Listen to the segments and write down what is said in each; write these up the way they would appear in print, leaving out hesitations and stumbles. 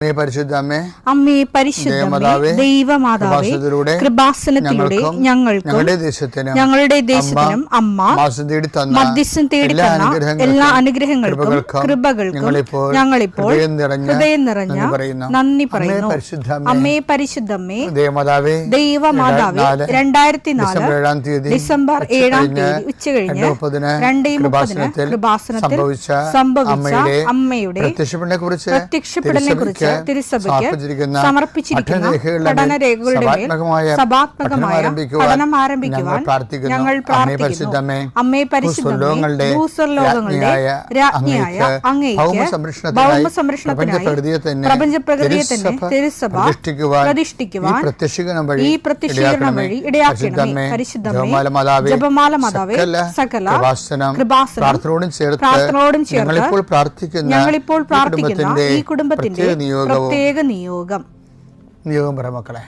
അമ്മേ പരിശുദ്ധമേ, ദൈവമാതാവേ, കൃപാസനത്തിലൂടെ ഞങ്ങൾക്കും ഞങ്ങളുടെ ദേശത്തിനും അമ്മ മധ്യസ്ഥം തേടിത്തന്ന എല്ലാ അനുഗ്രഹങ്ങൾക്കും കൃപകൾക്കും ഞങ്ങളിപ്പോൾ ഹൃദയം നിറഞ്ഞ നന്ദി പറയുന്നു. അമ്മേ പരിശുദ്ധമേ, ദൈവമാതാവേ, 2004 ഡിസംബർ 7 ഉച്ചകഴിഞ്ഞ് 2:30 കൃപാസനത്തിൽ സംഭവിച്ച അമ്മയുടെ പ്രത്യക്ഷപ്പെടലിനെ കുറിച്ച് തിരുസഭയ്ക്ക് സമർപ്പിച്ചിരിക്കുന്ന പഠനരേഖകളുടെ മേൽ സഭാത്മകമായ പഠനം ആരംഭിക്കുവാൻ ഞങ്ങൾ പ്രാർത്ഥിക്കുന്നു. അമ്മേ പരിശുദ്ധമേ, ഭൂസ്വർലോകങ്ങളുടെ രാജ്ഞിയായ അങ്ങേയ്ക്ക് ഭൗമസംരക്ഷണത്തിനായി പ്രപഞ്ചപ്രകൃതിയെ തന്നെ തിരുസഭ പ്രതിഷ്ഠിക്കുവാൻ ഈ പ്രത്യക്ഷീകരണം വഴി ഇടയാക്കണമേ. പരിശുദ്ധമേ, ജപമാല മാതാവേ, സകല കൃപാസനം പ്രാർത്ഥനയോടും ചേർത്ത് ഞങ്ങളിപ്പോൾ പ്രാർത്ഥിക്കുന്ന ഈ കുടുംബത്തിന്റെ പ്രത്യേക നിയോഗം പറ മക്കളെ.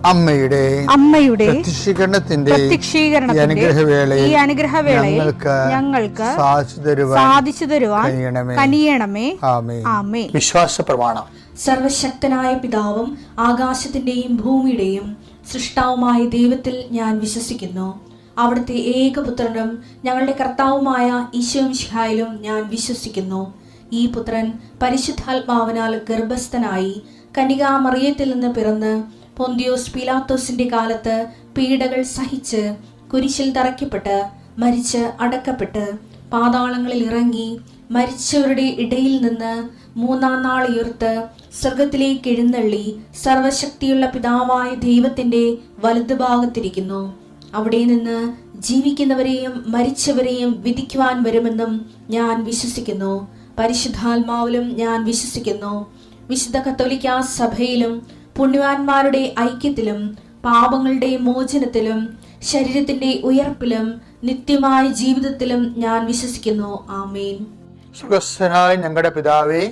അമ്മയുടെ പ്രത്യക്ഷീകരണത്തിന്റെ ഈ അനുഗ്രഹവേളയിൽ ഞങ്ങൾക്ക് സാധിച്ചു തരുവാൻ കനിയണമേ. ആമേൻ. വിശ്വാസ പ്രമാണം. സർവശക്തനായ പിതാവും ആകാശത്തിന്റെയും ഭൂമിയുടെയും സൃഷ്ടാവുമായ ദൈവത്തിൽ ഞാൻ വിശ്വസിക്കുന്നു. അവിടുത്തെ ഏകപുത്രനും ഞങ്ങളുടെ കർത്താവുമായ ഈശോ മിശിഹായിലും ഞാൻ വിശ്വസിക്കുന്നു. ഈ പുത്രൻ പരിശുദ്ധാത്മാവിനാൽ ഗർഭസ്ഥനായി കന്യകാമറിയത്തിൽ നിന്ന് പിറന്ന് പൊന്തിയോസ് പീലാത്തോസിന്റെ കാലത്ത് പീഡകൾ സഹിച്ച് കുരിശിൽ തറയ്ക്കപ്പെട്ട് മരിച്ച് അടക്കപ്പെട്ട് പാതാളങ്ങളിൽ ഇറങ്ങി മരിച്ചവരുടെ ഇടയിൽ നിന്ന് 3-ാം നാൾ ഉയർത്ത് സ്വർഗത്തിലേക്ക് എഴുന്നള്ളി സർവശക്തിയുള്ള പിതാവായ ദൈവത്തിന്റെ വലതുഭാഗത്തിരിക്കുന്നു. അവിടെ നിന്ന് ജീവിക്കുന്നവരെയും മരിച്ചവരെയും വിധിക്കുവാൻ വരുമെന്നും ഞാൻ വിശ്വസിക്കുന്നു. പരിശുദ്ധാത്മാവിലും ഞാൻ വിശ്വസിക്കുന്നു. വിശുദ്ധ കത്തോലിക്കാ സഭയിലും പുണ്യവാന്മാരുടെ ഐക്യത്തിലും പാപങ്ങളുടെ മോചനത്തിലും ശരീരത്തിന്റെ ഉയർപ്പിലും നിത്യമായ ജീവിതത്തിലും ഞാൻ വിശ്വസിക്കുന്നു. ആമേൻ. സുഖസ്ഥനായ ഞങ്ങളുടെ പിതാവേ,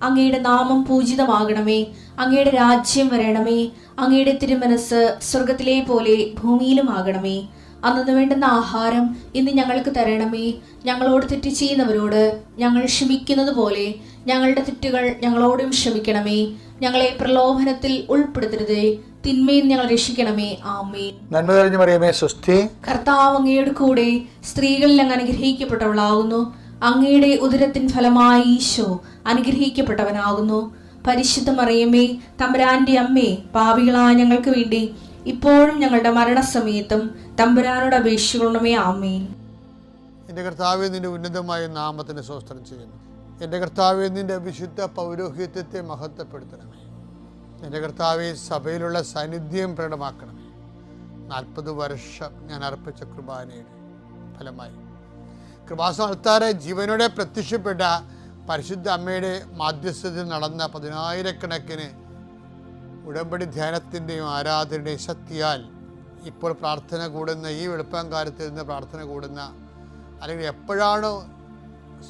അങ്ങയുടെ നാമം പൂജിതമാകണമേ. അങ്ങയുടെ രാജ്യം വരണമേ. അങ്ങയുടെ തിരുമനസ് സ്വർഗത്തിലെ പോലെ ഭൂമിയിലും ആകണമേ. അന്നു വേണ്ടുന്ന ആഹാരം ഇന്ന് ഞങ്ങൾക്ക് തരണമേ. ഞങ്ങളോട് തെറ്റ് ചെയ്യുന്നവരോട് ഞങ്ങൾ ക്ഷമിക്കുന്നത് പോലെ ഞങ്ങളുടെ തെറ്റുകൾ ഞങ്ങളോടും ക്ഷമിക്കണമേ. ഞങ്ങളെ പ്രലോഭനത്തിൽ ഉൾപ്പെടുത്തരുതേ, തിന്മയിൽ ഞങ്ങൾ രക്ഷിക്കണമേ. ആമേൻ. നന്മ നിറഞ്ഞ മറിയമേ, സ്വസ്തി. കർത്താവ് അങ്ങയുടെ കൂടെ സ്ത്രീകളിൽ അങ്ങ് അനുഗ്രഹിക്കപ്പെട്ടവളാകുന്നു. അങ്ങയുടെ ഉദരത്തിൻ ഫലമായി ഈശോ അനുഗ്രഹിക്കപ്പെട്ടവനാകുന്നു. പരിശുദ്ധ മറിയമേ, തമ്പുരാന്റെ അമ്മേ, പാപികളായ ഞങ്ങൾക്ക് വേണ്ടി ഇപ്പോഴും ഞങ്ങളുടെ മരണസമയത്തും തമ്പുരാനോട് അപേക്ഷിക്കണമേ. ആമേൻ. എൻ്റെ കർത്താവേ, നിന്റെ ഉന്നതമായ നാമത്തിന് സ്തോത്രം ചെയ്യുന്നു. എൻ്റെ കർത്താവേ, നിന്റെ വിശുദ്ധ പൗരോഹിത്യത്തെ മഹത്വപ്പെടുത്തണമേ. എൻ്റെ കർത്താവേ, സഭയിലുള്ള സാന്നിധ്യം പ്രകടമാക്കണമേ. 40 വർഷം ഞാൻ അർപ്പിച്ച കുർബാനയുടെ ഫലമായി കൃപാസനത്താറെ ജീവനോടെ പ്രത്യക്ഷപ്പെട്ട പരിശുദ്ധ അമ്മയുടെ മാധ്യസ്ഥതയിൽ നടന്ന 10,000-കണക്കിന് ഉടമ്പടി ധ്യാനത്തിൻ്റെയും ആരാധനയുടെയും ശക്തിയാൽ ഇപ്പോൾ പ്രാർത്ഥന കൂടുന്ന ഈ വെളുപ്പാങ്കാലത്ത് നിന്ന് പ്രാർത്ഥന കൂടുന്ന, അല്ലെങ്കിൽ എപ്പോഴാണോ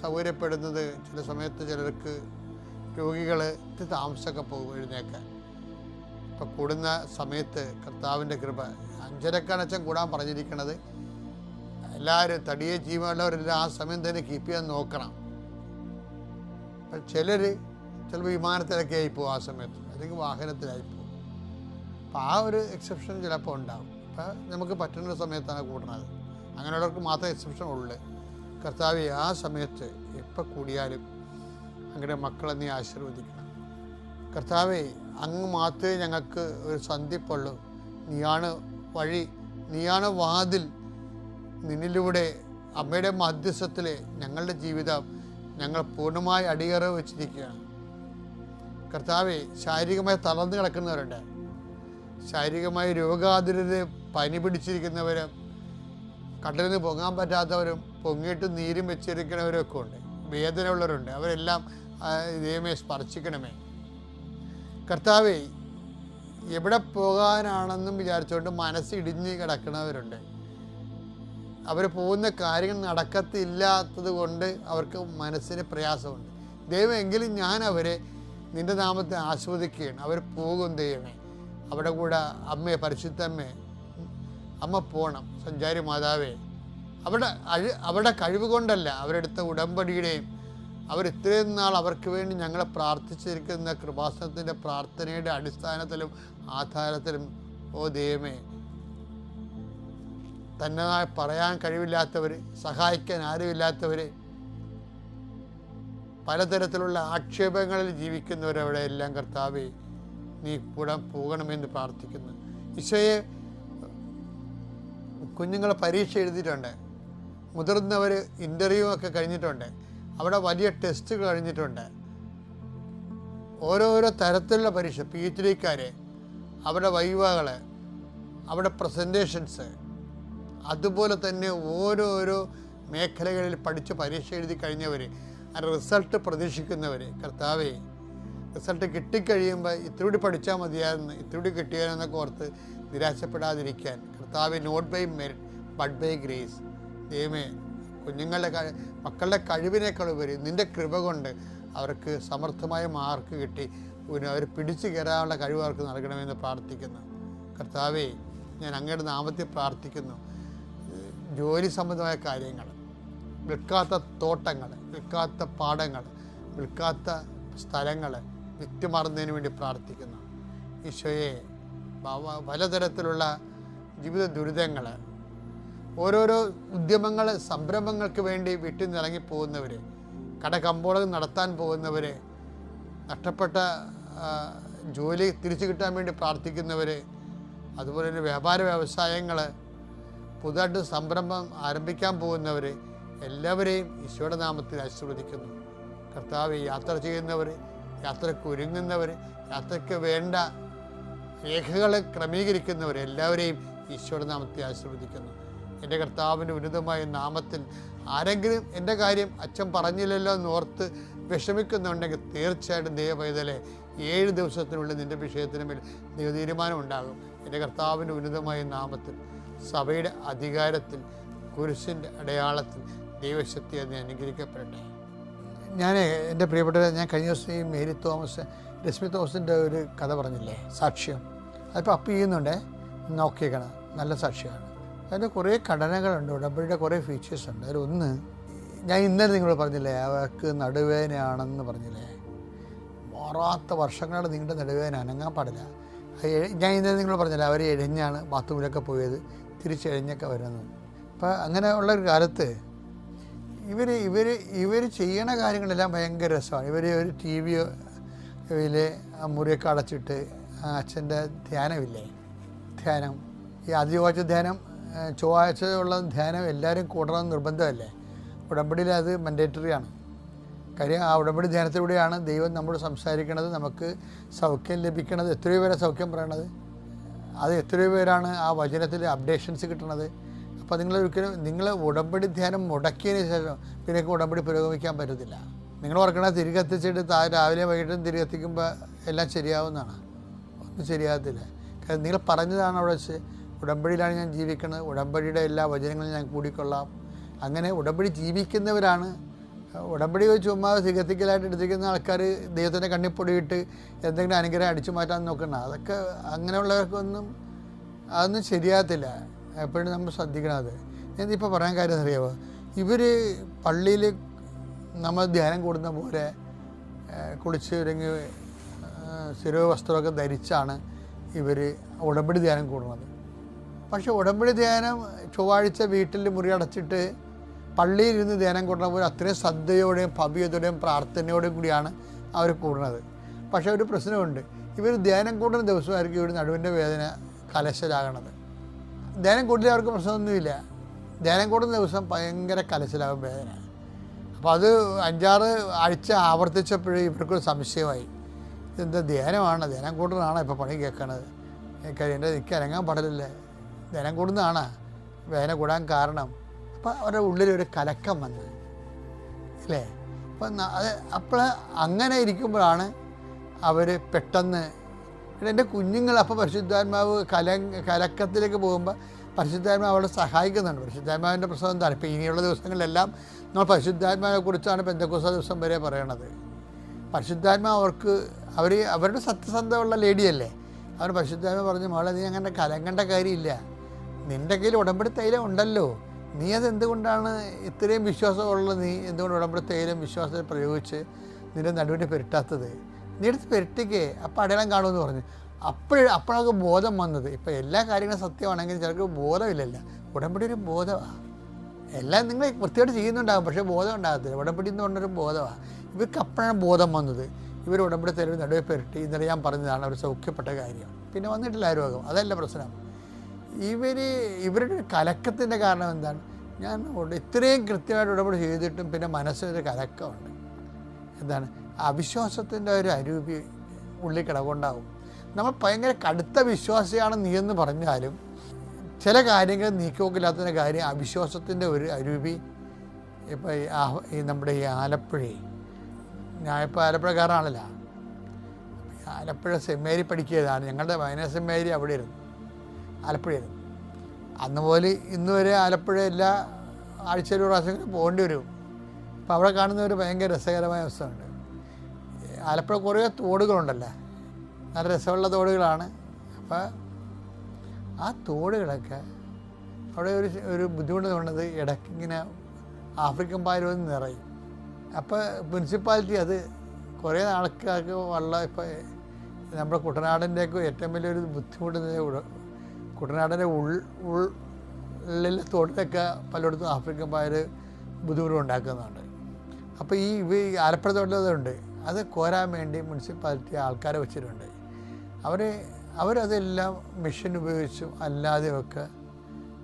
സൗകര്യപ്പെടുന്നത്, ചില സമയത്ത് ചിലർക്ക് രോഗികൾ താമസമൊക്കെ പോകും എഴുന്നേക്കാൻ. ഇപ്പം കൂടുന്ന സമയത്ത് കർത്താവിൻ്റെ കൃപ 5:30 കൂടാൻ പറഞ്ഞിരിക്കണത്. എല്ലാവരും തടിയെ ജീവനുള്ളവരെല്ലാം ആ സമയം തന്നെ കീപ്പ് ചെയ്യാൻ നോക്കണം. ചിലപ്പോൾ വിമാനത്തിലൊക്കെ ആയിപ്പോവും ആ സമയത്ത്, അല്ലെങ്കിൽ വാഹനത്തിലായിപ്പോവും. അപ്പം ആ ഒരു എക്സെപ്ഷൻ ചിലപ്പോൾ ഉണ്ടാകും. അപ്പം നമുക്ക് പറ്റുന്ന സമയത്താണ് കൂടുന്നത്. അങ്ങനെയുള്ളവർക്ക് മാത്രമേ എക്സെപ്ഷൻ ഉള്ളൂ. കർത്താവെ, ആ സമയത്ത് എപ്പോൾ കൂടിയാലും അങ്ങയുടെ മക്കളെ നീ ആശീർവദിക്കണം. കർത്താവെ, അങ്ങ് മാത്രമേ ഞങ്ങൾക്ക് ഒരു സന്ധിപ്പുള്ളൂ. നീയാണ് വഴി, നീയാണ് വാതിൽ. നിന്നിലൂടെ അമ്മയുടെ മധ്യസ്ഥത്തിൽ ഞങ്ങളുടെ ജീവിതം ഞങ്ങൾ പൂർണ്ണമായി അടിയറ വെച്ചിരിക്കുകയാണ്. കർത്താവേ, ശാരീരികമായി തളർന്നു കിടക്കുന്നവരുണ്ട്, ശാരീരികമായി രോഗാതുരത, പനി പിടിച്ചിരിക്കുന്നവരും, കടലിൽ നിന്ന് പൊങ്ങാൻ പറ്റാത്തവരും, പൊങ്ങിയിട്ട് നീരും വെച്ചിരിക്കുന്നവരൊക്കെ ഉണ്ട്, വേദന ഉള്ളവരുണ്ട്. അവരെല്ലാം ദൈവമേ സ്പർശിക്കണമേ. കർത്താവേ, എവിടെ പോകാനാണെന്നും വിചാരിച്ചുകൊണ്ട് മനസ്സിടിഞ്ഞ് കിടക്കുന്നവരുണ്ട്. അവർ പോകുന്ന കാര്യങ്ങൾ നടക്കത്തില്ലാത്തത് കൊണ്ട് അവർക്ക് മനസ്സിന് പ്രയാസമുണ്ട്. ദൈവം, എങ്കിലും ഞാൻ അവരെ നിൻ്റെ നാമത്തെ ആസ്വദിക്കുകയാണ്. അവർ പോകും ദൈവമേ. അവിടെ കൂടെ അമ്മയെ, പരിശുദ്ധമ്മേ, അമ്മ പോകണം. സഞ്ചാരി മാതാവേ, അവരുടെ കഴിവ് കൊണ്ടല്ല, അവരെടുത്ത ഉടമ്പടിയുടെയും അവർ ഇത്രയും നാൾ അവർക്ക് വേണ്ടി ഞങ്ങളെ പ്രാർത്ഥിച്ചിരിക്കുന്ന കൃപാസനത്തിൻ്റെ പ്രാർത്ഥനയുടെ അടിസ്ഥാനത്തിലും ആധാരത്തിലും, ഓ ദൈവമേ, തന്നെ പറയാൻ കഴിവില്ലാത്തവർ, സഹായിക്കാൻ ആരുമില്ലാത്തവർ, പലതരത്തിലുള്ള ആക്ഷേപങ്ങളിൽ ജീവിക്കുന്നവരവിടെ എല്ലാം കർത്താവേ നീ കൂടെ പോകണമെന്ന് പ്രാർത്ഥിക്കുന്നു. ഈശോയെ, കുഞ്ഞുങ്ങൾ പരീക്ഷ എഴുതിയിട്ടുണ്ട്, മുതിർന്നവർ ഇൻ്റർവ്യൂ ഒക്കെ കഴിഞ്ഞിട്ടുണ്ട്, അവിടെ വലിയ ടെസ്റ്റ് കഴിഞ്ഞിട്ടുണ്ട്, ഓരോരോ തരത്തിലുള്ള പരീക്ഷ, PhD-ക്കാർ, അവിടെ വൈവകൾ, അവിടെ പ്രസൻറ്റേഷൻസ്, അതുപോലെ തന്നെ ഓരോരോ മേഖലകളിൽ പഠിച്ച് പരീക്ഷ എഴുതി കഴിഞ്ഞവർ, റിസൾട്ട് പ്രതീക്ഷിക്കുന്നവർ, കർത്താവേ, റിസൾട്ട് കിട്ടിക്കഴിയുമ്പോൾ ഇത്തിരി പഠിച്ചാൽ മതിയായിരുന്നു, ഇത്തിരി കിട്ടിയാലെന്നൊക്കെ ഓർത്ത് നിരാശപ്പെടാതിരിക്കാൻ, കർത്താവേ, not by merit but by grace. ദൈവമേ, കുഞ്ഞുങ്ങളുടെ മക്കളുടെ കഴിവിനേക്കാൾ ഉപരി നിൻ്റെ കൃപ കൊണ്ട് അവർക്ക് സമർത്ഥമായ മാർക്ക് കിട്ടി അവർ പിടിച്ചു കയറാനുള്ള കഴിവ് അവർക്ക് നൽകണമെന്ന് പ്രാർത്ഥിക്കുന്നു. കർത്താവേ, ഞാൻ അങ്ങയുടെ നാമത്തിൽ പ്രാർത്ഥിക്കുന്നു. ജോലി സംബന്ധമായ കാര്യങ്ങൾ, വിൽക്കാത്ത തോട്ടങ്ങൾ, വിൽക്കാത്ത പാടങ്ങൾ, വിൽക്കാത്ത സ്ഥലങ്ങൾ വിറ്റുമാറുന്നതിന് വേണ്ടി പ്രാർത്ഥിക്കുന്നു. ഈശോയെ, പലതരത്തിലുള്ള ജീവിത ദുരിതങ്ങൾ, ഓരോരോ ഉദ്യമങ്ങൾ, സംരംഭങ്ങൾക്ക് വേണ്ടി വീട്ടിൽ നിന്ന് ഇറങ്ങിപ്പോകുന്നവർ, കടകമ്പോളം നടത്താൻ പോകുന്നവർ, നഷ്ടപ്പെട്ട ജോലി തിരിച്ചു കിട്ടാൻ വേണ്ടി പ്രാർത്ഥിക്കുന്നവർ, അതുപോലെ തന്നെ വ്യാപാര വ്യവസായങ്ങൾ, പുതുതായിട്ട് സംരംഭം ആരംഭിക്കാൻ പോകുന്നവർ, എല്ലാവരെയും ഈശോയുടെ നാമത്തിൽ ആശീർവദിക്കുന്നു. കർത്താവ്, യാത്ര ചെയ്യുന്നവർ, യാത്രയ്ക്ക് ഒരുങ്ങുന്നവർ, യാത്രയ്ക്ക് വേണ്ട രേഖകൾ ക്രമീകരിക്കുന്നവർ, എല്ലാവരെയും ഈശോയുടെ നാമത്തിൽ ആശീർവദിക്കുന്നു. എൻ്റെ കർത്താവിൻ്റെ ഉന്നതമായ നാമത്തിൽ ആരെങ്കിലും എൻ്റെ കാര്യം അച്ഛൻ പറഞ്ഞില്ലല്ലോ എന്നോർത്ത് വിഷമിക്കുന്നുണ്ടെങ്കിൽ തീർച്ചയായിട്ടും ദൈവപൈതലെ 7 ദിവസത്തിനുള്ളിൽ നിൻ്റെ വിഷയത്തിന് മേൽ ദൈവ തീരുമാനം ഉണ്ടാകും. എൻ്റെ കർത്താവിൻ്റെ ഉന്നതമായ നാമത്തിൽ, സഭയുടെ അധികാരത്തിൽ, കുരിശിൻ്റെ അടയാളത്തിൽ ദൈവശക്തി അതിനെ അനുഗ്രഹിക്കപ്പെടട്ടെ. ഞാൻ എൻ്റെ പ്രിയപ്പെട്ടവരെ, ഞാൻ കഴിഞ്ഞ ദിവസം ഈ മേരി തോമസ്, രശ്മി തോമസിൻ്റെ ഒരു കഥ പറഞ്ഞില്ലേ, സാക്ഷ്യം, അതിപ്പോൾ അപ്പ് ചെയ്യുന്നുണ്ട്, നോക്കിയേക്കണം, നല്ല സാക്ഷ്യമാണ്. അതിൻ്റെ കുറേ ഘടനകളുണ്ട്, ഉടമ്പടിയുടെ കുറേ ഫീച്ചേഴ്സ് ഉണ്ട്. അതിലൊന്ന്, ഞാൻ ഇന്നലെ നിങ്ങൾ പറഞ്ഞില്ലേ, അവർക്ക് നടുവേദനയാണെന്ന് പറഞ്ഞില്ലേ, മാറാത്ത വർഷങ്ങളുടെ നീണ്ട നടുവേദന, അനങ്ങാൻ പാടില്ല. ഞാൻ ഇന്നലെ നിങ്ങൾ പറഞ്ഞില്ലേ, അവർ എഴഞ്ഞാണ് ബാത്റൂമിലൊക്കെ പോയത്, തിരിച്ചെഴഞ്ഞൊക്കെ വരുന്നത്. അപ്പം അങ്ങനെ ഉള്ളൊരു കാലത്ത് ഇവർ ചെയ്യണ കാര്യങ്ങളെല്ലാം ഭയങ്കര രസമാണ്. ഇവർ ഒരു TV-യിൽ മുറിയൊക്കെ അടച്ചിട്ട് അച്ഛൻ്റെ ധ്യാനമില്ലേ, ധ്യാനം, ഈ ആദിവാഴ്ച ധ്യാനം, ചൊവ്വാഴ്ച ഉള്ള ധ്യാനം എല്ലാവരും കൂടണമെന്ന് നിർബന്ധമല്ലേ. ഉടമ്പടിയിൽ അത് മൻഡേറ്ററിയാണ്. കാര്യം ആ ഉടമ്പടി ധ്യാനത്തിലൂടെയാണ് ദൈവം നമ്മോട് സംസാരിക്കണത്, നമുക്ക് സൗഖ്യം ലഭിക്കണത്. എത്രയോ പേരെ സൗഖ്യം പറയണത്, അത് എത്രയോ പേരാണ് ആ വചനത്തിൽ അപ്ഡേഷൻസ് കിട്ടണത്. അപ്പോൾ നിങ്ങൾ ഉടമ്പടി ധ്യാനം മുടക്കിയതിന് ശേഷം പിന്നെ ഉടമ്പടി പുരോഗമിക്കാൻ പറ്റത്തില്ല. നിങ്ങൾ ഓർക്കണ തിരികെ എത്തിച്ചിട്ട് രാവിലെ വൈകിട്ടും തിരികെ എത്തിക്കുമ്പോൾ എല്ലാം ശരിയാവുന്നതാണ്, ഒന്നും ശരിയാകത്തില്ല. കാരണം നിങ്ങൾ പറഞ്ഞതാണ് അവിടെ വെച്ച്, ഉടമ്പടിയിലാണ് ഞാൻ ജീവിക്കുന്നത്, ഉടമ്പടിയുടെ എല്ലാ വചനങ്ങളും ഞാൻ കൂടിക്കൊള്ളാം. അങ്ങനെ ഉടമ്പടി ജീവിക്കുന്നവരാണ്. ഉടമ്പടി ചുമ്മാ സിഗത്തിക്കലായിട്ട് എടുത്തിരിക്കുന്ന ആൾക്കാർ ദൈവത്തിൻ്റെ കണ്ണിപ്പൊടിയിട്ട് എന്തെങ്കിലും അനുഗ്രഹം അടിച്ചു മാറ്റാൻ നോക്കണം. അതൊക്കെ അങ്ങനെയുള്ളവർക്കൊന്നും അതൊന്നും ശരിയാകത്തില്ല. എപ്പോഴും നമ്മൾ ശ്രദ്ധിക്കണം. അത് ഞാനിപ്പോൾ പറയാൻ കാര്യം അറിയാമോ, ഇവർ പള്ളിയിൽ നമ്മൾ ധ്യാനം കൂടുന്ന പോലെ കുളിച്ച് ഒരുങ്ങി ശിരോവസ്ത്രമൊക്കെ ധരിച്ചാണ് ഇവർ ഉടമ്പടി ധ്യാനം കൂടുന്നത്. പക്ഷെ ഉടമ്പടി ധ്യാനം ചൊവ്വാഴ്ച വീട്ടിൽ മുറി അടച്ചിട്ട് പള്ളിയിൽ ഇരുന്ന് ധ്യാനം കൂടുന്ന പോലെ അത്രയും ശ്രദ്ധയോടെയും ഭവ്യതയോടെയും പ്രാർത്ഥനയോടെയും കൂടിയാണ് അവർ കൂടുന്നത്. പക്ഷേ ഒരു പ്രശ്നമുണ്ട്, ഇവർ ധ്യാനം കൂടുന്ന ദിവസമായിരിക്കും ഇവർ നടുവിൻ്റെ വേദന കലശലാകണത്. ധ്യാനം കൂടില്ല അവർക്ക് പ്രശ്നമൊന്നുമില്ല, ധ്യാനം കൂടുന്ന ദിവസം ഭയങ്കര കലശലാകും വേദന. അപ്പോൾ അത് 5-6 ആഴ്ച ആവർത്തിച്ചപ്പോഴേ ഇവർക്കൊരു സംശയമായി, ഇതെന്താ ധ്യാനമാണ്, ധ്യാനം കൂടുന്നതാണോ ഇപ്പോൾ പണി കേൾക്കണത്, എനിക്ക് അനങ്ങാൻ പാടില്ലല്ലേ, ധ്യാനം കൂടുന്നതാണോ വേദന കൂടാൻ കാരണം. അപ്പം അവരുടെ ഉള്ളിലൊരു കലക്കം വന്ന് അല്ലേ. അപ്പം അത് അപ്പോൾ അങ്ങനെ ഇരിക്കുമ്പോഴാണ് അവർ പെട്ടെന്ന് എൻ്റെ കുഞ്ഞുങ്ങൾ അപ്പോൾ പരിശുദ്ധാത്മാവ് കലക്കത്തിലേക്ക് പോകുമ്പോൾ പരിശുദ്ധാത്മാവ് അവിടെ സഹായിക്കുന്നുണ്ട്. പരിശുദ്ധാത്മാവിൻ്റെ പ്രശ്നം എന്താണ്, ഇപ്പോൾ ഇനിയുള്ള ദിവസങ്ങളിലെല്ലാം നമ്മൾ പരിശുദ്ധാത്മാവിനെ കുറിച്ചാണ് പെന്തക്കോസ്താ ദിവസം വരെ പറയണത്. പരിശുദ്ധാത്മാവ് അവരുടെ സത്യസന്ധമുള്ള ലേഡിയല്ലേ, അവർ പരിശുദ്ധാത്മാവ് പറഞ്ഞു, മോളെ നീ അങ്ങനെ കലങ്ങേണ്ട കാര്യമില്ല, നിൻ്റെ കയ്യിൽ ഉടമ്പടി തൈലം ഉണ്ടല്ലോ, നീ അത് എന്തുകൊണ്ടാണ് ഇത്രയും വിശ്വാസമുള്ളത്, നീ എന്തുകൊണ്ട് ഉടമ്പടി തൈലം വിശ്വാസത്തിൽ പ്രയോഗിച്ച് നിൻ്റെ നടുവിനെ പെരട്ടാത്തത്, നീ എടുത്ത് പെരട്ടിക്കേ, അപ്പോൾ അടയാളം കാണുമെന്ന് പറഞ്ഞു. അപ്പോഴൊക്കെ ബോധം വന്നത്. ഇപ്പോൾ എല്ലാ കാര്യങ്ങളും സത്യമാണെങ്കിൽ ചിലർക്ക് ബോധമില്ലല്ലോ, ഉടമ്പടി ഒരു ബോധമാണ്. എല്ലാം നിങ്ങൾ വൃത്തിയായിട്ട് ചെയ്യുന്നുണ്ടാകും, പക്ഷേ ബോധം ഉണ്ടാകത്തില്ല. ഉടമ്പടി എന്ന് പറഞ്ഞൊരു ബോധമാണ്. ഇവർക്ക് അപ്പോഴാണ് ബോധം വന്നത്. ഇവർ ഉടമ്പടി തലവ് നടുവെ പെരട്ടി, ഇന്നലെ ഞാൻ പറഞ്ഞതാണ് അവർ സൗഖ്യപ്പെട്ട കാര്യം. പിന്നെ വന്നിട്ടില്ല രോഗം, അതല്ല പ്രശ്നം. ഇവരുടെ കലക്കത്തിൻ്റെ കാരണം എന്താണ്, ഞാൻ ഇത്രയും കൃത്യമായിട്ട് ഉടമ്പടി ചെയ്തിട്ടും പിന്നെ മനസ്സിനൊരു കലക്കമുണ്ട്. എന്താണ്, അവിശ്വാസത്തിൻ്റെ ഒരു അരൂപി ഉള്ളിൽ കിടകൊണ്ടാവും. നമ്മൾ ഭയങ്കര കടുത്ത വിശ്വാസിയാണ് നീ എന്ന് പറഞ്ഞാലും ചില കാര്യങ്ങൾ നീക്കിവെക്കില്ലാത്തതിൻ്റെ കാര്യം അവിശ്വാസത്തിൻ്റെ ഒരു അരൂപി. ഇപ്പോൾ ഈ നമ്മുടെ ഈ ഞാനിപ്പോൾ ആലപ്പുഴക്കാരാണല്ലോ, ആലപ്പുഴ സെമിനാരി പഠിക്കിയതാണ്. ഞങ്ങളുടെ വയനാട് സെമിനാരി അവിടെ ഇരുന്നു, ആലപ്പുഴയായിരുന്നു. അന്ന് പോലെ ഇന്ന് വരെ ആലപ്പുഴ എല്ലാ ആഴ്ചയിലും പ്രാവശ്യം പോകേണ്ടി വരും. അപ്പോൾ അവിടെ കാണുന്ന ഒരു ഭയങ്കര രസകരമായ അവസ്ഥയുണ്ട്. ആലപ്പുഴ കുറേ തോടുകളുണ്ടല്ലോ, നല്ല രസമുള്ള തോടുകളാണ്. അപ്പോൾ ആ തോടുകളൊക്കെ അവിടെ ഒരു ബുദ്ധിമുട്ട് തോന്നുന്നത് ഇടയ്ക്കിങ്ങനെ ആഫ്രിക്കൻ പായൽ നിറയും. അപ്പോൾ മുനിസിപ്പാലിറ്റി അത് കുറേ ആൾക്കാർക്ക് ഇപ്പോൾ നമ്മുടെ കുട്ടനാടിൻ്റെയൊക്കെ ഏറ്റവും വലിയൊരു ബുദ്ധിമുട്ട്, കുട്ടനാടിൻ്റെ ഉള്ളിൽ തോട്ടിലൊക്കെ പലയിടത്തും ആഫ്രിക്കൻ പായൽ ബുദ്ധിമുട്ട് ഉണ്ടാക്കുന്നുണ്ട്. അപ്പോൾ ഈ ആലപ്പുഴ തോട്ടിലതുണ്ട്, അത് കോരാൻ വേണ്ടി മുനിസിപ്പാലിറ്റി ആൾക്കാരെ വെച്ചിട്ടുണ്ട്. അവരതെല്ലാം മെഷീൻ ഉപയോഗിച്ചും അല്ലാതെയൊക്കെ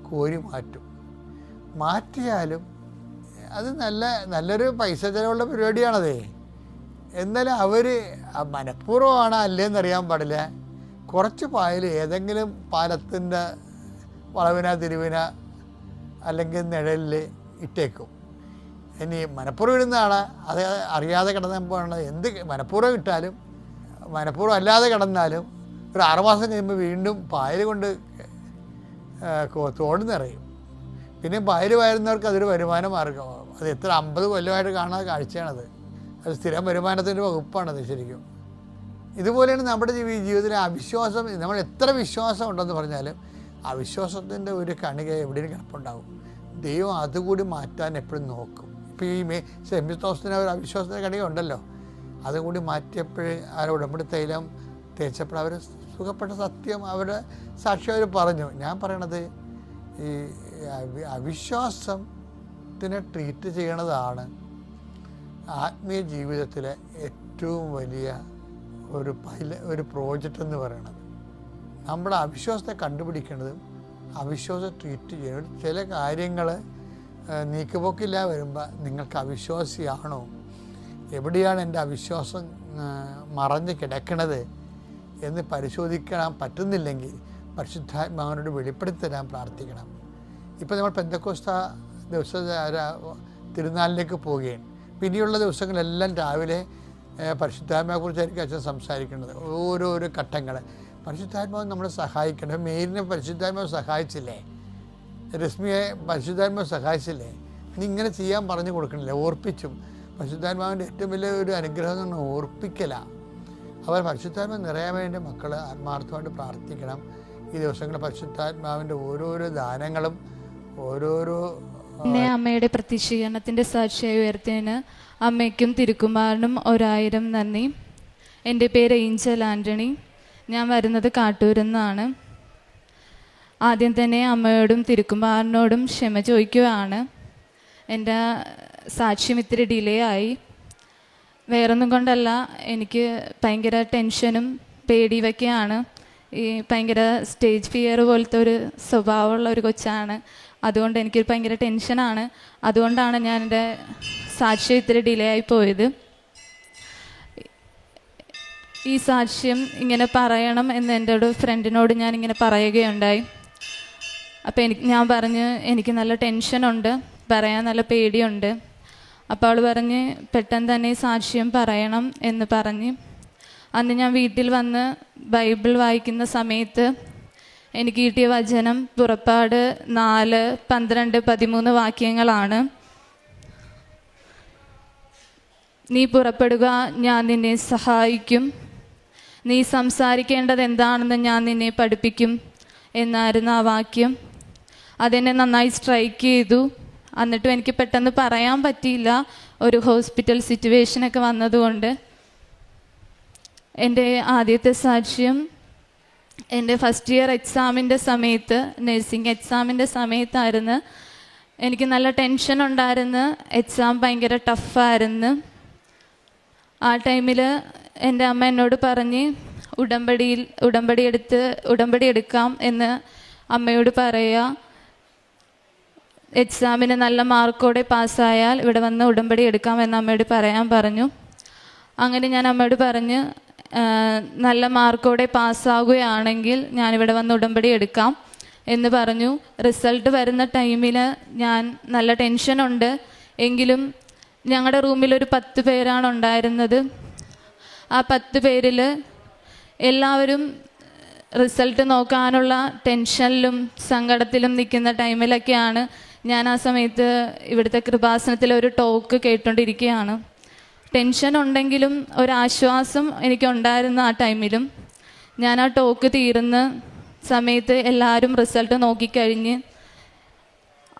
കോരി മാറ്റിയാലും അത് നല്ലൊരു പൈസ ചിലവുള്ള പരിപാടിയാണതേ. എന്നാലും അവർ മനഃപൂർവ്വമാണ് അല്ലേന്നറിയാൻ പാടില്ല, കുറച്ച് പായൽ ഏതെങ്കിലും പാലത്തിൻ്റെ വളവിന തിരുവിന അല്ലെങ്കിൽ നിഴലിൽ ഇട്ടേക്കും. ഇനി മനഃപൂർവ്വം ഇടുന്നതാണ്, അത് അറിയാതെ കിടന്നപ്പോഴാണ്. എന്ത് മനഃപൂർവ്വം ഇട്ടാലും മനഃപൂർവ്വം അല്ലാതെ കിടന്നാലും ഒരു 6 മാസം കഴിയുമ്പോൾ വീണ്ടും പായൽ കൊണ്ട് തോട് നിറയും. പിന്നെ പായൽ വാരുന്നവർക്ക് അതൊരു വരുമാന മാർഗമാണ്. അത് എത്ര 50 കൊല്ലമായിട്ട് കാണാത്ത കാഴ്ചയാണത്. അത് സ്ഥിരം വരുമാനത്തിൻ്റെ വകുപ്പാണത് ശരിക്കും. ഇതുപോലെയാണ് നമ്മുടെ ജീവിതത്തിലെ അവിശ്വാസം. നമ്മൾ എത്ര വിശ്വാസം ഉണ്ടെന്ന് പറഞ്ഞാലും അവിശ്വാസത്തിൻ്റെ ഒരു കണിക എവിടെയും കിടപ്പുണ്ടാവും. ദൈവം അതുകൂടി മാറ്റാൻ എപ്പോഴും നോക്കും. ഇപ്പോൾ ഈ സെമിത്തോസിന് ഒരു അവിശ്വാസത്തിൻ്റെ കണിക ഉണ്ടല്ലോ, അതുകൂടി മാറ്റിയപ്പോഴേ ആ ഉടമ്പടി തൈലം തേച്ചപ്പോൾ അവർ സുഖപ്പെട്ട സത്യം അവരുടെ സാക്ഷി അവർ പറഞ്ഞു. ഞാൻ പറയണത് ഈ അവിശ്വാസത്തിനെ ട്രീറ്റ് ചെയ്യണതാണ് ആത്മീയ ജീവിതത്തിലെ ഏറ്റവും വലിയ ഒരു പ്രോജക്റ്റ് എന്ന് പറയുന്നത്. നമ്മുടെ അവിശ്വാസത്തെ കണ്ടുപിടിക്കേണ്ടതും അവിശ്വാസം ട്രീറ്റ് ചെയ്യണം. ചില കാര്യങ്ങൾ നീക്കുപോക്കില്ല വരുമ്പോൾ നിങ്ങൾക്ക് അവിശ്വാസിയാണോ, എവിടെയാണ് എൻ്റെ അവിശ്വാസം മറഞ്ഞ് കിടക്കണത് എന്ന് പരിശോധിക്കാൻ പറ്റുന്നില്ലെങ്കിൽ പരിശുദ്ധാത്മാവിനോട് വെളിപ്പെടുത്തി തരാൻ പ്രാർത്ഥിക്കണം. ഇപ്പോൾ നമ്മൾ പെന്തക്കോസ്താ തിരുനാളിലേക്ക് പോവുകയാണ്. പിന്നെയുള്ള ദിവസങ്ങളെല്ലാം രാവിലെ പരിശുദ്ധാത്മാവിനെക്കുറിച്ചായിരിക്കും അച്ഛൻ സംസാരിക്കുന്നത്. ഓരോരോ ഘട്ടങ്ങൾ പരിശുദ്ധാത്മാവ് നമ്മളെ സഹായിക്കണം. മേരിനെ പരിശുദ്ധാത്മാവ് സഹായിച്ചില്ലേ, രശ്മിയെ പരിശുദ്ധാത്മാവ് സഹായിച്ചില്ലേ, നീ ഇങ്ങനെ ചെയ്യാൻ പറഞ്ഞു കൊടുക്കണില്ലേ, ഓർപ്പിച്ചും. പരിശുദ്ധാത്മാവിൻ്റെ ഏറ്റവും വലിയ ഒരു അനുഗ്രഹം എന്ന് പറഞ്ഞാൽ ഓർപ്പിക്കലാണ്. അവർ പരിശുദ്ധാത്മാവ് നിറയാൻ വേണ്ടി മക്കൾ ആത്മാർത്ഥമായിട്ട് പ്രാർത്ഥിക്കണം. ഈ ദിവസങ്ങളിൽ പരിശുദ്ധാത്മാവിൻ്റെ ഓരോരോ ദാനങ്ങളും ഓരോരോ അമ്മയുടെ പ്രത്യക്ഷീകരണത്തിൻ്റെ സാക്ഷിയായി ഉയർത്തിയതിന് അമ്മയ്ക്കും തിരുക്കുമാരനും 1000 നന്ദി. എൻ്റെ പേര് ഏഞ്ചൽ ആൻ്റണി, ഞാൻ വരുന്നത് കാട്ടൂരിൽ നിന്നാണ്. ആദ്യം തന്നെ അമ്മയോടും തിരുക്കുമാരനോടും ക്ഷമ ചോദിക്കുകയാണ്. എൻ്റെ സാക്ഷ്യം ഇത്തിരി ഡിലേ ആയി. വേറൊന്നും കൊണ്ടല്ല, എനിക്ക് ഭയങ്കര ടെൻഷനും പേടിയൊക്കെയാണ്. ഈ ഭയങ്കര സ്റ്റേജ് ഫിയർ പോലത്തെ ഒരു സ്വഭാവമുള്ള ഒരു കൊച്ചാണ്. അതുകൊണ്ട് എനിക്ക് ഭയങ്കര ടെൻഷനാണ്. അതുകൊണ്ടാണ് ഞാൻ എൻ്റെ സാക്ഷ്യം ഇത്തിരി ഡിലേ ആയി പോയത്. ഈ സാക്ഷ്യം ഇങ്ങനെ പറയണം എന്ന് എൻ്റെ ഒരു ഫ്രണ്ടിനോട് ഞാൻ ഇങ്ങനെ പറയുകയുണ്ടായി. അപ്പോൾ ഞാൻ പറഞ്ഞ് എനിക്ക് നല്ല ടെൻഷനുണ്ട്, പറയാൻ നല്ല പേടിയുണ്ട്. അപ്പോൾ അവൾ പറഞ്ഞ് പെട്ടെന്ന് തന്നെ സാക്ഷ്യം പറയണം എന്ന് പറഞ്ഞ് അന്ന് ഞാൻ വീട്ടിൽ വന്ന് ബൈബിൾ വായിക്കുന്ന സമയത്ത് എനിക്ക് കിട്ടിയ വചനം പുറപ്പാട് 4:12-13 വാക്യങ്ങളാണ്. നീ പുറപ്പെടുക, ഞാൻ നിന്നെ സഹായിക്കും, നീ സംസാരിക്കേണ്ടത് എന്താണെന്ന് ഞാൻ നിന്നെ പഠിപ്പിക്കും എന്നായിരുന്നു ആ വാക്യം. അതെന്നെ നന്നായി സ്ട്രൈക്ക് ചെയ്തു. എന്നിട്ടും എനിക്ക് പെട്ടെന്ന് പറയാൻ പറ്റിയില്ല, ഒരു ഹോസ്പിറ്റൽ സിറ്റുവേഷനൊക്കെ വന്നതുകൊണ്ട്. എൻ്റെ ആദ്യത്തെ സാക്ഷ്യം എൻ്റെ ഫസ്റ്റ് ഇയർ എക്സാമിൻ്റെ സമയത്ത്, നഴ്സിംഗ് എക്സാമിൻ്റെ സമയത്തായിരുന്നു. എനിക്ക് നല്ല ടെൻഷൻ ഉണ്ടായിരുന്നു, എക്സാം ഭയങ്കര ടഫായിരുന്നു. ആ ടൈമിൽ എൻ്റെ അമ്മ എന്നോട് പറഞ്ഞ് ഉടമ്പടി എടുക്കാം എന്ന് അമ്മയോട് പറയുക. എക്സാമിന് നല്ല മാർക്കോടെ പാസ്സായാൽ ഇവിടെ വന്ന് ഉടമ്പടി എടുക്കാമെന്ന് അമ്മയോട് പറയാൻ പറഞ്ഞു. അങ്ങനെ ഞാൻ അമ്മയോട് പറഞ്ഞ് നല്ല മാർക്കോടെ പാസ്സാകുകയാണെങ്കിൽ ഞാനിവിടെ വന്ന് ഉടമ്പടി എടുക്കാം എന്ന് പറഞ്ഞു. റിസൾട്ട് വരുന്ന ടൈമിൽ ഞാൻ നല്ല ടെൻഷനുണ്ട്. എങ്കിലും ഞങ്ങളുടെ റൂമിൽ ഒരു 10 പേരാണ് ഉണ്ടായിരുന്നത്. ആ 10 പേരിൽ എല്ലാവരും റിസൾട്ട് നോക്കാനുള്ള ടെൻഷനിലും സങ്കടത്തിലും നിൽക്കുന്ന ടൈമിലൊക്കെയാണ് ഞാൻ ആ സമയത്ത് ഇവിടുത്തെ കൃപാസനത്തിൽ ഒരു ടോക്ക് കേട്ടുകൊണ്ടിരിക്കുകയാണ്. ടെൻഷൻ ഉണ്ടെങ്കിലും ഒരാശ്വാസം എനിക്കുണ്ടായിരുന്ന ആ ടൈമിലും. ഞാൻ ആ ടോക്ക് തീരുന്ന സമയത്ത് എല്ലാവരും റിസൾട്ട് നോക്കിക്കഴിഞ്ഞ്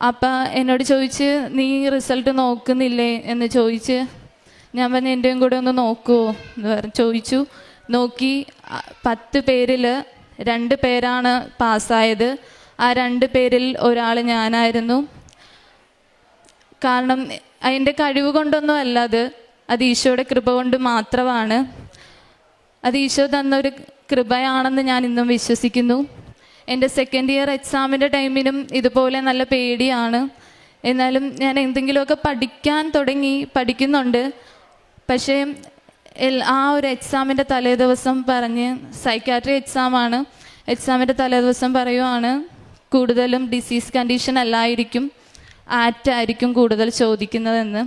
അപ്പം എന്നോട് ചോദിച്ച് നീ റിസൾട്ട് നോക്കുന്നില്ലേ എന്ന് ചോദിച്ച് ഞാൻ പറഞ്ഞു എൻ്റെയും കൂടെ ഒന്ന് നോക്കുമോ എന്ന് ചോദിച്ചു. നോക്കി 10 പേരിൽ 2 പേരാണ് പാസ്സായത്. ആ 2 പേരിൽ ഒരാൾ ഞാനായിരുന്നു. കാരണം അതിൻ്റെ കഴിവ് കൊണ്ടൊന്നും അല്ല, അത് ഈശോയുടെ കൃപ കൊണ്ട് മാത്രമാണ്. അത് ഈശോ തന്നൊരു കൃപയാണെന്ന് ഞാൻ ഇന്നും വിശ്വസിക്കുന്നു. എൻ്റെ സെക്കൻഡ് ഇയർ എക്സാമിൻ്റെ ടൈമിനും ഇതുപോലെ നല്ല പേടിയാണ്. എന്നാലും ഞാൻ എന്തെങ്കിലുമൊക്കെ പഠിക്കുന്നുണ്ട്. പക്ഷേ ആ ഒരു എക്സാമിൻ്റെ തലേദിവസം പറഞ്ഞ്, സൈക്കാട്രി എക്സാമാണ്, എക്സാമിൻ്റെ തലേദിവസം പറയുവാണ് കൂടുതലും ഡിസീസ് കണ്ടീഷൻ അല്ലായിരിക്കും, ആയിരിക്കും കൂടുതൽ ചോദിക്കുന്നതെന്ന്.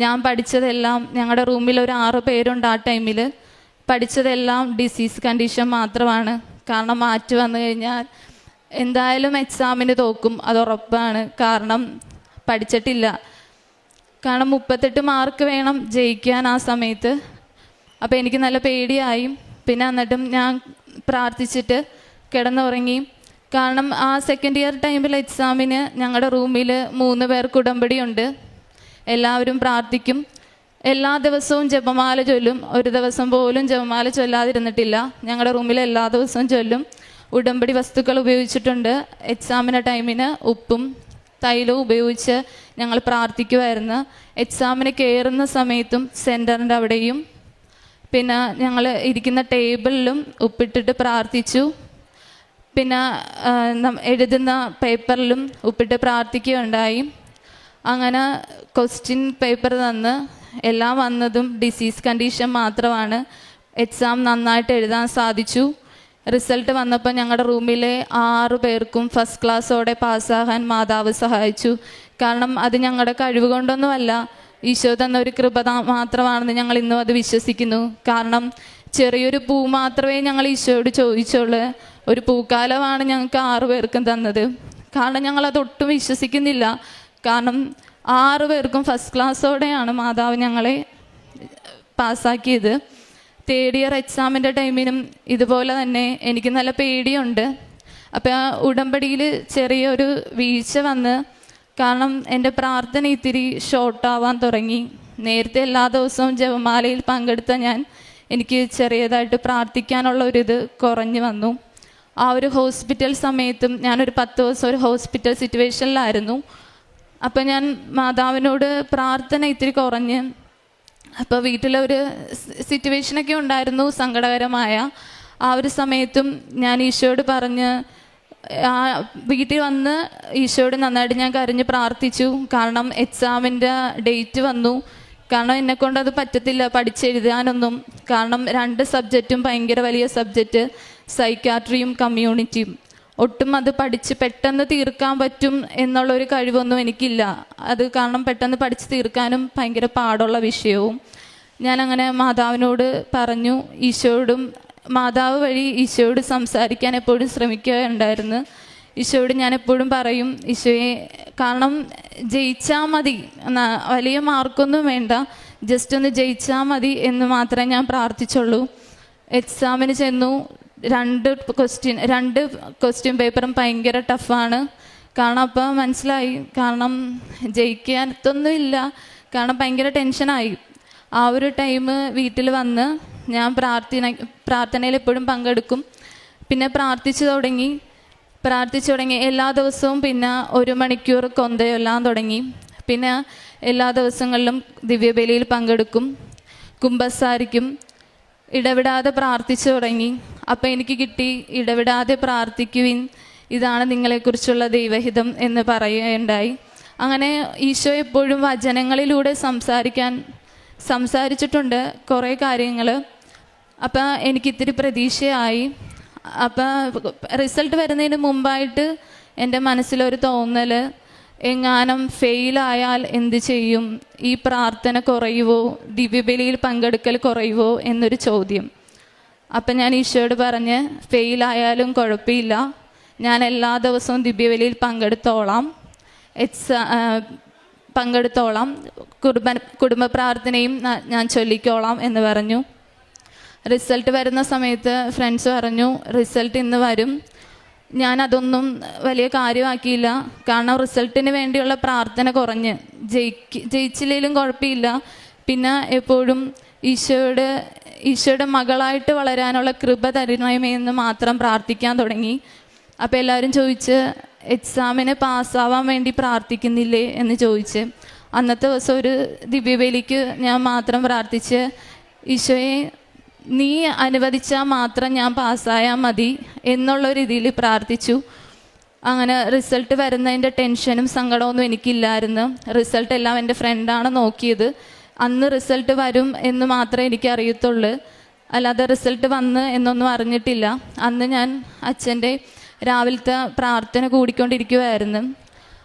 ഞാൻ പഠിച്ചതെല്ലാം, ഞങ്ങളുടെ റൂമിൽ ഒരു 6 പേരുണ്ട് ആ ടൈമിൽ, പഠിച്ചതെല്ലാം ഡിസീസ് കണ്ടീഷൻ മാത്രമാണ്. കാരണം ആറ്റ് വന്നു കഴിഞ്ഞാൽ എന്തായാലും എക്സാമിന് തോക്കും, അത് ഉറപ്പാണ്. കാരണം പഠിച്ചിട്ടില്ല. കാരണം 38 മാർക്ക് വേണം ജയിക്കാൻ ആ സമയത്ത്. അപ്പോൾ എനിക്ക് നല്ല പേടിയായി. പിന്നെ എന്നിട്ടും ഞാൻ പ്രാർത്ഥിച്ചിട്ട് കിടന്നുറങ്ങി. കാരണം ആ സെക്കൻഡ് ഇയർ ടൈമിൽ എക്സാമിന് ഞങ്ങളുടെ റൂമിൽ 3 പേർക്ക് ഉടമ്പടിയുണ്ട്. എല്ലാവരും പ്രാർത്ഥിക്കും, എല്ലാ ദിവസവും ജപമാല ചൊല്ലും. ഒരു ദിവസം പോലും ജപമാല ചൊല്ലാതിരുന്നിട്ടില്ല. ഞങ്ങളുടെ റൂമിൽ എല്ലാ ദിവസവും ചൊല്ലും. ഉടമ്പടി വസ്തുക്കൾ ഉപയോഗിച്ചിട്ടുണ്ട്. എക്സാമിൻ്റെ ടൈമിന് ഉപ്പും തൈലവും ഉപയോഗിച്ച് ഞങ്ങൾ പ്രാർത്ഥിക്കുമായിരുന്നു. എക്സാമിന് കയറുന്ന സമയത്തും സെൻറ്ററിൻ്റെ അവിടെയും പിന്നെ ഞങ്ങൾ ഇരിക്കുന്ന ടേബിളിലും ഉപ്പിട്ടിട്ട് പ്രാർത്ഥിച്ചു. പിന്നെ എഴുതുന്ന പേപ്പറിലും ഉപ്പിട്ട് പ്രാർത്ഥിക്കുകയുണ്ടായി. അങ്ങനെ ക്വസ്റ്റ്യൻ പേപ്പർ തന്ന് എല്ലാം വന്നതും ഡിസീസ് കണ്ടീഷൻ മാത്രമാണ്. എക്സാം നന്നായിട്ട് എഴുതാൻ സാധിച്ചു. റിസൾട്ട് വന്നപ്പോൾ ഞങ്ങളുടെ റൂമിലെ 6 പേർക്കും ഫസ്റ്റ് ക്ലാസ്സോടെ പാസ്സാകാൻ മാതാവ് സഹായിച്ചു. കാരണം അത് ഞങ്ങളുടെ കഴിവ് കൊണ്ടൊന്നുമല്ല, ഈശോ തന്ന ഒരു കൃപ മാത്രമാണെന്ന് ഞങ്ങൾ ഇന്നും അത് വിശ്വസിക്കുന്നു. കാരണം ചെറിയൊരു പൂ മാത്രമേ ഞങ്ങൾ ഈശോയോട് ചോദിച്ചുള്ളൂ. ഒരു പൂക്കാലമാണ് ഞങ്ങൾക്ക് 6 പേർക്കും തന്നത്. കാരണം ഞങ്ങളത് ഒട്ടും വിശ്വസിക്കുന്നില്ല. കാരണം 6 പേർക്കും ഫസ്റ്റ് ക്ലാസ്സോടെയാണ് മാതാവ് ഞങ്ങളെ പാസ്സാക്കിയത്. തേർഡ് ഇയർ എക്സാമിൻ്റെ ടൈമിനും ഇതുപോലെ തന്നെ എനിക്ക് നല്ല പേടിയുണ്ട്. അപ്പോൾ ആ ഉടമ്പടിയിൽ ചെറിയൊരു വീഴ്ച വന്ന്, കാരണം എൻ്റെ പ്രാർത്ഥന ഇത്തിരി ഷോർട്ടാവാൻ തുടങ്ങി. നേരത്തെ എല്ലാ ദിവസവും ജപമാലയിൽ പങ്കെടുത്ത എനിക്ക് ചെറിയതായിട്ട് പ്രാർത്ഥിക്കാനുള്ള ഒരിത് കുറഞ്ഞു വന്നു. ആ ഒരു ഹോസ്പിറ്റൽ സമയത്തും ഞാനൊരു 10 ദിവസം ഒരു ഹോസ്പിറ്റൽ സിറ്റുവേഷനിലായിരുന്നു. അപ്പം ഞാൻ മാതാവിനോട് പ്രാർത്ഥന ഇത്തിരി കുറഞ്ഞ് അപ്പോൾ വീട്ടിലൊരു സിറ്റുവേഷനൊക്കെ ഉണ്ടായിരുന്നു സങ്കടകരമായ. ആ ഒരു സമയത്തും ഞാൻ ഈശോയോട് പറഞ്ഞ് വീട്ടിൽ വന്ന് ഈശോയോട് നന്നായിട്ട് ഞാൻ കരഞ്ഞ് പ്രാർത്ഥിച്ചു. കാരണം എക്സാമിൻ്റെ ഡേറ്റ് വന്നു. കാരണം എന്നെക്കൊണ്ട് അത് പറ്റത്തില്ല പഠിച്ചെഴുതാനൊന്നും. കാരണം 2 സബ്ജക്റ്റും ഭയങ്കര വലിയ സബ്ജക്റ്റ്, സൈക്കാട്രിയും കമ്മ്യൂണിറ്റിയും. ഒട്ടും അത് പഠിച്ച് പെട്ടെന്ന് തീർക്കാൻ പറ്റും എന്നുള്ളൊരു കഴിവൊന്നും എനിക്കില്ല. അത് കാരണം പെട്ടെന്ന് പഠിച്ച് തീർക്കാനും ഭയങ്കര പാടുള്ള വിഷയവും. ഞാനങ്ങനെ മാതാവിനോട് പറഞ്ഞു. ഈശോയോടും മാതാവ് വഴി ഈശോയോട് സംസാരിക്കാൻ എപ്പോഴും ശ്രമിക്കുകയുണ്ടായിരുന്നു. ഈശോയോട് ഞാൻ എപ്പോഴും പറയും, ഈശോയെ കാരണം ജയിച്ചാൽ മതി, വലിയ മാർക്കൊന്നും വേണ്ട, ജസ്റ്റ് ഒന്ന് ജയിച്ചാൽ മതി എന്ന് മാത്രമേ ഞാൻ പ്രാർത്ഥിച്ചുള്ളൂ. എക്സാമിന് ചെന്നു. 2 ക്വസ്റ്റ്യൻ പേപ്പറും ഭയങ്കര ടഫാണ്. കാരണം അപ്പോൾ മനസ്സിലായി, കാരണം ജയിക്കാനൊന്നുമില്ല. കാരണം ഭയങ്കര ടെൻഷനായി. ആ ഒരു ടൈം വീട്ടിൽ വന്ന് ഞാൻ പ്രാർത്ഥനയിൽ എപ്പോഴും പങ്കെടുക്കും. പിന്നെ പ്രാർത്ഥിച്ചു തുടങ്ങി എല്ലാ ദിവസവും. പിന്നെ 1 മണിക്കൂർ കൊന്തയെല്ലാം തുടങ്ങി. പിന്നെ എല്ലാ ദിവസങ്ങളിലും ദിവ്യബലിയിൽ പങ്കെടുക്കും, കുമ്പസാരിക്കും, ഇടവിടാതെ പ്രാർത്ഥിച്ചു തുടങ്ങി. അപ്പം എനിക്ക് കിട്ടി, ഇടവിടാതെ പ്രാർത്ഥിക്കുവിൻ, ഇതാണ് നിങ്ങളെക്കുറിച്ചുള്ള ദൈവഹിതം എന്ന് പറയുകയുണ്ടായി. അങ്ങനെ ഈശോ എപ്പോഴും വചനങ്ങളിലൂടെ സംസാരിച്ചിട്ടുണ്ട് കുറേ കാര്യങ്ങൾ. അപ്പം എനിക്കിത്തിരി പ്രതീക്ഷയായി. അപ്പം റിസൾട്ട് വരുന്നതിന് മുമ്പായിട്ട് എൻ്റെ മനസ്സിലൊരു തോന്നൽ, എങ്ങാനും ഫെയിലായാൽ എന്ത് ചെയ്യും, ഈ പ്രാർത്ഥന കുറയുമോ, ദിവ്യബലിയിൽ പങ്കെടുക്കൽ കുറയുമോ എന്നൊരു ചോദ്യം. അപ്പം ഞാൻ ഈശോയോട് പറഞ്ഞ്, ഫെയിലായാലും കുഴപ്പമില്ല, ഞാൻ എല്ലാ ദിവസവും ദിവ്യബലിയിൽ പങ്കെടുത്തോളാം, കുടുംബ പ്രാർത്ഥനയും ഞാൻ ചൊല്ലിക്കോളാം എന്ന് പറഞ്ഞു. റിസൾട്ട് വരുന്ന സമയത്ത് ഫ്രണ്ട്സ് പറഞ്ഞു, റിസൾട്ട് ഇന്ന് വരും. ഞാനതൊന്നും വലിയ കാര്യമാക്കിയില്ല. കാരണം റിസൾട്ടിന് വേണ്ടിയുള്ള പ്രാർത്ഥന കുറഞ്ഞ്, ജയിച്ചില്ലെങ്കിലും കുഴപ്പമില്ല. പിന്നെ എപ്പോഴും ഈശോയുടെ മകളായിട്ട് വളരാനുള്ള കൃപ തരണമേ എന്ന് മാത്രം പ്രാർത്ഥിക്കാൻ തുടങ്ങി. അപ്പോൾ എല്ലാവരും ചോദിച്ച്, എക്സാമിന് പാസ്സാവാൻ വേണ്ടി പ്രാർത്ഥിക്കുന്നില്ലേ എന്ന് ചോദിച്ച്. അന്നത്തെ ദിവസം ഒരു ദിവ്യബലിക്ക് ഞാൻ മാത്രം പ്രാർത്ഥിച്ച്, ഈശോയെ നീ അനുവദിച്ചാൽ മാത്രം ഞാൻ പാസ്സായാൽ മതി എന്നുള്ള രീതിയിൽ പ്രാർത്ഥിച്ചു. അങ്ങനെ റിസൾട്ട് വരുന്നതിൻ്റെ ടെൻഷനും സങ്കടമൊന്നും എനിക്കില്ലായിരുന്നു. റിസൾട്ട് എല്ലാം എൻ്റെ ഫ്രണ്ടാണ് നോക്കിയത്. അന്ന് റിസൾട്ട് വരും എന്ന് മാത്രമേ എനിക്ക് അറിയത്തുള്ളൂ, അല്ലാതെ റിസൾട്ട് വന്ന് എന്നൊന്നും അറിഞ്ഞിട്ടില്ല. അന്ന് ഞാൻ അച്ഛൻ്റെ രാവിലത്തെ പ്രാർത്ഥന കൂടിക്കൊണ്ടിരിക്കുമായിരുന്നു.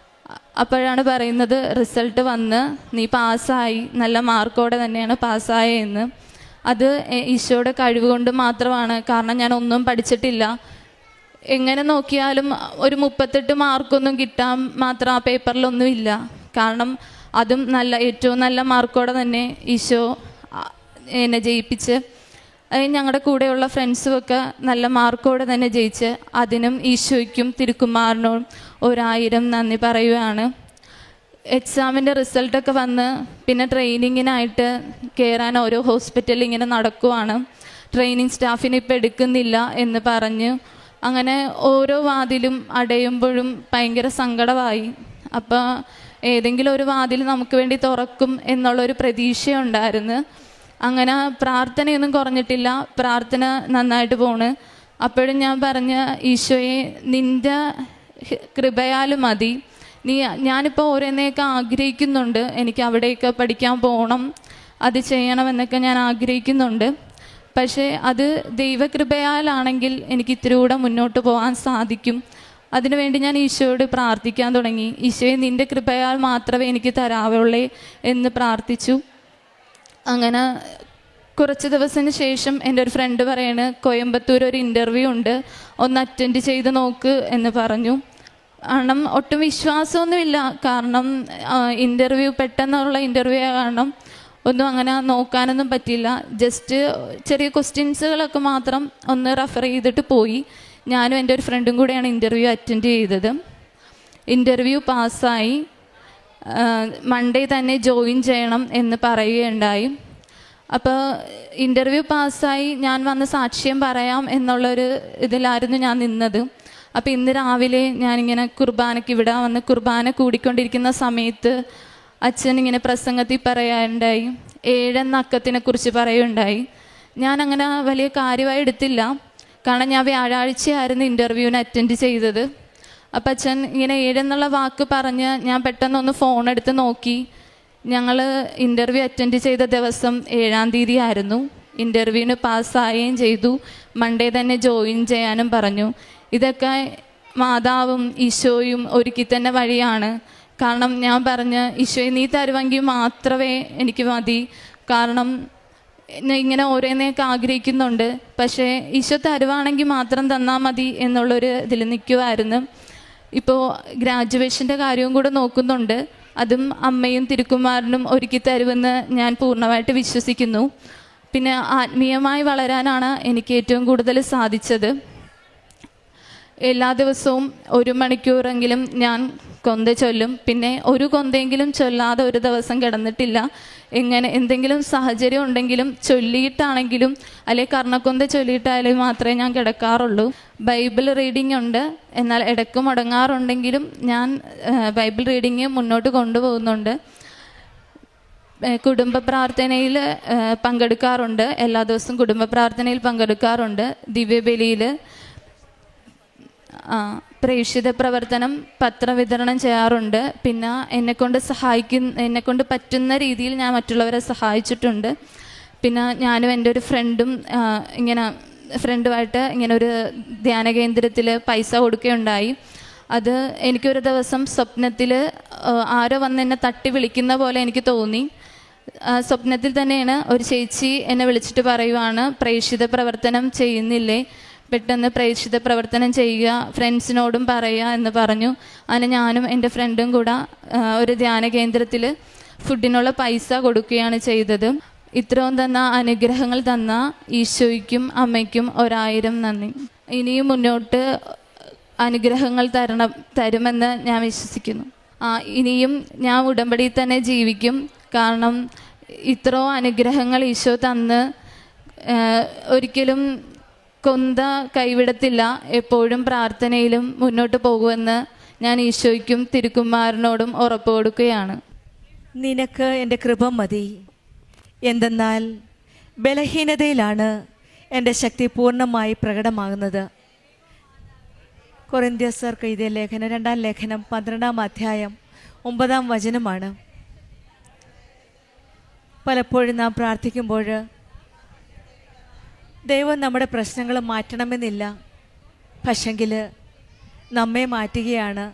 അപ്പോഴാണ് പറയുന്നത്, റിസൾട്ട് വന്ന് നീ പാസ്സായി, നല്ല മാർക്കോടെ തന്നെയാണ് പാസ്സായെന്ന്. അത് ഈശോയുടെ കഴിവ് കൊണ്ട് മാത്രമാണ്. കാരണം ഞാൻ ഒന്നും പഠിച്ചിട്ടില്ല. എങ്ങനെ നോക്കിയാലും ഒരു 38 മാർക്കൊന്നും കിട്ടാൻ മാത്രം ആ പേപ്പറിലൊന്നുമില്ല. കാരണം അതും ഏറ്റവും നല്ല മാർക്കോടെ തന്നെ ഈശോ എന്നെ ജയിപ്പിച്ച്. ഞങ്ങളുടെ കൂടെയുള്ള ഫ്രണ്ട്സുമൊക്കെ നല്ല മാർക്കോടെ തന്നെ ജയിച്ച്. അതിനും ഈശോയ്ക്കും തിരുക്കുമാറിനും 1000 നന്ദി പറയുകയാണ്. എക്സാമിൻ്റെ റിസൾട്ടൊക്കെ വന്ന് പിന്നെ ട്രെയിനിങ്ങിനായിട്ട് കയറാൻ ഓരോ ഹോസ്പിറ്റലിൽ ഇങ്ങനെ നടക്കുവാണ്. ട്രെയിനിങ് സ്റ്റാഫിനെ ഇപ്പം എടുക്കുന്നില്ല എന്ന് പറഞ്ഞ് അങ്ങനെ ഓരോ വാതിലും അടയുമ്പോഴും ഭയങ്കര സങ്കടമായി. അപ്പോൾ ഏതെങ്കിലും ഒരു വാതിൽ നമുക്ക് വേണ്ടി തുറക്കും എന്നുള്ളൊരു പ്രതീക്ഷയുണ്ടായിരുന്നു. അങ്ങനെ പ്രാർത്ഥനയൊന്നും കുറഞ്ഞിട്ടില്ല, പ്രാർത്ഥന നന്നായിട്ട് പോണ്. അപ്പോഴും ഞാൻ പറഞ്ഞ, ഈശോയെ നിൻ്റെ കൃപയാൽ മതി, ഞാനിപ്പോൾ ഓരോന്നേക്കെ ആഗ്രഹിക്കുന്നുണ്ട്, എനിക്ക് അവിടെയൊക്കെ പഠിക്കാൻ പോകണം, അത് ചെയ്യണമെന്നൊക്കെ ഞാൻ ആഗ്രഹിക്കുന്നുണ്ട്. പക്ഷേ അത് ദൈവകൃപയാലാണെങ്കിൽ എനിക്ക് ഇത്തിരി കൂടെ മുന്നോട്ട് പോകാൻ സാധിക്കും. അതിനുവേണ്ടി ഞാൻ ഈശോയോട് പ്രാർത്ഥിക്കാൻ തുടങ്ങി. ഈശോയെ നിൻ്റെ കൃപയാൽ മാത്രമേ എനിക്ക് തരാവുള്ളേ എന്ന് പ്രാർത്ഥിച്ചു. അങ്ങനെ കുറച്ച് ദിവസത്തിന് ശേഷം എൻ്റെ ഒരു ഫ്രണ്ട് പറയാണ്, കോയമ്പത്തൂർ ഒരു ഇൻ്റർവ്യൂ ഉണ്ട്, ഒന്ന് അറ്റൻഡ് ചെയ്ത് നോക്ക് എന്ന് പറഞ്ഞു. കാരണം ഒട്ടും വിശ്വാസമൊന്നുമില്ല. കാരണം പെട്ടെന്നുള്ള ഇൻ്റർവ്യൂ കാരണം ഒന്നും അങ്ങനെ നോക്കാനൊന്നും പറ്റില്ല. ജസ്റ്റ് ചെറിയ ക്വസ്റ്റ്യൻസുകളൊക്കെ മാത്രം ഒന്ന് റെഫർ ചെയ്തിട്ട് പോയി. ഞാനും എൻ്റെ ഒരു ഫ്രണ്ടും കൂടെയാണ് ഇൻ്റർവ്യൂ അറ്റൻഡ് ചെയ്തത്. ഇൻ്റർവ്യൂ പാസ്സായി. മൺഡേ തന്നെ ജോയിൻ ചെയ്യണം എന്ന് പറയുകയുണ്ടായി. അപ്പോൾ ഇൻ്റർവ്യൂ പാസ്സായി ഞാൻ വന്ന് സാക്ഷ്യം പറയാം എന്നുള്ളൊരു ഇതിലായിരുന്നു ഞാൻ നിന്നത്. അപ്പോൾ ഇന്ന് രാവിലെ ഞാനിങ്ങനെ കുർബാനയ്ക്ക് ഇവിടെ വന്ന് കുർബാന കൂടിക്കൊണ്ടിരിക്കുന്ന സമയത്ത് അച്ഛൻ ഇങ്ങനെ പ്രസംഗത്തിൽ പറയാനുണ്ടായി, 7 എന്ന അക്കത്തിനെ കുറിച്ച് പറയുണ്ടായി. ഞാൻ അങ്ങനെ വലിയ കാര്യമായി എടുത്തില്ല, കാരണം ഞാൻ വ്യാഴാഴ്ചയായിരുന്നു ഇൻ്റർവ്യൂവിന് അറ്റൻഡ് ചെയ്തത്. അപ്പം അച്ഛൻ ഇങ്ങനെ 7 എന്നുള്ള വാക്ക് പറഞ്ഞ് ഞാൻ പെട്ടെന്നൊന്ന് ഫോൺ എടുത്ത് നോക്കി. ഞങ്ങൾ ഇൻ്റർവ്യൂ അറ്റൻഡ് ചെയ്ത ദിവസം 7-ാം തീയതി ആയിരുന്നു. ഇൻ്റർവ്യൂവിന് പാസ്സാവുകയും ചെയ്തു. മൺഡേ തന്നെ ജോയിൻ ചെയ്യാനും പറഞ്ഞു. ഇതൊക്കെ മാതാവും ഈശോയും ഒരുക്കി തന്നെ വഴിയാണ്. കാരണം ഞാൻ പറഞ്ഞ്, ഈശോയെ നീ തരുമെങ്കിൽ മാത്രമേ എനിക്ക് മതി, കാരണം ഇങ്ങനെ ഓരോന്നേക്ക് ആഗ്രഹിക്കുന്നുണ്ട്, പക്ഷേ ഈശോ തരുവാണെങ്കിൽ മാത്രം തന്നാൽ മതി എന്നുള്ളൊരു ഇതിൽ നിൽക്കുമായിരുന്നു. ഇപ്പോൾ ഗ്രാജുവേഷൻ്റെ കാര്യവും കൂടെ നോക്കുന്നുണ്ട്. അതും അമ്മയും തിരുക്കുമാരനും ഒരുക്കി തരുമെന്ന് ഞാൻ പൂർണ്ണമായിട്ട് വിശ്വസിക്കുന്നു. പിന്നെ ആത്മീയമായി വളരാനാണ് എനിക്ക് ഏറ്റവും കൂടുതൽ സാധിച്ചത്. എല്ലാ ദിവസവും 1 മണിക്കൂറെങ്കിലും ഞാൻ കൊന്ത ചൊല്ലും. പിന്നെ ഒരു കൊന്തയെങ്കിലും ചൊല്ലാതെ ഒരു ദിവസം കിടന്നിട്ടില്ല. എങ്ങനെ എന്തെങ്കിലും സാഹചര്യം ഉണ്ടെങ്കിലും ചൊല്ലിയിട്ടാണെങ്കിലും അല്ലെങ്കിൽ കർണക്കൊന്ത ചൊല്ലിയിട്ടായാലും മാത്രമേ ഞാൻ കിടക്കാറുള്ളൂ. ബൈബിൾ റീഡിംഗ് ഉണ്ട്, എന്നാൽ ഇടയ്ക്ക് മുടങ്ങാറുണ്ടെങ്കിലും ഞാൻ ബൈബിൾ റീഡിങ് മുന്നോട്ട് കൊണ്ടുപോകുന്നുണ്ട്. കുടുംബ പ്രാർത്ഥനയിൽ പങ്കെടുക്കാറുണ്ട്. എല്ലാ ദിവസവും കുടുംബ പ്രാർത്ഥനയിൽ പങ്കെടുക്കാറുണ്ട്. ദിവ്യബലിയിൽ പ്രേക്ഷിത പ്രവർത്തനം പത്രവിതരണം ചെയ്യാറുണ്ട്. പിന്നെ എന്നെക്കൊണ്ട് പറ്റുന്ന രീതിയിൽ ഞാൻ മറ്റുള്ളവരെ സഹായിച്ചിട്ടുണ്ട്. പിന്നെ ഞാനും എൻ്റെ ഒരു ഫ്രണ്ടുമായിട്ട് ഇങ്ങനെ ഒരു ധ്യാന കേന്ദ്രത്തിൽ പൈസ കൊടുക്കുകയുണ്ടായി. അത് എനിക്കൊരു ദിവസം സ്വപ്നത്തിൽ ആരോ വന്ന് എന്നെ തട്ടി വിളിക്കുന്ന പോലെ എനിക്ക് തോന്നി. സ്വപ്നത്തിൽ തന്നെയാണ് ഒരു ചേച്ചി എന്നെ വിളിച്ചിട്ട് പറയുവാണ്, പ്രേക്ഷിത പ്രവർത്തനം ചെയ്യുന്നില്ലേ, പെട്ടെന്ന് പ്രേക്ഷിത പ്രവർത്തനം ചെയ്യുക, ഫ്രണ്ട്സിനോടും പറയുക എന്ന് പറഞ്ഞു. അങ്ങനെ ഞാനും എൻ്റെ ഫ്രണ്ടും കൂടെ ഒരു ധ്യാന കേന്ദ്രത്തിൽ ഫുഡിനുള്ള പൈസ കൊടുക്കുകയാണ് ചെയ്തത്. ഇത്രയും തന്ന അനുഗ്രഹങ്ങൾ തന്ന ഈശോയ്ക്കും അമ്മയ്ക്കും 1000 നന്ദി. ഇനിയും മുന്നോട്ട് അനുഗ്രഹങ്ങൾ തരുമെന്ന് ഞാൻ വിശ്വസിക്കുന്നു. ഇനിയും ഞാൻ ഉടമ്പടിയിൽ തന്നെ ജീവിക്കും. കാരണം ഇത്രയും അനുഗ്രഹങ്ങൾ ഈശോ തന്ന് ഒരിക്കലും കൊന്ത കൈവിടത്തില്ല. എപ്പോഴും പ്രാർത്ഥനയിലും മുന്നോട്ട് പോകുമെന്ന് ഞാൻ ഈശോയ്ക്കും തിരുക്കുമാരനോടും ഉറപ്പ് കൊടുക്കുകയാണ്. നിനക്ക് എൻ്റെ കൃപ മതി, എന്തെന്നാൽ ബലഹീനതയിലാണ് എൻ്റെ ശക്തി പൂർണ്ണമായി പ്രകടമാകുന്നത്. കൊറിന്ത്യർക്ക് എഴുതിയ ലേഖനം 2-ാം ലേഖനം 12-ാം അധ്യായം 9-ാം വചനമാണ്. പലപ്പോഴും നാം പ്രാർത്ഥിക്കുമ്പോൾ ദൈവം നമ്മുടെ പ്രശ്നങ്ങൾ മാറ്റണമെന്നില്ല, പക്ഷെങ്കിൽ നമ്മെ മാറ്റുകയാണ്,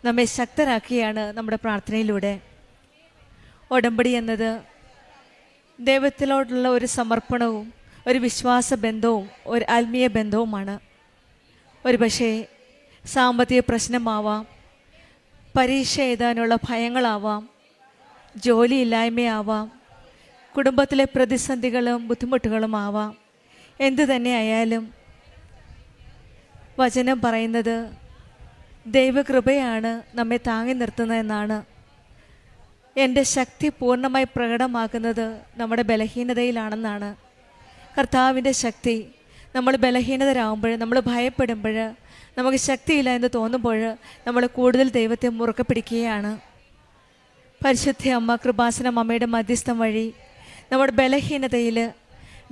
നമ്മെ ശക്തരാക്കുകയാണ് നമ്മുടെ പ്രാർത്ഥനയിലൂടെ. ഉടമ്പടി എന്നത് ദൈവത്തിലോടുള്ള ഒരു സമർപ്പണവും ഒരു വിശ്വാസ ബന്ധവും ഒരു ആത്മീയ ബന്ധവുമാണ്. ഒരു പക്ഷേ സാമ്പത്തിക പ്രശ്നമാവാം, പരീക്ഷ എഴുതാനുള്ള ഭയങ്ങളാവാം, ജോലിയില്ലായ്മയാവാം, കുടുംബത്തിലെ പ്രതിസന്ധികളും ബുദ്ധിമുട്ടുകളും ആവാം. എന്തു തന്നെ ആയാലും വചനം പറയുന്നത് ദൈവകൃപയാണ് നമ്മെ താങ്ങി നിർത്തുന്നതെന്നാണ്. എൻ്റെ ശക്തി പൂർണ്ണമായി പ്രകടമാക്കുന്നത് നമ്മുടെ ബലഹീനതയിലാണെന്നാണ്. കർത്താവിൻ്റെ ശക്തി നമ്മൾ ബലഹീനതരാകുമ്പോൾ, നമ്മൾ ഭയപ്പെടുമ്പോൾ, നമുക്ക് ശക്തിയില്ല എന്ന് തോന്നുമ്പോൾ നമ്മൾ കൂടുതൽ ദൈവത്തെ മുറുക്കെ പിടിക്കുകയാണ്. പരിശുദ്ധ അമ്മ കൃപാസനം അമ്മയുടെ മധ്യസ്ഥം വഴി നമ്മുടെ ബലഹീനതയിൽ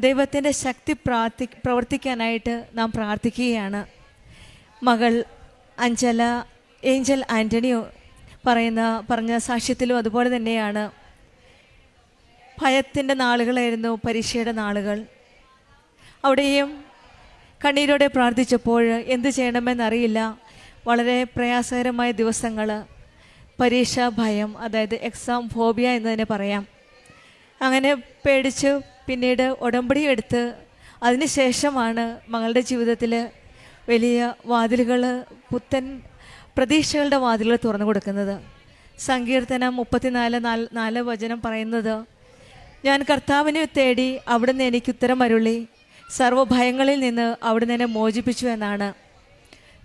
ദൈവത്തിൻ്റെ ശക്തി പ്രവർത്തിക്കാനായിട്ട് നാം പ്രാർത്ഥിക്കുകയാണ്. മകൾ ഏഞ്ചൽ ആൻ്റണിയോ പറഞ്ഞ സാക്ഷ്യത്തിലും അതുപോലെ തന്നെയാണ്. ഭയത്തിൻ്റെ നാളുകളായിരുന്നു പരീക്ഷയുടെ നാളുകൾ. അവിടെയും കണ്ണീരോടെ പ്രാർത്ഥിച്ചപ്പോൾ എന്തു ചെയ്യണമെന്നറിയില്ല. വളരെ പ്രയാസകരമായ ദിവസങ്ങൾ, പരീക്ഷാ ഭയം, അതായത് എക്സാം ഫോബിയ എന്ന് തന്നെ പറയാം. അങ്ങനെ പേടിച്ച് പിന്നീട് ഉടമ്പടി എടുത്ത് അതിനുശേഷമാണ് മകളുടെ ജീവിതത്തിൽ വലിയ വാതിലുകൾ, പുത്തൻ പ്രതീക്ഷകളുടെ വാതിലുകൾ തുറന്നു കൊടുക്കുന്നത്. സങ്കീർത്തനം 34:4 വചനം പറയുന്നത്, ഞാൻ കർത്താവിനെ തേടി അവിടുന്ന് എനിക്ക് ഉത്തരം അരുളി, സർവ്വഭയങ്ങളിൽ നിന്ന് അവിടുന്ന് എന്നെ മോചിപ്പിച്ചു എന്നാണ്.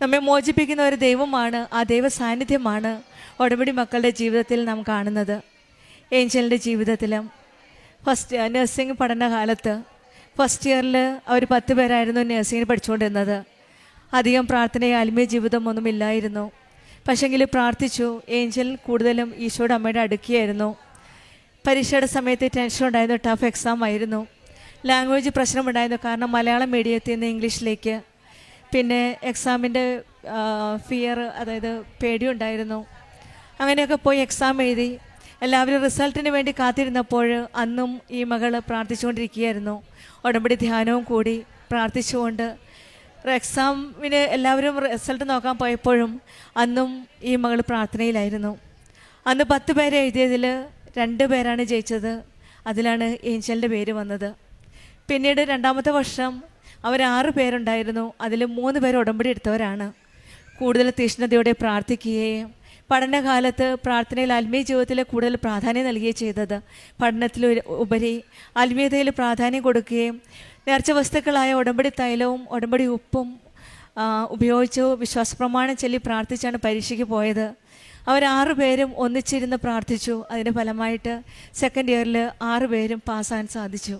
നമ്മെ മോചിപ്പിക്കുന്ന ഒരു ദൈവമാണ്, ആ ദൈവ സാന്നിധ്യമാണ് ഉടമ്പടി മക്കളുടെ ജീവിതത്തിൽ നാം കാണുന്നത്. ഏഞ്ചലിൻ്റെ ജീവിതത്തിലും നഴ്സിംഗ് പഠനകാലത്ത് ഫസ്റ്റ് ഇയറിൽ അവർ 10 പേരായിരുന്നു നഴ്സിംഗിന് പഠിച്ചുകൊണ്ടിരുന്നത്. അധികം പ്രാർത്ഥനയും ആത്മീയ ജീവിതമൊന്നുമില്ലായിരുന്നു. പക്ഷെങ്കിൽ പ്രാർത്ഥിച്ചു. ഏഞ്ചൽ കൂടുതലും ഈശോയുടെ അമ്മയുടെ അടുക്കിയായിരുന്നു. പരീക്ഷയുടെ സമയത്ത് ടെൻഷൻ ഉണ്ടായിരുന്നു, ടഫ് എക്സാം ആയിരുന്നു. ലാംഗ്വേജ് പ്രശ്നമുണ്ടായിരുന്നു, കാരണം മലയാളം മീഡിയത്തിൽ നിന്ന് ഇംഗ്ലീഷിലേക്ക്. പിന്നെ എക്സാമിൻ്റെ ഫിയർ, അതായത് പേടിയുണ്ടായിരുന്നു. അങ്ങനെയൊക്കെ പോയി എക്സാം എഴുതി. എല്ലാവരും റിസൾട്ടിന് വേണ്ടി കാത്തിരുന്നപ്പോൾ അന്നും ഈ മകൾ പ്രാർത്ഥിച്ചുകൊണ്ടിരിക്കുകയായിരുന്നു. ഉടമ്പടി ധ്യാനവും കൂടി പ്രാർത്ഥിച്ചുകൊണ്ട് എക്സാമിന് എല്ലാവരും റിസൾട്ട് നോക്കാൻ പോയപ്പോഴും അന്നും ഈ മകൾ പ്രാർത്ഥനയിലായിരുന്നു. അന്ന് 10 പേരെ എഴുതിയതിൽ 2 പേരാണ് ജയിച്ചത്. അതിലാണ് ഏഞ്ചലിൻ്റെ പേര് വന്നത്. പിന്നീട് 2ാമത്തെ വർഷം അവർ 6 പേരുണ്ടായിരുന്നു. അതിൽ 3 പേർ ഉടമ്പടി എടുത്തവരാണ്. കൂടുതൽ തീഷ്ണതയോടെ പ്രാർത്ഥിക്കുകയും പഠനകാലത്ത് പ്രാർത്ഥനയിൽ ആത്മീയ ജീവിതത്തിൽ കൂടുതൽ പ്രാധാന്യം നൽകുകയും ചെയ്തത്. പഠനത്തിൽ ഉപരി ആത്മീയതയിൽ പ്രാധാന്യം കൊടുക്കുകയും നേർച്ച വസ്തുക്കളായ ഉടമ്പടി തൈലവും ഉടമ്പടി ഉപ്പും ഉപയോഗിച്ച് വിശ്വാസപ്രമാണം ചൊല്ലി പ്രാർത്ഥിച്ചാണ് പരീക്ഷയ്ക്ക് പോയത്. അവർ 6 പേരും ഒന്നിച്ചിരുന്ന് പ്രാർത്ഥിച്ചു. അതിൻ്റെ ഫലമായിട്ട് സെക്കൻഡ് ഇയറിൽ 6 പേരും പാസ്സാകാൻ സാധിച്ചു.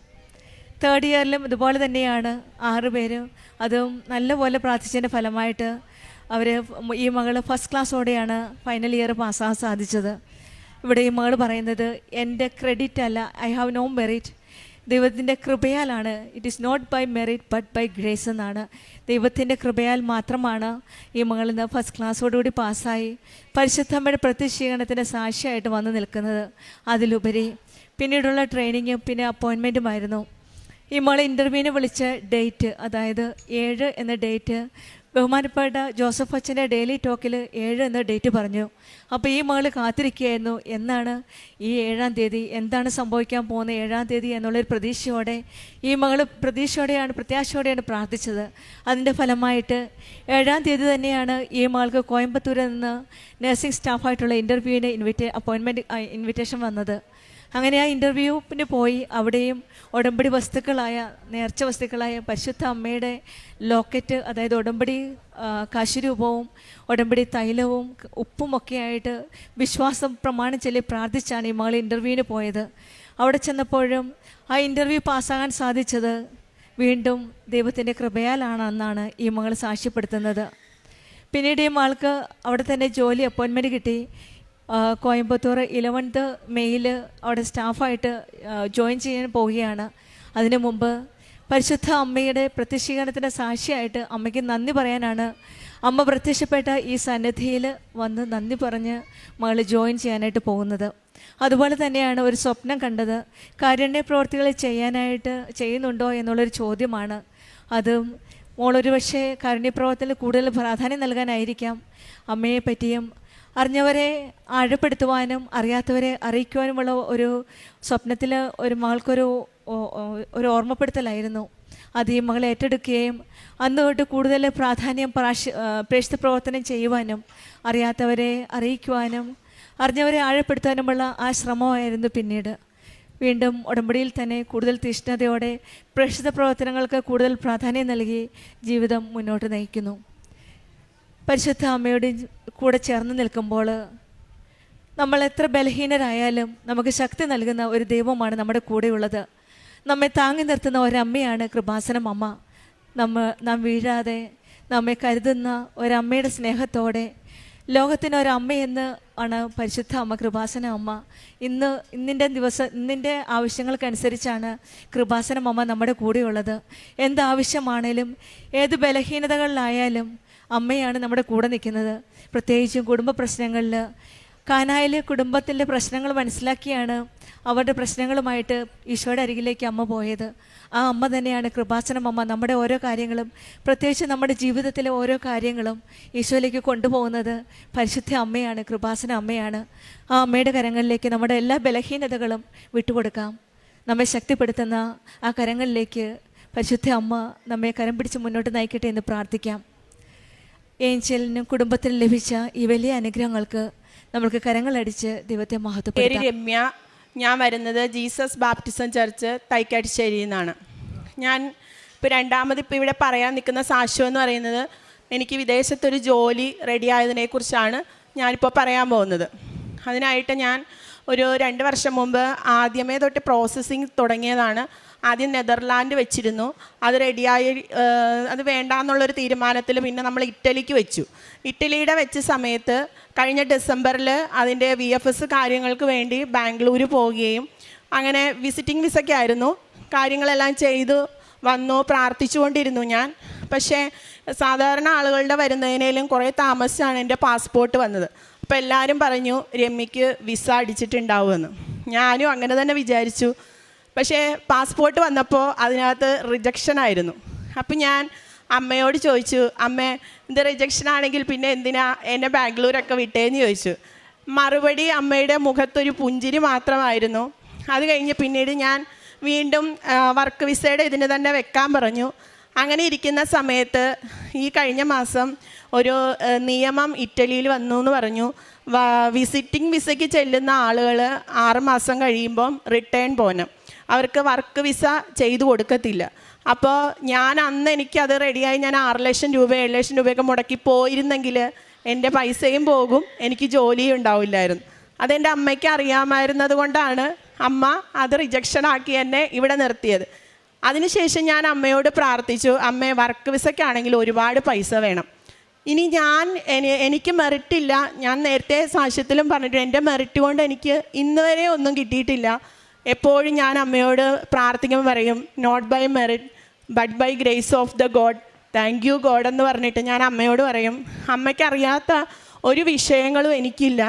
തേർഡ് ഇയറിലും ഇതുപോലെ തന്നെയാണ് 6 പേരും. അതും നല്ലപോലെ പ്രാർത്ഥിച്ചതിൻ്റെ ഫലമായിട്ട് ഈ മകൾ ഫസ്റ്റ് ക്ലാസ്സോടെയാണ് ഫൈനൽ ഇയർ പാസ്സാകാൻ സാധിച്ചത്. ഇവിടെ ഈ മകൾ പറയുന്നത് എൻ്റെ ക്രെഡിറ്റ് അല്ല, ഐ ഹാവ് നോ മെറിറ്റ്, ദൈവത്തിൻ്റെ കൃപയാലാണ്. It is not by merit but by grace എന്നാണ്. ദൈവത്തിൻ്റെ കൃപയാൽ മാത്രമാണ് ഈ മകൾ ഇന്ന് ഫസ്റ്റ് ക്ലാസ്സോടുകൂടി പാസ്സായി പരിശുദ്ധമ്മയുടെ പ്രത്യക്ഷീകരണത്തിൻ്റെ സാക്ഷിയായിട്ട് വന്നു നിൽക്കുന്നത്. അതിലുപരി പിന്നീടുള്ള ട്രെയിനിങ്ങും പിന്നെ അപ്പോയിൻമെൻറ്റുമായിരുന്നു. ഈ മകൾ ഇൻ്റർവ്യൂവിന് വിളിച്ച ഡേറ്റ്, അതായത് 7 എന്ന ഡേറ്റ് ബഹുമാനപ്പെട്ട ജോസഫ് അച്ഛൻ്റെ ഡെയിലി ടോക്കിൽ 7 എന്ന ഡേറ്റ് പറഞ്ഞു. അപ്പോൾ ഈ മകൾ കാത്തിരിക്കുകയായിരുന്നു, എന്നാണ് ഈ 7-ാം തീയതി, എന്താണ് സംഭവിക്കാൻ പോകുന്നത് 7-ാം തീയതി എന്നുള്ളൊരു പ്രതീക്ഷയോടെ ഈ മകൾ പ്രത്യാശയോടെയാണ് പ്രാർത്ഥിച്ചത്. അതിൻ്റെ ഫലമായിട്ട് 7-ാം തീയതി തന്നെയാണ് ഈ മകൾക്ക് കോയമ്പത്തൂരിൽ നിന്ന് നഴ്സിംഗ് സ്റ്റാഫായിട്ടുള്ള ഇൻ്റർവ്യൂവിന് ഇൻവിറ്റേഷൻ വന്നത്. അങ്ങനെ ആ ഇൻ്റർവ്യൂവിന് പോയി അവിടെയും ഉടമ്പടി വസ്തുക്കളായ നേർച്ച വസ്തുക്കളായ പരിശുദ്ധ അമ്മയുടെ ലോക്കറ്റ്, അതായത് ഉടമ്പടി കാശുരൂപവും ഉടമ്പടി തൈലവും ഉപ്പും ഒക്കെ ആയിട്ട് വിശ്വാസം പ്രമാണം ചൊല്ലി പ്രാർത്ഥിച്ചാണ് ഈ മകൾ ഇൻ്റർവ്യൂവിന് പോയത്. അവിടെ ചെന്നപ്പോഴും ആ ഇൻ്റർവ്യൂ പാസ്സാകാൻ സാധിച്ചത് വീണ്ടും ദൈവത്തിൻ്റെ കൃപയാലാണെന്നാണ് ഈ മകൾ സാക്ഷ്യപ്പെടുത്തുന്നത്. പിന്നീട് ഈ മകൾക്ക് അവിടെ തന്നെ ജോലി അപ്പോയിൻമെൻറ്റ് കിട്ടി. കോയമ്പത്തൂർ 11th മെയ്യിൽ അവിടെ സ്റ്റാഫായിട്ട് ജോയിൻ ചെയ്യാൻ പോവുകയാണ്. അതിനു മുമ്പ് പരിശുദ്ധ അമ്മയുടെ പ്രത്യക്ഷീകരണത്തിൻ്റെ സാക്ഷിയായിട്ട് അമ്മയ്ക്ക് നന്ദി പറയാനാണ് അമ്മ പ്രത്യക്ഷപ്പെട്ട ഈ സന്നിധിയിൽ വന്ന് നന്ദി പറഞ്ഞ് മകൾ ജോയിൻ ചെയ്യാനായിട്ട് പോകുന്നത്. അതുപോലെ തന്നെയാണ് ഒരു സ്വപ്നം കണ്ടത്. കാരുണ്യ പ്രവർത്തികൾ ചെയ്യുന്നുണ്ടോ എന്നുള്ളൊരു ചോദ്യമാണ്. അതും മോളൊരു പക്ഷേ കാരുണ്യപ്രവർത്തനത്തിൽ കൂടുതൽ പ്രാധാന്യം നൽകാനായിരിക്കാം അമ്മയെ പറ്റിയും അറിഞ്ഞവരെ ആഴപ്പെടുത്തുവാനും അറിയാത്തവരെ അറിയിക്കുവാനുമുള്ള ഒരു സ്വപ്നത്തിൽ ഒരു മകൾക്കൊരു ഓർമ്മപ്പെടുത്തലായിരുന്നു. അത് ഈ മകൾ ഏറ്റെടുക്കുകയും അന്ന് തൊട്ട് കൂടുതൽ പ്രാധാന്യം പ്രേക്ഷിത പ്രവർത്തനം ചെയ്യുവാനും അറിയാത്തവരെ അറിയിക്കുവാനും അറിഞ്ഞവരെ ആഴപ്പെടുത്താനുമുള്ള ആ ശ്രമമായിരുന്നു. പിന്നീട് വീണ്ടും ഉടമ്പടിയിൽ തന്നെ കൂടുതൽ തീഷ്ണതയോടെ പ്രേക്ഷിത പ്രവർത്തനങ്ങൾക്ക് കൂടുതൽ പ്രാധാന്യം നൽകി ജീവിതം മുന്നോട്ട് നയിക്കുന്നു. പരിശുദ്ധ അമ്മയോട് കൂടെ ചേർന്ന് നിൽക്കുമ്പോൾ നമ്മൾ എത്ര ബലഹീനരായാലും നമുക്ക് ശക്തി നൽകുന്ന ഒരു ദൈവമാണ് നമ്മുടെ കൂടെയുള്ളത്. നമ്മെ താങ്ങി നിർത്തുന്ന ഒരമ്മയാണ് കൃപാസനം അമ്മ. നാം വീഴാതെ നമ്മെ കരുതുന്ന ഒരമ്മയുടെ സ്നേഹത്തോടെ ലോകത്തിനൊരമ്മയെന്ന് ആണ് പരിശുദ്ധ അമ്മ, കൃപാസന അമ്മ. ഇന്നിൻ്റെ ആവശ്യങ്ങൾക്കനുസരിച്ചാണ് കൃപാസനം അമ്മ നമ്മുടെ കൂടെയുള്ളത്. എന്താവശ്യമാണേലും ഏത് ബലഹീനതകളിലായാലും അമ്മയാണ് നമ്മുടെ കൂടെ നിൽക്കുന്നത്. പ്രത്യേകിച്ചും കുടുംബ പ്രശ്നങ്ങളിൽ കാനായിലെ കുടുംബത്തിൻ്റെ പ്രശ്നങ്ങൾ മനസ്സിലാക്കിയാണ് അവരുടെ പ്രശ്നങ്ങളുമായിട്ട് ഈശോയുടെ അരികിലേക്ക് അമ്മ പോയത്. ആ അമ്മ തന്നെയാണ് കൃപാസനം അമ്മ. നമ്മുടെ ഓരോ കാര്യങ്ങളും, പ്രത്യേകിച്ച് നമ്മുടെ ജീവിതത്തിലെ ഓരോ കാര്യങ്ങളും ഈശോയിലേക്ക് കൊണ്ടുപോകുന്നത് പരിശുദ്ധ അമ്മയാണ്, കൃപാസന അമ്മയാണ്. ആ അമ്മയുടെ കരങ്ങളിലേക്ക് നമ്മുടെ എല്ലാ ബലഹീനതകളും വിട്ടുകൊടുക്കാം. നമ്മെ ശക്തിപ്പെടുത്തുന്ന ആ കരങ്ങളിലേക്ക് പരിശുദ്ധ അമ്മ നമ്മെ കരം പിടിച്ച് മുന്നോട്ട് നയിക്കട്ടെ എന്ന് പ്രാർത്ഥിക്കാം. ഏഞ്ചലിനും കുടുംബത്തിനും ലഭിച്ച ഈ വലിയ അനുഗ്രഹങ്ങൾക്ക് നമ്മൾക്ക് കരങ്ങളടിച്ച് ദൈവത്തെ മഹത്വപ്പെടുത്താം. രമ്യ, ഞാൻ വരുന്നത് ജീസസ് ബാപ്റ്റിസം ചർച്ച് തൈക്കാട്ടുശ്ശേരിയിൽ നിന്നാണ്. ഞാൻ ഇപ്പോൾ ഇവിടെ പറയാൻ നിൽക്കുന്ന സാക്ഷ്യം എന്ന് പറയുന്നത്, എനിക്ക് വിദേശത്തൊരു ജോലി റെഡിയായതിനെക്കുറിച്ചാണ് ഞാനിപ്പോൾ പറയാൻ പോകുന്നത്. അതിനായിട്ട് ഞാൻ ഒരു 2 വർഷം മുമ്പ് ആദ്യമേ തൊട്ട് പ്രോസസ്സിങ് തുടങ്ങിയതാണ്. ആദ്യം നെതർലാൻഡ് വെച്ചിരുന്നു. അത് റെഡിയായി, അത് വേണ്ടാന്നുള്ളൊരു തീരുമാനത്തിൽ പിന്നെ നമ്മൾ ഇറ്റലിക്ക് വെച്ചു. ഇറ്റലിയുടെ വെച്ച സമയത്ത് കഴിഞ്ഞ ഡിസംബറിൽ അതിൻ്റെ VFS കാര്യങ്ങൾക്ക് വേണ്ടി ബാംഗ്ലൂർ പോവുകയും അങ്ങനെ വിസിറ്റിംഗ് വിസയ്ക്കായിരുന്നു. കാര്യങ്ങളെല്ലാം ചെയ്തു വന്നു, പ്രാർത്ഥിച്ചുകൊണ്ടിരുന്നു ഞാൻ. പക്ഷേ സാധാരണ ആളുകളുടെ വരുന്നതിനേലും കുറേ താമസിച്ചാണ് എൻ്റെ പാസ്പോർട്ട് വന്നത്. അപ്പോൾ എല്ലാവരും പറഞ്ഞു രമ്യക്ക് വിസ അടിച്ചിട്ടുണ്ടാവുമെന്ന്. ഞാനും അങ്ങനെ തന്നെ വിചാരിച്ചു. പക്ഷേ പാസ്പോർട്ട് വന്നപ്പോൾ അതിനകത്ത് റിജക്ഷൻ ആയിരുന്നു. അപ്പം ഞാൻ അമ്മയോട് ചോദിച്ചു, അമ്മേ ഇത് റിജക്ഷൻ ആണെങ്കിൽ പിന്നെ എന്തിനാ എന്നെ ബാംഗ്ലൂരൊക്കെ വിട്ടേന്ന് ചോദിച്ചു. മറുപടി അമ്മയുടെ മുഖത്തൊരു പുഞ്ചിരി മാത്രമായിരുന്നു. അത് കഴിഞ്ഞ് പിന്നീട് ഞാൻ വീണ്ടും വർക്ക് വിസയുടെ ഇതിന് തന്നെ വെക്കാൻ പറഞ്ഞു. അങ്ങനെ ഇരിക്കുന്ന സമയത്ത് ഈ കഴിഞ്ഞ മാസം ഒരു നിയമം ഇറ്റലിയിൽ വന്നു എന്ന് പറഞ്ഞു. വിസിറ്റിംഗ് വിസയ്ക്ക് ചെല്ലുന്ന ആളുകൾ 6 മാസം കഴിയുമ്പം റിട്ടേൺ പോകണം. അവർക്ക് വർക്ക് വിസ ചെയ്തു കൊടുക്കത്തില്ല. അപ്പോൾ ഞാൻ അന്ന് എനിക്കത് റെഡിയായി ഞാൻ 6 ലക്ഷം രൂപ 7 ലക്ഷം രൂപയൊക്കെ മുടക്കി പോയിരുന്നെങ്കിൽ എൻ്റെ പൈസയും പോകും, എനിക്ക് ജോലിയും ഉണ്ടാവില്ലായിരുന്നു. അതെൻ്റെ അമ്മയ്ക്ക് അറിയാമായിരുന്നത് കൊണ്ടാണ് അമ്മ അത് റിജക്ഷൻ ആക്കി എന്നെ ഇവിടെ നിർത്തിയത്. അതിനുശേഷം ഞാൻ അമ്മയോട് പ്രാർത്ഥിച്ചു, അമ്മേ വർക്ക് വിസയ്ക്കാണെങ്കിൽ ഒരുപാട് പൈസ വേണം. ഇനി എനിക്ക് മെറിറ്റില്ല. ഞാൻ നേരത്തെ സാക്ഷ്യത്തിലും പറഞ്ഞിട്ട് എൻ്റെ മെറിറ്റ് കൊണ്ട് എനിക്ക് ഇന്ന് വരെ ഒന്നും കിട്ടിയിട്ടില്ല. എപ്പോഴും ഞാൻ അമ്മയോട് പ്രാർത്ഥിക്കുമ്പോൾ പറയും, not by merit but by grace of the God, thank you God എന്ന് പറഞ്ഞിട്ട് ഞാൻ അമ്മയോട് പറയും. അമ്മയ്ക്കറിയാത്ത ഒരു വിഷയങ്ങളും എനിക്കില്ല.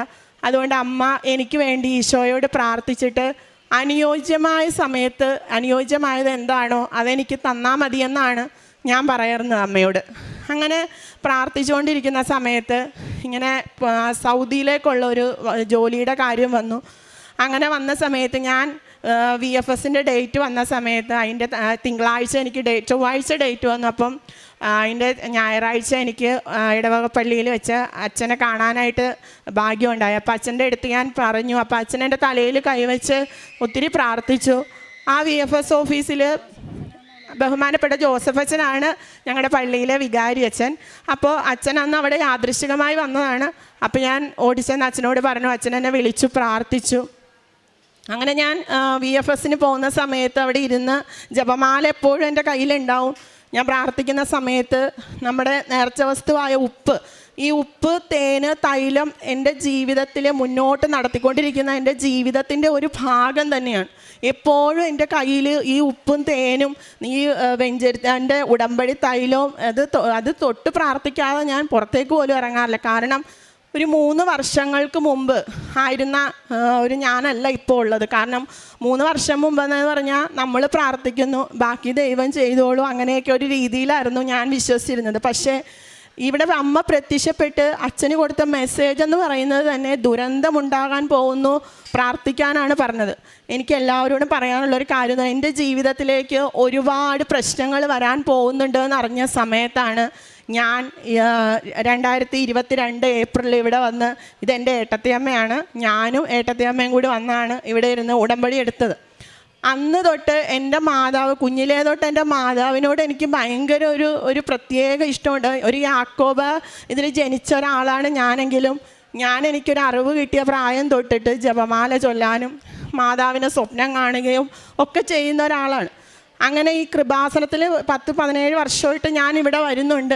അതുകൊണ്ട് അമ്മ എനിക്ക് വേണ്ടി ഈശോയോട് പ്രാർത്ഥിച്ചിട്ട് അനുയോജ്യമായ സമയത്ത് അനുയോജ്യമായത് എന്താണോ അതെനിക്ക് തന്നാൽ മതിയെന്നാണ് ഞാൻ പറയാറുള്ളത് അമ്മയോട്. അങ്ങനെ പ്രാർത്ഥിച്ചുകൊണ്ടിരിക്കുന്ന സമയത്ത് ഇങ്ങനെ സൗദിയിലേക്കുള്ള ഒരു ജോലിയുടെ കാര്യം വന്നു. അങ്ങനെ വന്ന സമയത്ത് ഞാൻ VFSൻ്റെ ഡേറ്റ് വന്ന സമയത്ത് അതിൻ്റെ തിങ്കളാഴ്ച എനിക്ക് ചൊവ്വാഴ്ച ഡേറ്റ് വന്നു. അപ്പം അതിൻ്റെ ഞായറാഴ്ച എനിക്ക് ഇടവകപ്പള്ളിയിൽ വെച്ച് അച്ഛനെ കാണാനായിട്ട് ഭാഗ്യമുണ്ടായി. അപ്പോൾ അച്ഛൻ്റെ അടുത്ത് ഞാൻ പറഞ്ഞു. അപ്പോൾ അച്ഛൻ എൻ്റെ തലയിൽ കൈവച്ച് ഒത്തിരി പ്രാർത്ഥിച്ചു. ആ VFS ഓഫീസിൽ ബഹുമാനപ്പെട്ട ജോസഫ് അച്ഛനാണ് ഞങ്ങളുടെ പള്ളിയിലെ വികാരി അച്ഛൻ. അപ്പോൾ അച്ഛൻ അന്ന് അവിടെ യാദൃശ്ചികമായി വന്നതാണ്. അപ്പോൾ ഞാൻ ഓടിച്ചെന്ന് അച്ഛനോട് പറഞ്ഞു. അച്ഛൻ എന്നെ വിളിച്ചു പ്രാർത്ഥിച്ചു. അങ്ങനെ ഞാൻ VFSന് പോകുന്ന സമയത്ത് അവിടെ ഇരുന്ന് ജപമാല എപ്പോഴും എൻ്റെ കയ്യിലുണ്ടാവും. ഞാൻ പ്രാർത്ഥിക്കുന്ന സമയത്ത് നമ്മുടെ നേർച്ച വസ്തുവായ ഉപ്പ്, ഈ ഉപ്പ്, തേന്, തൈലം എൻ്റെ ജീവിതത്തിൽ മുന്നോട്ട് നടത്തിക്കൊണ്ടിരിക്കുന്ന എൻ്റെ ജീവിതത്തിൻ്റെ ഒരു ഭാഗം തന്നെയാണ്. എപ്പോഴും എൻ്റെ കയ്യിൽ ഈ ഉപ്പും തേനും ഈ വെഞ്ചരിൻ്റെ ഉടമ്പടി തൈലവും അത് തൊട്ട് പ്രാർത്ഥിക്കാതെ ഞാൻ പുറത്തേക്ക് പോലും ഇറങ്ങാറില്ല. കാരണം ഒരു 3 വർഷങ്ങൾക്ക് മുമ്പ് ആയിരുന്ന ഒരു ഞാനല്ല ഇപ്പോൾ ഉള്ളത്. കാരണം 3 വർഷം മുമ്പെന്ന് പറഞ്ഞാൽ നമ്മൾ പ്രാർത്ഥിക്കുന്നു, ബാക്കി ദൈവം ചെയ്തോളൂ, അങ്ങനെയൊക്കെ ഒരു രീതിയിലായിരുന്നു ഞാൻ വിശ്വസിച്ചിരുന്നത്. പക്ഷേ ഇവിടെ അമ്മ പ്രത്യക്ഷപ്പെട്ട് അച്ഛന് കൊടുത്ത മെസ്സേജ് എന്ന് പറയുന്നത് തന്നെ ദുരന്തമുണ്ടാകാൻ പോകുന്നു, പ്രാർത്ഥിക്കാനാണ് പറഞ്ഞത്. എനിക്ക് എല്ലാവരോടും പറയാനുള്ളൊരു കാര്യം, എൻ്റെ ജീവിതത്തിലേക്ക് ഒരുപാട് പ്രശ്നങ്ങൾ വരാൻ പോകുന്നുണ്ടെന്ന് അറിഞ്ഞ സമയത്താണ് ഞാൻ 2022 ഏപ്രിലിൽ ഇവിടെ വന്ന്, ഇതെൻ്റെ ഏട്ടത്തിയമ്മയാണ്, ഞാനും ഏട്ടത്തിയമ്മയും കൂടി വന്നാണ് ഇവിടെ ഇരുന്ന് ഉടമ്പടി എടുത്തത്. അന്ന് തൊട്ട് എൻ്റെ മാതാവ്, കുഞ്ഞിലേ തൊട്ട് എൻ്റെ മാതാവിനോട് എനിക്ക് ഭയങ്കര ഒരു പ്രത്യേക ഇഷ്ടമുണ്ട്. ഒരു യാക്കോബ ഇതിൽ ജനിച്ച ഒരാളാണ് ഞാനെങ്കിലും എനിക്കൊരു അറിവ് കിട്ടിയ പ്രായം തൊട്ടിട്ട് ജപമാല ചൊല്ലാനും മാതാവിനെ സ്വപ്നം കാണുകയും ഒക്കെ ചെയ്യുന്ന ഒരാളാണ്. അങ്ങനെ ഈ കൃപാസനത്തിൽ 10-17 വർഷമായിട്ട് ഞാൻ ഇവിടെ വരുന്നുണ്ട്.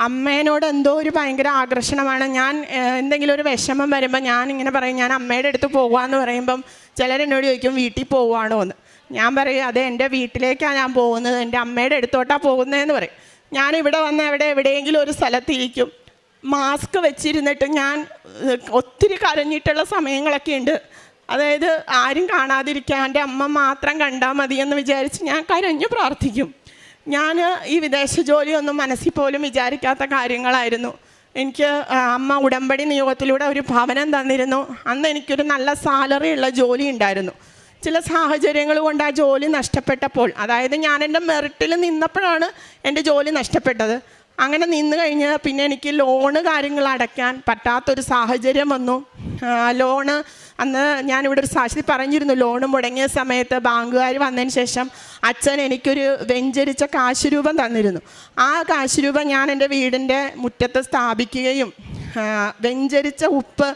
അമ്മേനോട് എന്തോ ഒരു ഭയങ്കര ആകർഷണമാണ്. ഞാൻ എന്തെങ്കിലും ഒരു വിഷമം വരുമ്പോൾ ഞാനിങ്ങനെ പറയും, ഞാൻ അമ്മയുടെ അടുത്ത് പോകാമെന്ന് പറയുമ്പം ചിലരെന്നോട് ചോദിക്കും വീട്ടിൽ പോവുകയാണോ എന്ന്. ഞാൻ പറയും അതെ, എൻ്റെ വീട്ടിലേക്കാണ് ഞാൻ പോകുന്നത്, എൻ്റെ അമ്മയുടെ അടുത്തോട്ടാണ് പോകുന്നതെന്ന് പറയും. ഞാനിവിടെ വന്ന് എവിടെയെങ്കിലും ഒരു സ്ഥലത്തിരിക്കും, മാസ്ക് വെച്ചിരുന്നിട്ട് ഞാൻ ഒത്തിരി കരഞ്ഞിട്ടുള്ള സമയങ്ങളൊക്കെ ഉണ്ട്. അതായത് ആരും കാണാതിരിക്കാൻ എൻ്റെ അമ്മ മാത്രം കണ്ടാൽ മതിയെന്ന് വിചാരിച്ച് ഞാൻ കരഞ്ഞു പ്രാർത്ഥിക്കും. ഞാൻ ഈ വിദേശ ജോലിയൊന്നും മനസ്സിൽ പോലും വിചാരിക്കാത്ത കാര്യങ്ങളായിരുന്നു. എനിക്ക് അമ്മ ഉടമ്പടി നിയോഗത്തിലൂടെ ഒരു ഭവനം തന്നിരുന്നു. അന്ന് എനിക്കൊരു നല്ല സാലറി ഉള്ള ജോലി ഉണ്ടായിരുന്നു. ചില സാഹചര്യങ്ങൾ കൊണ്ട് ആ ജോലി നഷ്ടപ്പെട്ടപ്പോൾ, അതായത് ഞാൻ എൻ്റെ മെറിറ്റിൽ നിന്നപ്പോഴാണ് എൻ്റെ ജോലി നഷ്ടപ്പെട്ടത്. അങ്ങനെ നിന്ന് കഴിഞ്ഞ് പിന്നെ എനിക്ക് ലോണ് കാര്യങ്ങൾ അടയ്ക്കാൻ പറ്റാത്തൊരു സാഹചര്യം വന്നു. ലോണ് അന്ന് ഞാനിവിടെ ഒരു സാക്ഷി പറഞ്ഞിരുന്നു, ലോണ് മുടങ്ങിയ സമയത്ത് ബാങ്കുകാർ വന്നതിന് ശേഷം അച്ഛൻ എനിക്കൊരു വെഞ്ചരിച്ച കാശുരൂപം തന്നിരുന്നു. ആ കാശുരൂപം ഞാൻ എൻ്റെ വീടിൻ്റെ മുറ്റത്ത് സ്ഥാപിക്കുകയും വെഞ്ചരിച്ച ഉപ്പ്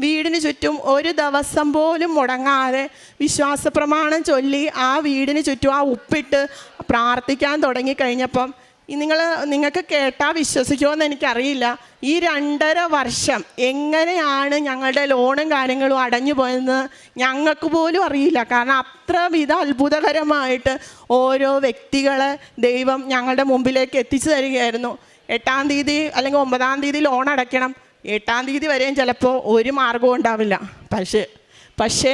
വീടിന് ചുറ്റും ഒരു ദിവസം പോലും മുടങ്ങാതെ വിശ്വാസ പ്രമാണം ചൊല്ലി ആ വീടിന് ചുറ്റും ആ ഉപ്പിട്ട് പ്രാർത്ഥിക്കാൻ തുടങ്ങിക്കഴിഞ്ഞപ്പം നിങ്ങൾക്ക് കേട്ടാൽ വിശ്വസിക്കുമെന്ന് എനിക്കറിയില്ല. ഈ 2.5 വർഷം എങ്ങനെയാണ് ഞങ്ങളുടെ ലോണും കാര്യങ്ങളും അടഞ്ഞു പോയെന്ന് ഞങ്ങൾക്ക് പോലും അറിയില്ല. കാരണം അത്രവിധ അത്ഭുതകരമായിട്ട് ഓരോ വ്യക്തികളെ ദൈവം ഞങ്ങളുടെ മുമ്പിലേക്ക് എത്തിച്ചു തരികയായിരുന്നു. 8-ാം തീയതി അല്ലെങ്കിൽ 9-ാം തീയതി ലോൺ അടയ്ക്കണം. 8-ാം തീയതി വരെയും ചിലപ്പോൾ ഒരു മാർഗവും ഉണ്ടാവില്ല. പക്ഷേ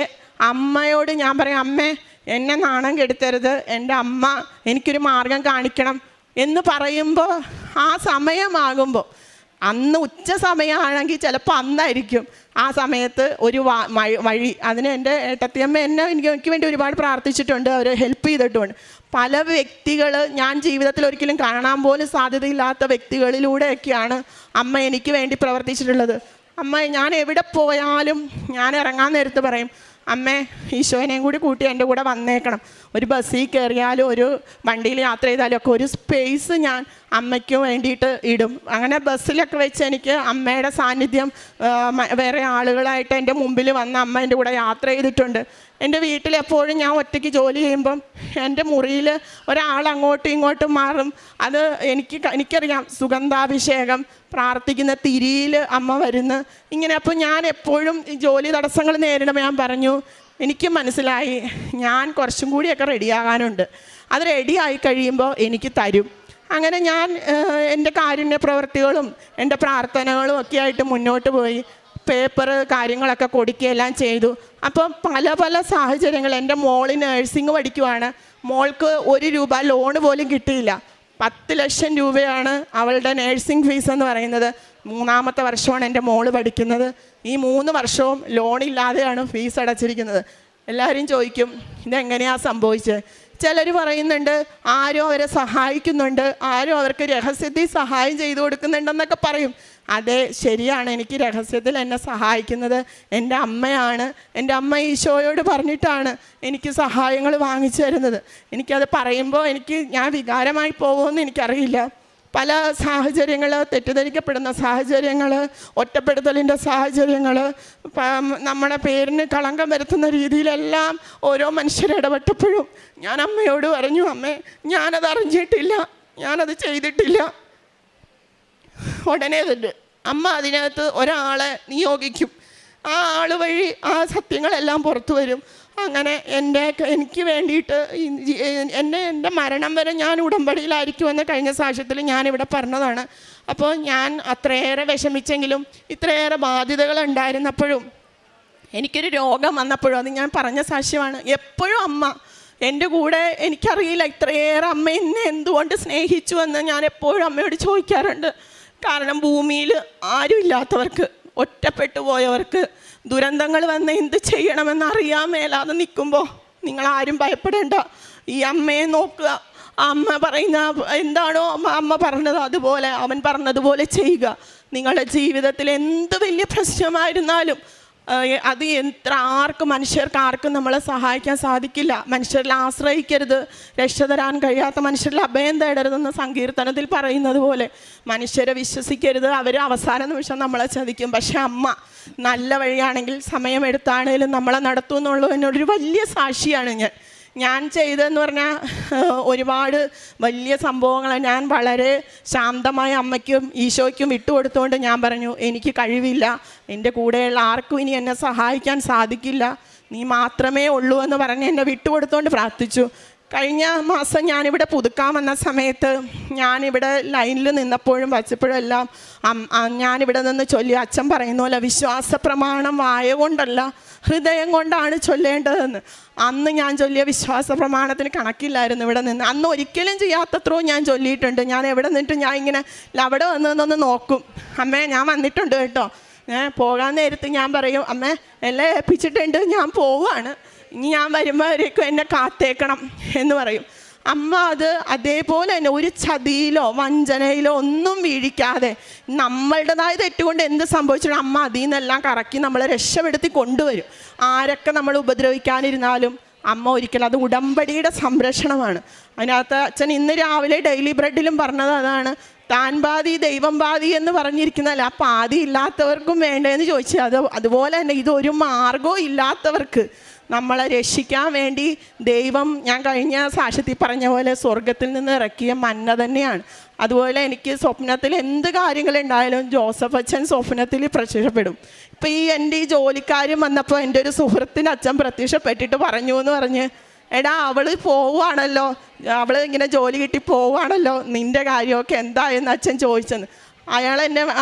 അമ്മയോട് ഞാൻ പറയും, അമ്മേ എന്നെ നാണം കെടുത്തരുത്, എൻ്റെ അമ്മ എനിക്കൊരു മാർഗം കാണിക്കണം എന്ന് പറയുമ്പോൾ ആ സമയമാകുമ്പോൾ, അന്ന് ഉച്ച സമയമാണെങ്കിൽ ചിലപ്പോൾ അന്നായിരിക്കും ആ സമയത്ത് ഒരു വഴി. അതിന് എൻ്റെ ഏട്ടത്തിയമ്മ എനിക്ക് വേണ്ടി ഒരുപാട് പ്രാർത്ഥിച്ചിട്ടുണ്ട്, അവർ ഹെൽപ്പ് ചെയ്തിട്ടുണ്ട്. പല വ്യക്തികൾ ഞാൻ ജീവിതത്തിൽ ഒരിക്കലും കാണാൻ പോലും സാധ്യതയില്ലാത്ത വ്യക്തികളിലൂടെയൊക്കെയാണ് അമ്മ എനിക്ക് വേണ്ടി പ്രവർത്തിച്ചിട്ടുള്ളത്. അമ്മ ഞാൻ എവിടെ പോയാലും ഞാൻ ഇറങ്ങാൻ നേരത്ത് പറയും, അമ്മേ ഈശോനെയും കൂടി കൂട്ടി എൻ്റെ കൂടെ വന്നേക്കണം. ഒരു ബസ്സിൽ കയറിയാലും ഒരു വണ്ടിയിൽ യാത്ര ചെയ്താലും ഒക്കെ ഒരു സ്പേസ് ഞാൻ അമ്മയ്ക്ക് വേണ്ടിയിട്ട് ഇടും. അങ്ങനെ ബസ്സിലൊക്കെ വെച്ച് എനിക്ക് അമ്മയുടെ സാന്നിധ്യം വേറെ ആളുകളായിട്ട് എൻ്റെ മുമ്പിൽ വന്ന് അമ്മ എൻ്റെ കൂടെ യാത്ര ചെയ്തിട്ടുണ്ട്. എൻ്റെ വീട്ടിലെപ്പോഴും ഞാൻ ഒറ്റയ്ക്ക് ജോലി ചെയ്യുമ്പം എൻ്റെ മുറിയിൽ ഒരാൾ അങ്ങോട്ടും ഇങ്ങോട്ടും മാറും. അത് എനിക്കറിയാം, സുഗന്ധാഭിഷേകം പ്രാർത്ഥിക്കുന്ന തിരിയിൽ അമ്മ വരുന്നു ഇങ്ങനെ. അപ്പോൾ ഞാൻ എപ്പോഴും ഈ ജോലി തടസ്സങ്ങൾ നേരിടുമ്പോൾ ഞാൻ പറഞ്ഞു, എനിക്ക് മനസ്സിലായി ഞാൻ കുറച്ചും കൂടിയൊക്കെ റെഡിയാകാനുണ്ട്, അത് റെഡിയായി കഴിയുമ്പോൾ എനിക്ക് തരും. അങ്ങനെ ഞാൻ എൻ്റെ കാരുണ്യ പ്രവൃത്തികളും എൻ്റെ പ്രാർത്ഥനകളും ഒക്കെ ആയിട്ട് മുന്നോട്ട് പോയി. പേപ്പർ കാര്യങ്ങളൊക്കെ കൊടുക്കുകയെല്ലാം ചെയ്തു. അപ്പോൾ പല സാഹചര്യങ്ങൾ, എൻ്റെ മോള് നഴ്സിംഗ് പഠിക്കുവാണ്. മോൾക്ക് 1 രൂപ ലോണ് പോലും കിട്ടിയില്ല. 10 ലക്ഷം രൂപയാണ് അവളുടെ നഴ്സിംഗ് ഫീസ് എന്ന് പറയുന്നത്. 3-ാമത്തെ വർഷമാണ് എൻ്റെ മോള് പഠിക്കുന്നത്. ഈ 3 വർഷവും ലോണില്ലാതെയാണ് ഫീസ് അടച്ചിരിക്കുന്നത്. എല്ലാവരും ചോദിക്കും ഇതെങ്ങനെയാണ് സംഭവിച്ചത്. ചിലർ പറയുന്നുണ്ട് ആരോ അവരെ സഹായിക്കുന്നുണ്ട്, ആരോ അവർക്ക് രഹസ്യത്തിൽ സഹായം ചെയ്തു കൊടുക്കുന്നുണ്ടെന്നൊക്കെ പറയും. അതെ, ശരിയാണ്. എനിക്ക് രഹസ്യത്തിൽ എന്നെ സഹായിക്കുന്നത് എൻ്റെ അമ്മയാണ്. എൻ്റെ അമ്മ ഈശോയോട് പറഞ്ഞിട്ടാണ് എനിക്ക് സഹായങ്ങൾ വാങ്ങിച്ചു തരുന്നത്. എനിക്കത് പറയുമ്പോൾ ഞാൻ വികാരമായി പോകുമെന്ന് എനിക്കറിയില്ല. പല സാഹചര്യങ്ങൾ, തെറ്റിദ്ധരിക്കപ്പെടുന്ന സാഹചര്യങ്ങൾ, ഒറ്റപ്പെടുത്തലിൻ്റെ സാഹചര്യങ്ങൾ, നമ്മുടെ പേരിന് കളങ്കം വരുത്തുന്ന രീതിയിലെല്ലാം ഓരോ മനുഷ്യരിടപെട്ടപ്പോഴും ഞാൻ അമ്മയോട് പറഞ്ഞു, അമ്മേ ഞാനത് അറിഞ്ഞിട്ടില്ല, ഞാനത് ചെയ്തിട്ടില്ല. ഉടനെ തന്നെ അമ്മ അതിനകത്ത് ഒരാളെ നിയോഗിക്കും. ആ ആൾ വഴി ആ സത്യങ്ങളെല്ലാം പുറത്തു വരും. അങ്ങനെ എനിക്ക് വേണ്ടിയിട്ട് എൻ്റെ മരണം വരെ ഞാൻ ഉടമ്പടിയിലായിരിക്കുമെന്ന് കഴിഞ്ഞ സാക്ഷ്യത്തിൽ ഞാനിവിടെ പറഞ്ഞതാണ്. അപ്പോൾ ഞാൻ അത്രയേറെ വിഷമിച്ചെങ്കിലും ഇത്രയേറെ ബാധ്യതകൾ ഉണ്ടായിരുന്നപ്പോഴും എനിക്കൊരു രോഗം വന്നപ്പോഴും, അത് ഞാൻ പറഞ്ഞ സാക്ഷ്യമാണ്, എപ്പോഴും അമ്മ എൻ്റെ കൂടെ. എനിക്കറിയില്ല ഇത്രയേറെ അമ്മ എന്നെ എന്തുകൊണ്ട് സ്നേഹിച്ചു എന്ന് ഞാൻ എപ്പോഴും അമ്മയോട് ചോദിക്കാറുണ്ട്. കാരണം ഭൂമിയിൽ ആരുമില്ലാത്തവർക്ക്, ഒറ്റപ്പെട്ടു പോയവർക്ക്, ദുരന്തങ്ങൾ വന്ന് എന്ത് ചെയ്യണമെന്ന് അറിയാൻ മേലാതെ നിൽക്കുമ്പോൾ നിങ്ങളാരും ഭയപ്പെടേണ്ട, ഈ അമ്മയെ നോക്കുക. അമ്മ പറയുന്ന എന്താണോ അമ്മ പറഞ്ഞത് അതുപോലെ, അവൻ പറഞ്ഞതുപോലെ ചെയ്യുക. നിങ്ങളുടെ ജീവിതത്തിൽ എന്ത് വലിയ പ്രശ്നമായിരുന്നാലും അത് മനുഷ്യർക്ക് ആർക്കും നമ്മളെ സഹായിക്കാൻ സാധിക്കില്ല. മനുഷ്യരിൽ ആശ്രയിക്കരുത്, രക്ഷ തരാൻ കഴിയാത്ത മനുഷ്യരിൽ അഭയം തേടരുതെന്ന് സങ്കീർത്തനത്തിൽ പറയുന്നത് പോലെ മനുഷ്യരെ വിശ്വസിക്കരുത്, അവർ അവസാന നിമിഷം നമ്മളെ ചതിക്കും. പക്ഷെ അമ്മ നല്ല വഴിയാണെങ്കിൽ സമയമെടുത്താണേലും നമ്മളെ നടത്തും എന്നുള്ളതിനോടൊരു വലിയ സാക്ഷിയാണ് ഞാൻ ചെയ്തതെന്ന് പറഞ്ഞാൽ ഒരുപാട് വലിയ സംഭവങ്ങൾ ഞാൻ വളരെ ശാന്തമായ അമ്മയ്ക്കും ഈശോയ്ക്കും വിട്ടുകൊടുത്തുകൊണ്ട് ഞാൻ പറഞ്ഞു, എനിക്ക് കഴിവില്ല, എൻ്റെ കൂടെയുള്ള ആർക്കും ഇനി എന്നെ സഹായിക്കാൻ സാധിക്കില്ല, നീ മാത്രമേ ഉള്ളൂ എന്ന് പറഞ്ഞ് എന്നെ വിട്ടുകൊടുത്തുകൊണ്ട് പ്രാർത്ഥിച്ചു. കഴിഞ്ഞ മാസം ഞാനിവിടെ പുതുക്കാൻ വന്ന സമയത്ത് ഞാനിവിടെ ലൈനിൽ നിന്നപ്പോഴും വച്ചപ്പോഴും എല്ലാം ഞാനിവിടെ നിന്ന് ചൊല്ലി, അച്ഛൻ പറയുന്ന പോലെ വിശ്വാസ പ്രമാണം വായ കൊണ്ടല്ല ഹൃദയം കൊണ്ടാണ് ചൊല്ലേണ്ടതെന്ന്. അന്ന് ഞാൻ ചൊല്ലിയ വിശ്വാസ പ്രമാണത്തിന് കണക്കില്ലായിരുന്നു ഇവിടെ നിന്ന്. അന്ന് ഒരിക്കലും ചെയ്യാത്തത്രയും ഞാൻ ചൊല്ലിയിട്ടുണ്ട്. ഞാൻ എവിടെ നിന്നിട്ട് ഞാൻ ഇങ്ങനെ അവിടെ വന്നതെന്നൊന്ന് നോക്കും, അമ്മേ ഞാൻ വന്നിട്ടുണ്ട് കേട്ടോ, പോകാൻ നേരത്ത് ഞാൻ പറയും, അമ്മേ എല്ലാം ഏൽപ്പിച്ചിട്ടുണ്ട്, ഞാൻ പോവുകയാണ്, ഇനി ഞാൻ വരുമ്പോഴേക്കും എന്നെ കാത്തേക്കണം എന്ന് പറയും. അമ്മ അത് അതേപോലെ തന്നെ ഒരു ചതിയിലോ വഞ്ചനയിലോ ഒന്നും വീഴിക്കാതെ നമ്മളുടേതായ തെറ്റുകൊണ്ട് എന്ത് സംഭവിച്ചിട്ടും അമ്മ അതിൽ നിന്നെല്ലാം കറക്കി നമ്മളെ രക്ഷപ്പെടുത്തി കൊണ്ടുവരും. ആരൊക്കെ നമ്മൾ ഉപദ്രവിക്കാനിരുന്നാലും അമ്മ ഒരിക്കലും, അത് ഉടമ്പടിയുടെ സംരക്ഷണമാണ്. അതിനകത്ത് അച്ഛൻ ഇന്ന് രാവിലെ ഡെയിലി ബ്രെഡിലും പറഞ്ഞത് അതാണ്. താൻ പാതി ദൈവം പാതി എന്ന് പറഞ്ഞിരിക്കുന്നതല്ല, ആ പാതി ഇല്ലാത്തവർക്കും വേണ്ടതെന്ന് ചോദിച്ചാൽ അതുപോലെ തന്നെ ഇതൊരു മാർഗവും ഇല്ലാത്തവർക്ക് നമ്മളെ രക്ഷിക്കാൻ വേണ്ടി ദൈവം, ഞാൻ കഴിഞ്ഞ സാക്ഷ്യത്തിൽ പറഞ്ഞ പോലെ സ്വർഗത്തിൽ നിന്ന് ഇറക്കിയ മന്ന തന്നെയാണ്. അതുപോലെ എനിക്ക് സ്വപ്നത്തിൽ എന്ത് കാര്യങ്ങളുണ്ടായാലും ജോസഫ് അച്ഛൻ സ്വപ്നത്തിൽ പ്രത്യക്ഷപ്പെടും. ഇപ്പം എൻ്റെ ഈ ജോലിക്കാരും വന്നപ്പോൾ എൻ്റെ ഒരു സുഹൃത്തിന് അച്ഛൻ പ്രത്യക്ഷപ്പെട്ടിട്ട് പറഞ്ഞു എന്ന് പറഞ്ഞ്, എടാ അവൾ പോവുകയാണല്ലോ, അവൾ ഇങ്ങനെ ജോലി കിട്ടി പോവുകയാണല്ലോ, നിൻ്റെ കാര്യമൊക്കെ എന്തായെന്ന് അച്ഛൻ ചോദിച്ചെന്ന്.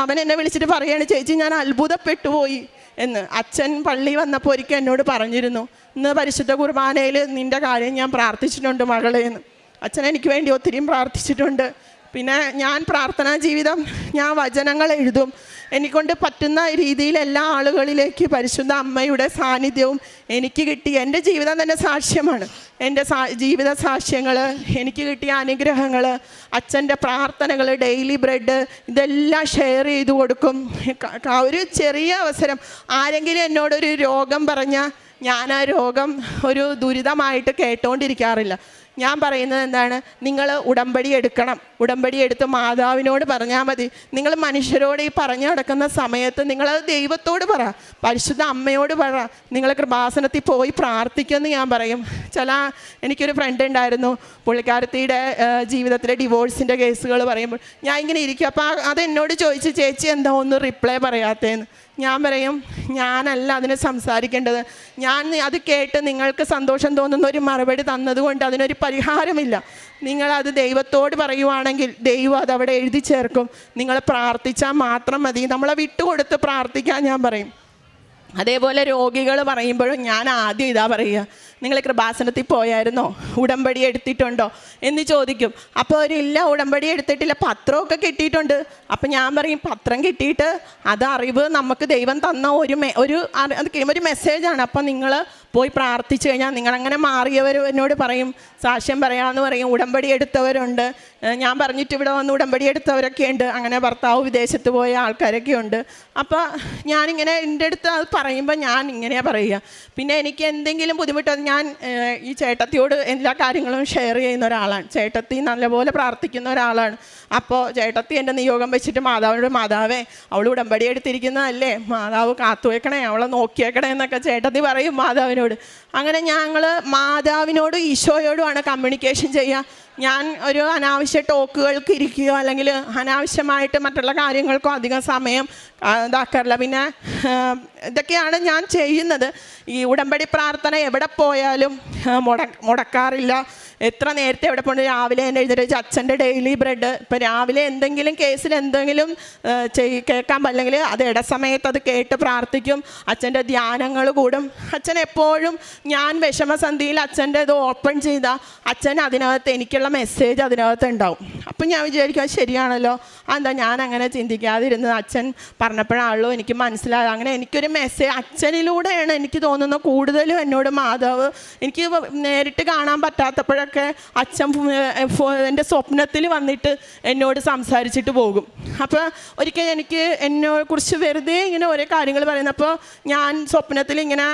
അവൻ എന്നെ വിളിച്ചിട്ട് പറയുകയാണ്, ചേച്ചി ഞാൻ അത്ഭുതപ്പെട്ടു പോയി എന്ന്. അച്ഛൻ പള്ളി വന്നപ്പോൾ ഒരിക്കൽ എന്നോട് പറഞ്ഞിരുന്നു, ഇന്ന് പരിശുദ്ധ കുർബാനയിൽ നിൻ്റെ കാര്യം ഞാൻ പ്രാർത്ഥിച്ചിട്ടുണ്ട് മകളെ എന്ന്. അച്ഛൻ എനിക്ക് വേണ്ടി ഒത്തിരിയും പ്രാർത്ഥിച്ചിട്ടുണ്ട്. പിന്നെ ഞാൻ പ്രാർത്ഥനാ ജീവിതം, ഞാൻ വചനങ്ങൾ എഴുതും. എനിക്കൊണ്ട് പറ്റുന്ന രീതിയിൽ എല്ലാ ആളുകളിലേക്ക് പരിശുദ്ധ അമ്മയുടെ സാന്നിധ്യവും എനിക്ക് കിട്ടി. എൻ്റെ ജീവിതം തന്നെ സാക്ഷ്യമാണ്. എൻ്റെ ജീവിത സാക്ഷ്യങ്ങൾ, എനിക്ക് കിട്ടിയ അനുഗ്രഹങ്ങൾ, അച്ഛൻ്റെ പ്രാർത്ഥനകൾ, ഡെയിലി ബ്രെഡ്, ഇതെല്ലാം ഷെയർ ചെയ്ത് കൊടുക്കും. ഒരു ചെറിയ അവസരം ആരെങ്കിലും എന്നോടൊരു രോഗം പറഞ്ഞാൽ ഞാൻ ആ രോഗം ഒരു ദുരിതമായിട്ട് കേട്ടോണ്ടിരിക്കാറില്ല. ഞാൻ പറയുന്നത് എന്താണ്, നിങ്ങൾ ഉടമ്പടി എടുക്കണം. ഉടമ്പടി എടുത്ത് മാതാവിനോട് പറഞ്ഞാൽ മതി. നിങ്ങൾ മനുഷ്യരോട് ഈ പറഞ്ഞു നടക്കുന്ന സമയത്ത് നിങ്ങളത് ദൈവത്തോട് പറ, പരിശുദ്ധ അമ്മയോട് പറ, നിങ്ങൾ കൃപാസനത്തിൽ പോയി പ്രാർത്ഥിക്കുമെന്ന് ഞാൻ പറയും. എനിക്കൊരു ഫ്രണ്ട് ഉണ്ടായിരുന്നു, പുള്ളിക്കാരത്തിയുടെ ജീവിതത്തിലെ ഡിവോഴ്സിൻ്റെ കേസുകൾ പറയുമ്പോൾ ഞാൻ ഇങ്ങനെ ഇരിക്കും. അപ്പോൾ അതെന്നോട് ചോദിച്ച്, ചേച്ചി എന്താ ഒന്നും റിപ്ലൈ പറയാത്തതെന്ന്. ഞാൻ പറയും, ഞാനല്ല അതിന് സംസാരിക്കേണ്ടത്. ഞാൻ അത് കേട്ട് നിങ്ങൾക്ക് സന്തോഷം തോന്നുന്ന ഒരു മറുപടി തന്നതുകൊണ്ട് അതിനൊരു പരിഹാരമില്ല. നിങ്ങളത് ദൈവത്തോട് പറയുവാണെങ്കിൽ ദൈവം അതവിടെ എഴുതി ചേർക്കും. നിങ്ങൾ പ്രാർത്ഥിച്ചാൽ മാത്രം മതി. നമ്മളെ വിട്ടുകൊടുത്ത് പ്രാർത്ഥിക്കാൻ ഞാൻ പറയും. അതേപോലെ രോഗികൾ പറയുമ്പോഴും ഞാൻ ആദ്യം ഇതാ പറയുക, നിങ്ങൾ കൃപാസനത്തിൽ പോയായിരുന്നോ, ഉടമ്പടി എടുത്തിട്ടുണ്ടോ എന്ന് ചോദിക്കും. അപ്പോൾ അവരില്ല, ഉടമ്പടി എടുത്തിട്ടില്ല, പത്രമൊക്കെ കിട്ടിയിട്ടുണ്ട്. അപ്പം ഞാൻ പറയും, പത്രം കിട്ടിയിട്ട് അത് അറിവ് നമുക്ക് ദൈവം തന്ന ഒരു മെസ്സേജാണ്. അപ്പം നിങ്ങൾ പോയി പ്രാർത്ഥിച്ചു കഴിഞ്ഞാൽ നിങ്ങളങ്ങനെ മാറിയവർ എന്നോട് പറയും, സാക്ഷ്യം പറയാമെന്ന് പറയും. ഉടമ്പടി എടുത്തവരുണ്ട്, ഞാൻ പറഞ്ഞിട്ട് ഇവിടെ വന്ന് ഉടമ്പടി എടുത്തവരൊക്കെ ഉണ്ട്. അങ്ങനെ ഭർത്താവ് വിദേശത്ത് പോയ ആൾക്കാരൊക്കെ ഉണ്ട്. അപ്പോൾ ഞാനിങ്ങനെ എൻ്റെ അടുത്ത് അത് പറയുമ്പോൾ ഞാൻ ഇങ്ങനെയാണ് പറയുക. പിന്നെ എനിക്ക് എന്തെങ്കിലും ബുദ്ധിമുട്ട്, ഞാൻ ഈ ചേട്ടത്തിയോട് എല്ലാ കാര്യങ്ങളും ഷെയർ ചെയ്യുന്ന ഒരാളാണ്. ചേട്ടത്തി നല്ലപോലെ പ്രാർത്ഥിക്കുന്ന ഒരാളാണ്. അപ്പോൾ ചേട്ടത്തി എൻ്റെ നിയോഗം വെച്ചിട്ട് മാതാവിനോട്, മാതാവേ അവൾ ഉടമ്പടി എടുത്തിരിക്കുന്നതല്ലേ, മാതാവ് കാത്തുവെക്കണേ, അവളെ നോക്കിയേക്കണേ എന്നൊക്കെ ചേട്ടത്തി പറയും മാതാവിനോട്. അങ്ങനെ ഞങ്ങൾ മാതാവിനോടും ഈശോയോടുമാണ് കമ്മ്യൂണിക്കേഷൻ ചെയ്യുക. ഞാൻ ഒരു അനാവശ്യ ടോക്കുകൾക്ക് ഇരിക്കുകയോ അല്ലെങ്കിൽ അനാവശ്യമായിട്ട് മറ്റുള്ള കാര്യങ്ങൾക്കോ അധികം സമയം ഇതാക്കാറില്ല. പിന്നെ ഇതൊക്കെയാണ് ഞാൻ ചെയ്യുന്നത്. ഈ ഉടമ്പടി പ്രാർത്ഥന എവിടെ പോയാലും മുടക്കാറില്ല. എത്ര നേരത്തെ എവിടെ പോകണം, രാവിലെ തന്നെ എഴുന്നേറ്റ് അച്ഛൻ്റെ ഡെയിലി ബ്രെഡ്, ഇപ്പോൾ രാവിലെ എന്തെങ്കിലും കേസിൽ എന്തെങ്കിലും കേൾക്കാൻ പറ്റില്ലെങ്കിൽ അത് ഇടസമയത്ത് അത് കേട്ട് പ്രാർത്ഥിക്കും. അച്ഛൻ്റെ ധ്യാനങ്ങൾ കൂടും. അച്ഛൻ എപ്പോഴും ഞാൻ വിഷമസന്ധിയിൽ അച്ഛൻ്റെ ഇത് ഓപ്പൺ ചെയ്താൽ അച്ഛൻ അതിനകത്ത് എനിക്കുള്ള മെസ്സേജ് അതിനകത്ത് ഉണ്ടാവും. അപ്പം ഞാൻ വിചാരിക്കും അത് ശരിയാണല്ലോ, എന്താ ഞാൻ അങ്ങനെ ചിന്തിക്കാതിരുന്നത്, അച്ഛൻ പറഞ്ഞപ്പോഴാണല്ലോ എനിക്ക് മനസ്സിലായത്. അങ്ങനെ എനിക്കൊരു മെസ്സേജ് അച്ഛനിലൂടെയാണ് എനിക്ക് തോന്നുന്നത് കൂടുതലും എന്നോട് മാതാവ്, എനിക്ക് നേരിട്ട് കാണാൻ പറ്റാത്തപ്പോഴൊക്കെ അച്ഛൻ എൻ്റെ സ്വപ്നത്തിൽ വന്നിട്ട് എന്നോട് സംസാരിച്ചിട്ട് പോകും. അപ്പോൾ ഒരിക്കൽ എനിക്ക് എന്നെക്കുറിച്ച് വെറുതെ ഇങ്ങനെ ഓരോ കാര്യങ്ങൾ പറയുന്നപ്പോൾ ഞാൻ സ്വപ്നത്തിൽ ഇങ്ങനെ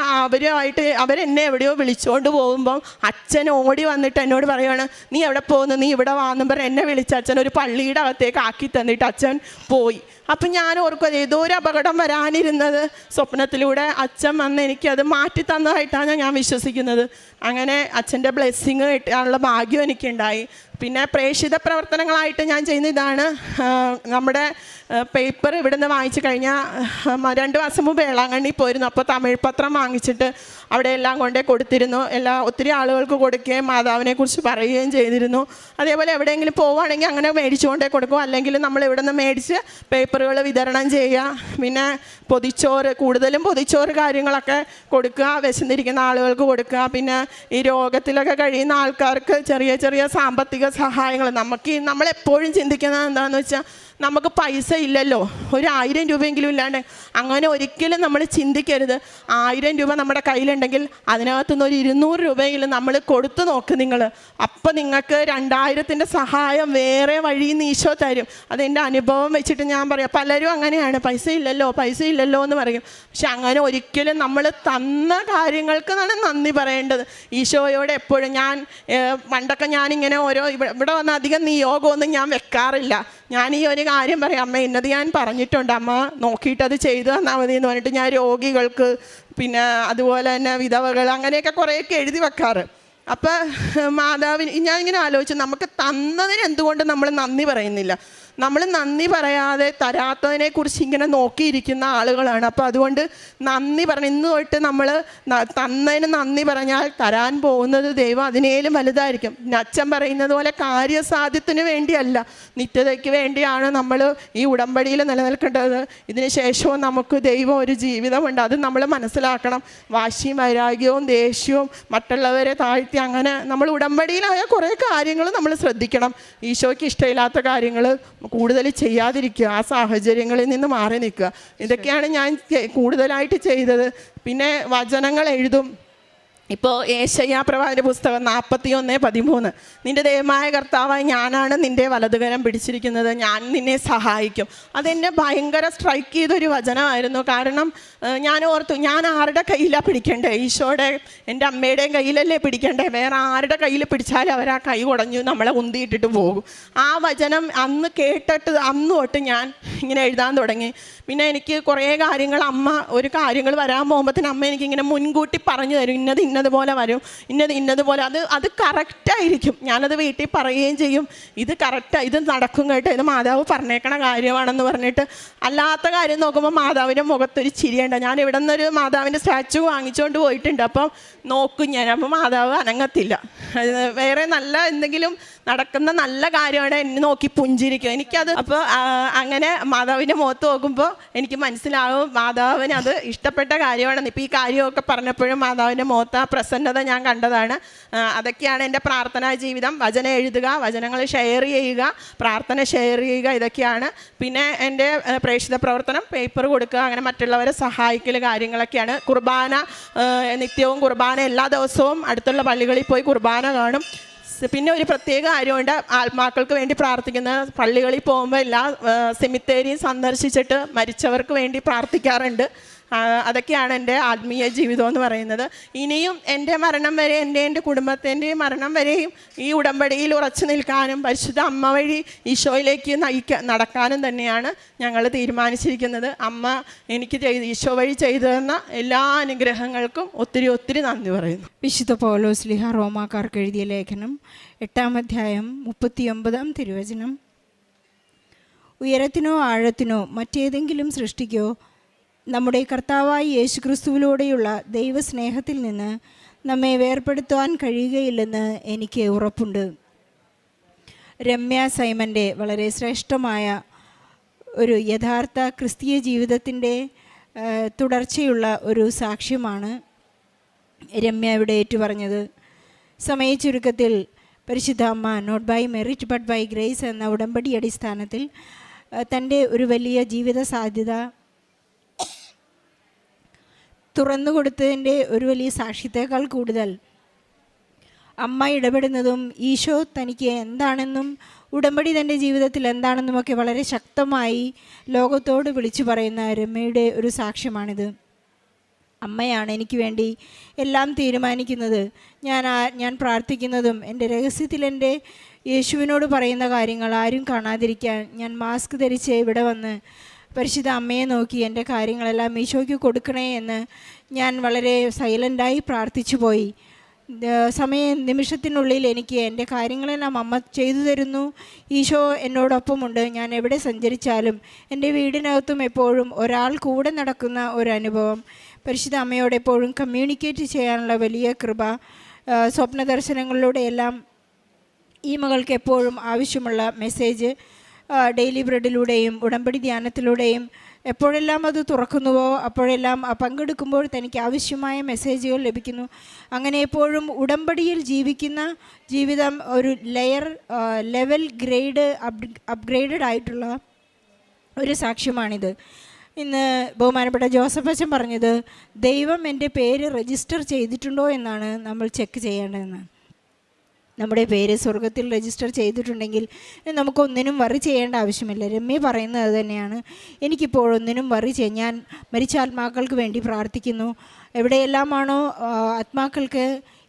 അവരെന്നെ എവിടെയോ വിളിച്ചുകൊണ്ട് പോകുമ്പം അച്ഛൻ ഓടി വന്നിട്ട് എന്നോട് പറയുകയാണ്, നീ എവിടെ പോകുന്നു, നീ ഇവിടെ വാന്നും പറഞ്ഞ് എന്നെ വിളിച്ച് അച്ഛൻ ഒരു പള്ളിയുടെ അകത്തേക്ക് ആക്കി തന്നിട്ട് അച്ഛൻ പോയി. അപ്പം ഞാൻ ഓർക്കും ഏതോ ഒരു അപകടം വരാനിരുന്നത് സ്വപ്നത്തിലൂടെ അച്ഛൻ വന്ന് എനിക്കത് മാറ്റി തന്നതായിട്ടാണ് ഞാൻ വിശ്വസിക്കുന്നത്. അങ്ങനെ അച്ഛൻ്റെ ബ്ലെസ്സിങ് കിട്ടാനുള്ള ഭാഗ്യം എനിക്കുണ്ടായി. പിന്നെ പ്രേക്ഷിത പ്രവർത്തനങ്ങളായിട്ട് ഞാൻ ചെയ്യുന്ന ഇതാണ്, നമ്മുടെ പേപ്പർ ഇവിടുന്ന് വാങ്ങിച്ചു കഴിഞ്ഞാൽ 2 മാസം മുമ്പ് വേളാങ്കണ്ണി പോയിരുന്നു. അപ്പോൾ തമിഴ് പത്രം വാങ്ങിച്ചിട്ട് അവിടെ എല്ലാം കൊണ്ടേ കൊടുത്തിരുന്നു. ഒത്തിരി ആളുകൾക്ക് കൊടുക്കുകയും മാതാവിനെക്കുറിച്ച് പറയുകയും ചെയ്തിരുന്നു. അതേപോലെ എവിടെയെങ്കിലും പോവുകയാണെങ്കിൽ അങ്ങനെ മേടിച്ചുകൊണ്ടേ കൊടുക്കും. അല്ലെങ്കിൽ നമ്മൾ ഇവിടെ നിന്ന് മേടിച്ച് പേപ്പറുകൾ വിതരണം ചെയ്യുക. പിന്നെ പൊതിച്ചോറ്, കൂടുതലും പൊതിച്ചോറ് കാര്യങ്ങളൊക്കെ കൊടുക്കുക, വിശന്നിരിക്കുന്ന ആളുകൾക്ക് കൊടുക്കുക. പിന്നെ ഈ രോഗത്തിലൊക്കെ കഴിയുന്ന ആൾക്കാർക്ക് ചെറിയ ചെറിയ സാമ്പത്തിക സഹായങ്ങൾ. നമ്മളെപ്പോഴും ചിന്തിക്കുന്നത് എന്താണെന്ന് വെച്ചാൽ, നമുക്ക് പൈസ ഇല്ലല്ലോ, 1000 രൂപയെങ്കിലും ഇല്ലാണ്ട്. അങ്ങനെ ഒരിക്കലും നമ്മൾ ചിന്തിക്കരുത്. 1000 രൂപ നമ്മുടെ കയ്യിലുണ്ടെങ്കിൽ അതിനകത്തുനിന്ന് ഒരു 200 രൂപയെങ്കിലും നമ്മൾ കൊടുത്തു നോക്ക് നിങ്ങൾ. അപ്പം നിങ്ങൾക്ക് 2000-ൻ്റെ സഹായം വേറെ വഴിയിൽ നിന്ന് ഈശോ തരും. അതെൻ്റെ അനുഭവം വെച്ചിട്ട് ഞാൻ പറയാം. പലരും അങ്ങനെയാണ്, പൈസ ഇല്ലല്ലോ എന്ന് പറയും. പക്ഷെ അങ്ങനെ ഒരിക്കലും നമ്മൾ തന്ന കാര്യങ്ങൾക്ക് നന്ദി പറയേണ്ടത്. ഈശോയോട് എപ്പോഴും പണ്ടൊക്കെ ഞാനിങ്ങനെ ഇവിടെ വന്ന് അധികം നിയോഗമൊന്നും ഞാൻ വെക്കാറില്ല. ഞാൻ ഈ ഒരു കാര്യം പറയാം, അമ്മ ഇന്നത് ഞാൻ പറഞ്ഞിട്ടുണ്ട്, അമ്മ നോക്കിയിട്ട് അത് ചെയ്തു തന്നാൽ മതി എന്ന് പറഞ്ഞിട്ട് ഞാൻ രോഗികൾക്ക് പിന്നെ അതുപോലെ തന്നെ വിധവകൾ അങ്ങനെയൊക്കെ കുറേയൊക്കെ എഴുതി വെക്കാറ്. അപ്പം മാതാവിന് ഞാൻ ഇങ്ങനെ ആലോചിച്ചു, നമുക്ക് തന്നതിന് എന്തുകൊണ്ട് നമ്മൾ നന്ദി പറയുന്നില്ല? നമ്മൾ നന്ദി പറയാതെ തരാത്തതിനെക്കുറിച്ച് ഇങ്ങനെ നോക്കിയിരിക്കുന്ന ആളുകളാണ്. അപ്പോൾ അതുകൊണ്ട് നന്ദി പറഞ്ഞ് ഇന്ന് തൊട്ട് നമ്മൾ തന്നതിന് നന്ദി പറഞ്ഞാൽ തരാൻ പോകുന്നത് ദൈവം അതിനേലും വലുതായിരിക്കും. അച്ഛൻ പറയുന്നത് പോലെ കാര്യസാധ്യത്തിന് വേണ്ടിയല്ല, നിത്യതയ്ക്ക് വേണ്ടിയാണ് നമ്മൾ ഈ ഉടമ്പടിയിൽ നിലനിൽക്കേണ്ടത്. ഇതിന് ശേഷവും നമുക്ക് ദൈവം ഒരു ജീവിതമുണ്ട്, അത് നമ്മൾ മനസ്സിലാക്കണം. വാശിയും വൈരാഗ്യവും ദേഷ്യവും മറ്റുള്ളവരെ താഴ്ത്തി അങ്ങനെ നമ്മൾ ഉടമ്പടിയിലായ കുറേ കാര്യങ്ങൾ നമ്മൾ ശ്രദ്ധിക്കണം. ഈശോയ്ക്ക് ഇഷ്ടമില്ലാത്ത കാര്യങ്ങൾ കൂടുതൽ ചെയ്യാതിരിക്കുക, ആ സാഹചര്യങ്ങളിൽ നിന്ന് മാറി നിൽക്കുക. ഇതൊക്കെയാണ് ഞാൻ കൂടുതലായിട്ട് ചെയ്തത്. പിന്നെ വചനങ്ങൾ എഴുതും. ഇപ്പോൾ യേശയ്യാ പ്രവാചകന്റെ പുസ്തകം 41:13, നിൻ്റെ ദൈവമായ കർത്താവായി ഞാനാണ് നിൻ്റെ വലതുകരം പിടിച്ചിരിക്കുന്നത്, ഞാൻ നിന്നെ സഹായിക്കും. അതെന്നെ ഭയങ്കര സ്ട്രൈക്ക് ചെയ്തൊരു വചനമായിരുന്നു. കാരണം ഞാൻ ഓർത്തു, ഞാൻ ആരുടെ കയ്യിലാണ് പിടിക്കണ്ടേ? ഈശോയുടെ എൻ്റെ അമ്മയുടെയും കയ്യിലല്ലേ പിടിക്കണ്ടേ? വേറെ ആരുടെ കയ്യിൽ പിടിച്ചാലും അവർ ആ കൈ കുടഞ്ഞു നമ്മളെ ഉന്തിയിട്ടിട്ട് പോകും. ആ വചനം അന്ന് കേട്ടിട്ട് അന്ന് തൊട്ട് ഞാൻ ഇങ്ങനെ എഴുതാൻ തുടങ്ങി. പിന്നെ എനിക്ക് കുറേ കാര്യങ്ങൾ അമ്മ ഒരു കാര്യങ്ങൾ വരാൻ പോകുമ്പോഴത്തേന് അമ്മ എനിക്കിങ്ങനെ മുൻകൂട്ടി പറഞ്ഞു തരും, ഇന്നതുപോലെ വരും, ഇന്നതുപോലെ. അത് കറക്റ്റായിരിക്കും. ഞാനത് വീട്ടിൽ പറയുകയും ചെയ്യും, ഇത് കറക്റ്റാണ്, ഇത് നടക്കും കേട്ടോ, ഇത് മാതാവ് പറഞ്ഞേക്കണ കാര്യമാണെന്ന് പറഞ്ഞിട്ട്. അല്ലാത്ത കാര്യം നോക്കുമ്പോൾ മാതാവിൻ്റെ മുഖത്തൊരു ചിരിയുണ്ട്. ഞാൻ ഇവിടെ നിന്നൊരു മാതാവിൻ്റെ സ്റ്റാച്ചു വാങ്ങിച്ചുകൊണ്ട് പോയിട്ടുണ്ട്. അപ്പം നോക്കും ഞാൻ, അപ്പോൾ മാതാവ് അനങ്ങത്തില്ല. വേറെ നല്ല എന്തെങ്കിലും നടക്കുന്ന നല്ല കാര്യമാണ് എന്നെ നോക്കി പുഞ്ചിരിക്കും. എനിക്കത് അപ്പോൾ അങ്ങനെ മാതാവിൻ്റെ മുഖത്ത് നോക്കുമ്പോൾ എനിക്ക് മനസ്സിലാവും മാതാവിന് അത് ഇഷ്ടപ്പെട്ട കാര്യമാണെന്ന്. ഇപ്പോൾ ഈ കാര്യമൊക്കെ പറഞ്ഞപ്പോഴും മാതാവിൻ്റെ മുഖത്ത് ആ പ്രസന്നത ഞാൻ കണ്ടതാണ്. അതൊക്കെയാണ് എൻ്റെ പ്രാർത്ഥനാ ജീവിതം. വചനം എഴുതുക, വചനങ്ങൾ ഷെയർ ചെയ്യുക, പ്രാർത്ഥന ഷെയർ ചെയ്യുക, ഇതൊക്കെയാണ്. പിന്നെ എൻ്റെ പ്രേക്ഷിത പ്രവർത്തനം, പേപ്പർ കൊടുക്കുക, അങ്ങനെ മറ്റുള്ളവരെ സഹായിക്കൽ കാര്യങ്ങളൊക്കെയാണ്. കുർബാന നിത്യവും കുർബാന എല്ലാ ദിവസവും അടുത്തുള്ള പള്ളികളിൽ പോയി കുർബാന കാണും. പിന്നെ ഒരു പ്രത്യേക കാര്യമുണ്ട്, ആത്മാക്കൾക്ക് വേണ്ടി പ്രാർത്ഥിക്കുന്ന പള്ളികളിൽ പോകുമ്പോൾ എല്ലാ സെമിത്തേരിയും സന്ദർശിച്ചിട്ട് മരിച്ചവർക്ക് വേണ്ടി പ്രാർത്ഥിക്കാറുണ്ട്. അതൊക്കെയാണ് എൻ്റെ ആത്മീയ ജീവിതം എന്ന് പറയുന്നത്. ഇനിയും എൻ്റെ മരണം വരെ, എൻ്റെ കുടുംബത്തിൻ്റെ മരണം വരെയും ഈ ഉടമ്പടിയിൽ ഉറച്ചു നിൽക്കാനും പരിശുദ്ധ അമ്മ വഴി ഈശോയിലേക്ക് നടക്കാനും തന്നെയാണ് ഞങ്ങൾ തീരുമാനിച്ചിരിക്കുന്നത്. അമ്മ എനിക്ക് ഈശോ വഴി ചെയ്തു തന്ന എല്ലാ അനുഗ്രഹങ്ങൾക്കും ഒത്തിരി ഒത്തിരി നന്ദി പറയുന്നു. വിശുദ്ധ പൗലോസ് ശ്ലീഹ റോമാക്കാർക്ക് എഴുതിയ ലേഖനം 8-ാം അധ്യായം 39-ാം തിരുവചനം, ഉയരത്തിനോ ആഴത്തിനോ മറ്റേതെങ്കിലും സൃഷ്ടിക്കോ നമ്മുടെ കർത്താവായ യേശുക്രിസ്തുവിലൂടെയുള്ള ദൈവസ്നേഹത്തിൽ നിന്ന് നമ്മെ വേർപെടുത്തുവാൻ കഴിയുകയില്ലെന്ന് എനിക്ക് ഉറപ്പുണ്ട്. രമ്യ സൈമൻ്റെ വളരെ ശ്രേഷ്ഠമായ ഒരു യഥാർത്ഥ ക്രിസ്തീയ ജീവിതത്തിൻ്റെ തുടർച്ചയുള്ള ഒരു സാക്ഷ്യമാണ് രമ്യ ഇവിടെ ഏറ്റുപറഞ്ഞത്. സമയ ചുരുക്കത്തിൽ പരിശുദ്ധ അമ്മ not by merit but by grace എന്ന ഉടമ്പടി അടിസ്ഥാനത്തിൽ തൻ്റെ ഒരു വലിയ ജീവിത സാധ്യത തുറന്നുകൊടുത്തതിൻ്റെ ഒരു വലിയ സാക്ഷ്യത്തേക്കാൾ കൂടുതൽ അമ്മ ഇടപെടുന്നതും ഈശോ തനിക്ക് എന്താണെന്നും ഉടമ്പടി തൻ്റെ ജീവിതത്തിൽ എന്താണെന്നുമൊക്കെ വളരെ ശക്തമായി ലോകത്തോട് വിളിച്ചു പറയുന്ന രമ്യയുടെ ഒരു സാക്ഷ്യമാണിത്. അമ്മയാണ് എനിക്ക് വേണ്ടി എല്ലാം തീരുമാനിക്കുന്നത്. ഞാൻ പ്രാർത്ഥിക്കുന്നതും എൻ്റെ രഹസ്യത്തിൽ എൻ്റെ യേശുവിനോട് പറയുന്ന കാര്യങ്ങൾ ആരും കാണാതിരിക്കാൻ ഞാൻ മാസ്ക് ധരിച്ച് ഇവിടെ വന്ന് പരിശുദ്ധ അമ്മയെ നോക്കി എൻ്റെ കാര്യങ്ങളെല്ലാം ഈശോയ്ക്ക് കൊടുക്കണേ എന്ന് ഞാൻ വളരെ സൈലൻ്റായി പ്രാർത്ഥിച്ചു പോയി. നിമിഷത്തിനുള്ളിൽ എനിക്ക് എൻ്റെ കാര്യങ്ങളെല്ലാം അമ്മ ചെയ്തു തരുന്നു. ഈശോ എന്നോടൊപ്പമുണ്ട്. ഞാൻ എവിടെ സഞ്ചരിച്ചാലും എൻ്റെ വീടിനകത്തും എപ്പോഴും ഒരാൾ കൂടെ നടക്കുന്ന ഒരു അനുഭവം. പരിശുദ്ധ അമ്മയോട് എപ്പോഴും കമ്മ്യൂണിക്കേറ്റ് ചെയ്യാനുള്ള വലിയ കൃപ. സ്വപ്ന ദർശനങ്ങളിലൂടെയെല്ലാം ഈ മകൾക്ക് എപ്പോഴും ആവശ്യമുള്ള മെസ്സേജ് ഡെയിലി ബ്രെഡിലൂടെയും ഉടമ്പടി ധ്യാനത്തിലൂടെയും എപ്പോഴെല്ലാം അത് തുറക്കുന്നുവോ അപ്പോഴെല്ലാം പങ്കെടുക്കുമ്പോൾ തനിക്ക് ആവശ്യമായ മെസ്സേജുകൾ ലഭിക്കുന്നു. അങ്ങനെ എപ്പോഴും ഉടമ്പടിയിൽ ജീവിക്കുന്ന ജീവിതം ഒരു ലെവൽ അപ്ഗ്രേഡഡ് ആയിട്ടുള്ള ഒരു സാക്ഷ്യമാണിത്. ഇന്ന് ബഹുമാനപ്പെട്ട ജോസഫ് അച്ഛൻ പറഞ്ഞത് ദൈവം എൻ്റെ പേര് രജിസ്റ്റർ ചെയ്തിട്ടുണ്ടോ എന്നാണ് നമ്മൾ ചെക്ക് ചെയ്യേണ്ടതെന്ന്. നമ്മുടെ പേര് സ്വർഗത്തിൽ രജിസ്റ്റർ ചെയ്തിട്ടുണ്ടെങ്കിൽ നമുക്കൊന്നിനും വറി ചെയ്യേണ്ട ആവശ്യമില്ല. രമ്യ പറയുന്നത് അത് തന്നെയാണ്. എനിക്കിപ്പോൾ ഒന്നിനും വറി ഞാൻ മരിച്ച ആത്മാക്കൾക്ക് വേണ്ടി പ്രാർത്ഥിക്കുന്നു. എവിടെയെല്ലാമാണോ ആത്മാക്കൾക്ക്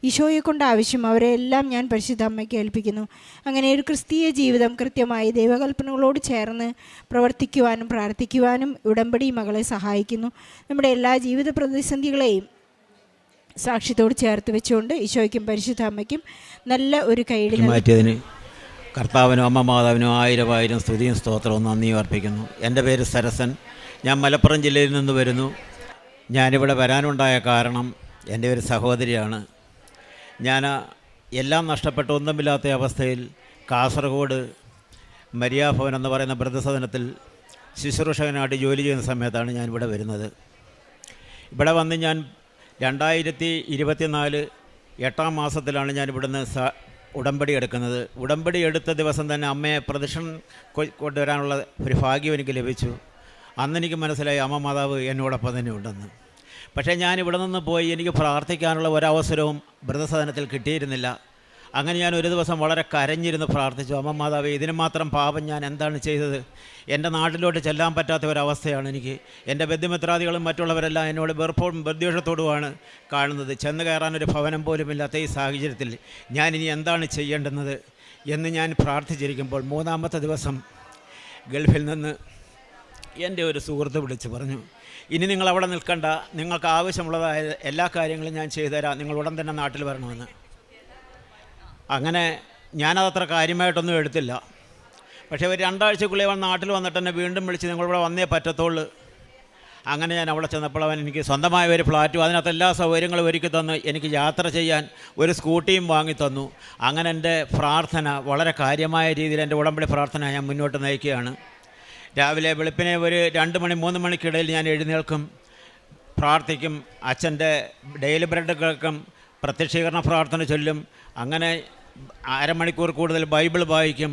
ഈശോയെ കൊണ്ട് ആവശ്യം അവരെ എല്ലാം ഞാൻ പരിശുദ്ധ അമ്മയ്ക്ക് ഏൽപ്പിക്കുന്നു. അങ്ങനെ ഒരു ക്രിസ്തീയ ജീവിതം കൃത്യമായി ദൈവകൽപ്പനകളോട് ചേർന്ന് പ്രവർത്തിക്കുവാനും പ്രാർത്ഥിക്കുവാനും ഉടമ്പടി മകളെ സഹായിക്കുന്നു. നമ്മുടെ എല്ലാ ജീവിത പ്രതിസന്ധികളെയും സാക്ഷ്യത്തോട് ചേർത്ത് വെച്ചുകൊണ്ട് ഈശോയ്ക്കും പരിശുദ്ധ അമ്മയ്ക്കും നല്ല ഒരു കൈയടി മാറ്റിയതിന് കർത്താവിനും അമ്മ മാതാവിനും 1000 സ്തുതിയും സ്തോത്രവും നന്ദിയും അർപ്പിക്കുന്നു. എൻ്റെ പേര് സരസൻ. ഞാൻ മലപ്പുറം ജില്ലയിൽ നിന്ന് വരുന്നു. ഞാനിവിടെ വരാനുണ്ടായ കാരണം എൻ്റെ ഒരു സഹോദരിയാണ്. ഞാൻ എല്ലാം നഷ്ടപ്പെട്ട് ഒന്നുമില്ലാത്ത അവസ്ഥയിൽ കാസർഗോഡ് മരിയാഭവൻ എന്ന് പറയുന്ന വൃദ്ധസദനത്തിൽ ശുശ്രൂഷകനായിട്ട് ജോലി ചെയ്യുന്ന സമയത്താണ് ഞാനിവിടെ വരുന്നത്. ഇവിടെ വന്ന് ഞാൻ 2024 8-ാം മാസത്തിലാണ് ഞാൻ ഇവിടുന്ന് ഉടമ്പടി എടുക്കുന്നത്. ഉടമ്പടി എടുത്ത ദിവസം തന്നെ അമ്മയെ പ്രദക്ഷിണം കൊണ്ടുവരാനുള്ള ഒരു ഭാഗ്യം എനിക്ക് ലഭിച്ചു. അന്നെനിക്ക് മനസ്സിലായി അമ്മ മാതാവ് എന്നോടൊപ്പം തന്നെ ഉണ്ടെന്ന്. പക്ഷേ ഞാൻ ഇവിടെ നിന്ന് പോയി എനിക്ക് പ്രാർത്ഥിക്കാനുള്ള ഒരവസരവും വൃദ്ധസദനത്തിൽ കിട്ടിയിരുന്നില്ല. അങ്ങനെ ഞാൻ ഒരു ദിവസം വളരെ കരഞ്ഞിരുന്ന് പ്രാർത്ഥിച്ചു, അമ്മ മാതാവേ, ഇതിന് മാത്രം പാപം ഞാൻ എന്താണ് ചെയ്തത്? എൻ്റെ നാട്ടിലോട്ട് ചെല്ലാൻ പറ്റാത്ത ഒരവസ്ഥയാണ് എനിക്ക്. എൻ്റെ ബന്ധുമിത്രാദികളും മറ്റുള്ളവരെല്ലാം എന്നോട് വെറുപ്പോടും പ്രദ്വേഷത്തോടുമാണ് കാണുന്നത്. ചെന്ന് കയറാനൊരു ഭവനം പോലും ഇല്ലാത്ത ഈ സാഹചര്യത്തിൽ ഞാനിനി എന്താണ് ചെയ്യേണ്ടുന്നത് എന്ന് ഞാൻ പ്രാർത്ഥിച്ചിരിക്കുമ്പോൾ 3-ാമത്തെ ദിവസം ഗൾഫിൽ നിന്ന് എൻ്റെ ഒരു സുഹൃത്ത് വിളിച്ച് പറഞ്ഞു, ഇനി നിങ്ങൾ അവിടെ നിൽക്കണ്ട, നിങ്ങൾക്ക് ആവശ്യമുള്ളതായ എല്ലാ കാര്യങ്ങളും ഞാൻ ചെയ്തുതരാം, നിങ്ങൾ ഉടൻ തന്നെ നാട്ടിൽ വരണമെന്ന്. അങ്ങനെ ഞാനതത്ര കാര്യമായിട്ടൊന്നും എടുത്തില്ല. പക്ഷേ ഒരു 2 ആഴ്ചക്കുള്ളിൽ അവൻ നാട്ടിൽ വന്നിട്ട് എന്നെ വീണ്ടും വിളിച്ച് നിങ്ങളിവിടെ വന്നേ പറ്റത്തുള്ളൂ. അങ്ങനെ ഞാൻ അവിടെ ചെന്നപ്പോൾ അവൻ എനിക്ക് സ്വന്തമായ ഒരു ഫ്ലാറ്റും അതിനകത്ത് എല്ലാ സൗകര്യങ്ങളും ഒരുക്കി തന്നു. എനിക്ക് യാത്ര ചെയ്യാൻ ഒരു സ്കൂട്ടിയും വാങ്ങിത്തന്നു. അങ്ങനെ എൻ്റെ പ്രാർത്ഥന വളരെ കാര്യമായ രീതിയിൽ എൻ്റെ ഉടമ്പടി പ്രാർത്ഥന ഞാൻ മുന്നോട്ട് നയിക്കുകയാണ്. രാവിലെ വെളുപ്പിനെ ഒരു 2 മണി 3 മണിക്കിടയിൽ ഞാൻ എഴുന്നേൽക്കും, പ്രാർത്ഥിക്കും, അച്ഛൻ്റെ ഡെയിലി ബ്രെഡ് കേൾക്കും, പ്രത്യക്ഷീകരണ പ്രാർത്ഥന ചൊല്ലും. അങ്ങനെ അരമണിക്കൂർ കൂടുതൽ ബൈബിൾ വായിക്കും.